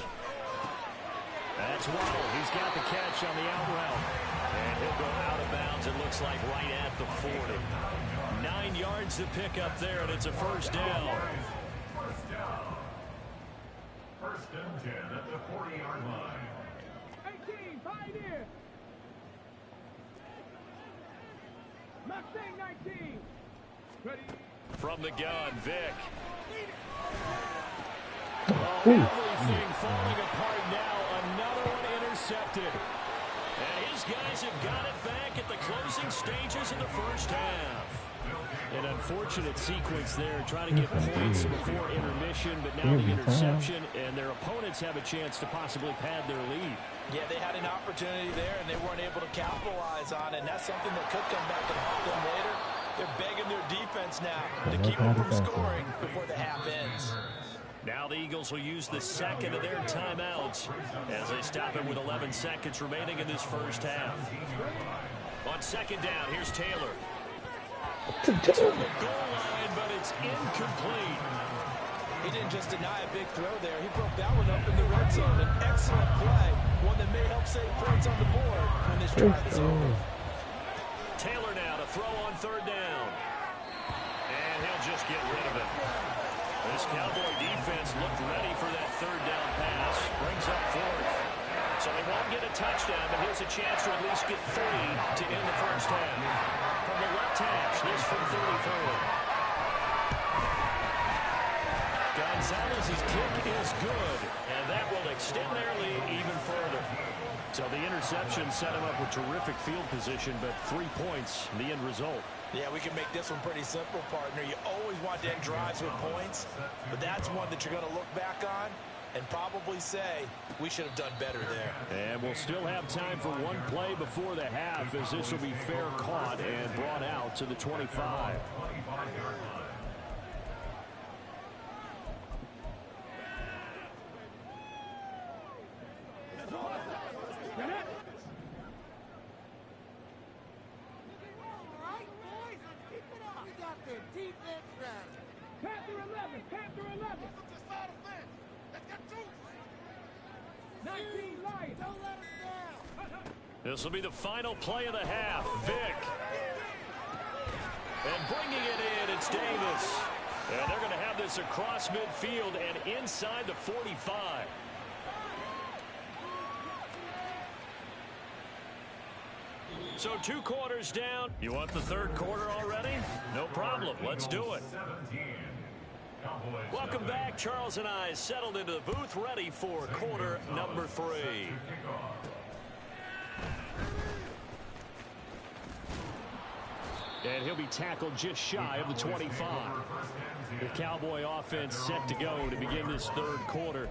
That's Waddle. He's got the catch on the out route. And he'll go out of bounds, it looks like, right at the 40. 9 yards to pick up there, and it's a first down. First and 10 at the 40-yard line. 18, Pioneer. Mustang 19. Ready. From the gun, Vick. Oh, everything falling apart now. Another one intercepted. And his guys have got it back at the closing stages of the first half. An unfortunate sequence there, trying to get points before intermission, but now the interception, and their opponents have a chance to possibly pad their lead. Yeah, they had an opportunity there, and they weren't able to capitalize on it, and that's something that could come back and haunt them later. They're begging their defense now to keep them from scoring before the half ends. Now the Eagles will use the second of their timeouts as they stop it with 11 seconds remaining in this first half. On second down, here's Taylor. To the goal line, but it's incomplete. He didn't just deny a big throw there. He broke that one up in the red zone. An excellent play, one that may help save points on the board when this drive is over. Taylor now to throw on third down. And he'll just get rid of it. This Cowboy defense looked ready for that third down pass. Brings up fourth. So they won't get a touchdown, but here's a chance to at least get 3 to end the first half. From the left hash, this from 34. Gonzalez's kick is good, and that will extend their lead even further. So the interception set him up with terrific field position, but 3 points, the end result. Yeah, we can make this one pretty simple, partner. You always want to end drives with points, but that's one that you're going to look back on and probably say we should have done better there. And we'll still have time for one play before the half, as this will be fair caught and brought out to the 25. This will be the final play of the half. Vick. And bringing it in, it's Davis. And they're going to have this across midfield and inside the 45. So 2 quarters down. You want the third quarter already? No problem. Let's do it. Welcome back. Charles and I settled into the booth, ready for quarter number 3. And he'll be tackled just shy of the 25. The Cowboy offense set to go to begin this third quarter.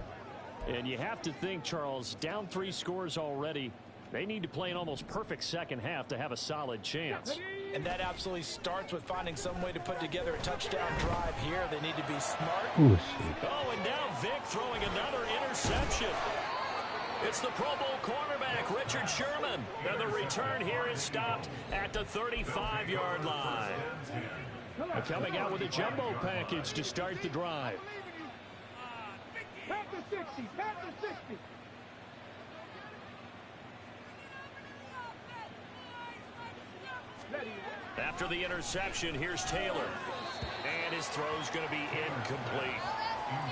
And you have to think, Charles, down 3 scores already. They need to play an almost perfect second half to have a solid chance. And that absolutely starts with finding some way to put together a touchdown drive here. They need to be smart. Oh, and now Vick throwing another interception. It's the Pro Bowl cornerback, Richard Sherman. And the return here is stopped at the 35-yard line. Coming out with a jumbo package to start the drive. Pat the 60, pat the 60. After the interception, here's Taylor. And his throw's going to be incomplete.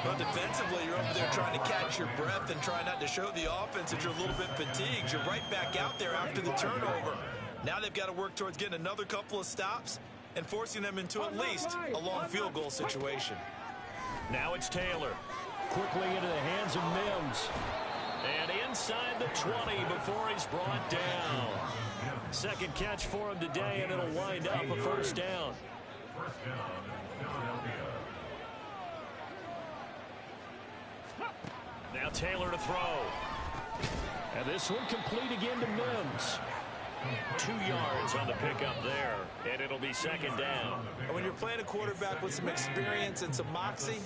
But defensively, you're up there trying to catch your breath and try not to show the offense that you're a little bit fatigued. You're right back out there after the turnover. Now they've got to work towards getting another couple of stops and forcing them into at least a long field goal situation. Now it's Taylor. Quickly into the hands of Mims. And inside the 20 before he's brought down. Second catch for him today, and it'll wind up a first down. Now Taylor to throw. And this one complete again to Mims. 2 yards on the pickup there, and it'll be second down. And when you're playing a quarterback with some experience and some moxie,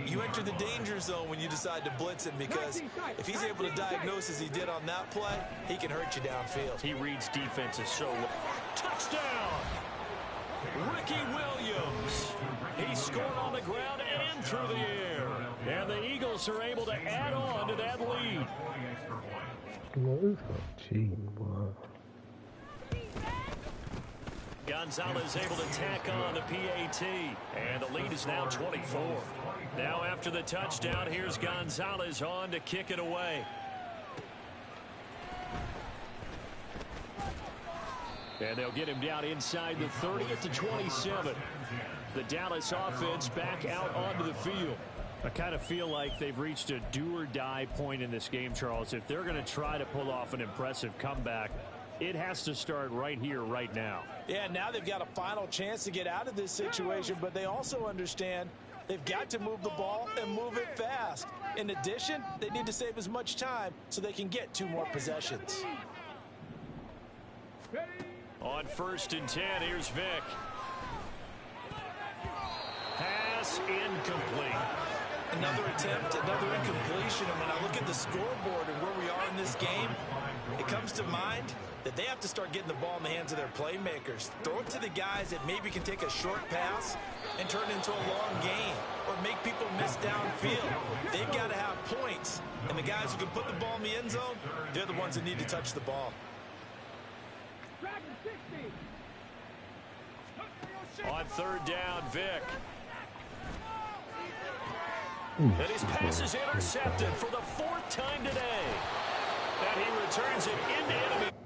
you enter the danger zone when you decide to blitz him, because if he's able to diagnose as he did on that play, he can hurt you downfield. He reads defenses so well. Touchdown! Ricky Williams. He scored on the ground and through the air. And the Eagles are able to add on to that lead. Gonzalez able to tack on the PAT, and the lead is now 24. Now after the touchdown, here's Gonzalez on to kick it away. And they'll get him down inside the 30 at the 27. The Dallas offense back out onto the field. I kind of feel like they've reached a do-or-die point in this game, Charles. If they're going to try to pull off an impressive comeback, it has to start right here, right now. Yeah, now they've got a final chance to get out of this situation, but they also understand they've got to move the ball and move it fast. In addition, they need to save as much time so they can get 2 more possessions. On 1st and 10, here's Vick. Pass incomplete. another attempt, another incompletion. And when I look at the scoreboard and where we are in this game, it comes to mind that they have to start getting the ball in the hands of their playmakers. Throw it to the guys that maybe can take a short pass and turn it into a long game or make people miss downfield. They've got to have points. And the guys who can put the ball in the end zone, they're the ones that need to touch the ball. On third down, Vic. And his pass is intercepted for the 4th time today. And he returns it into enemy.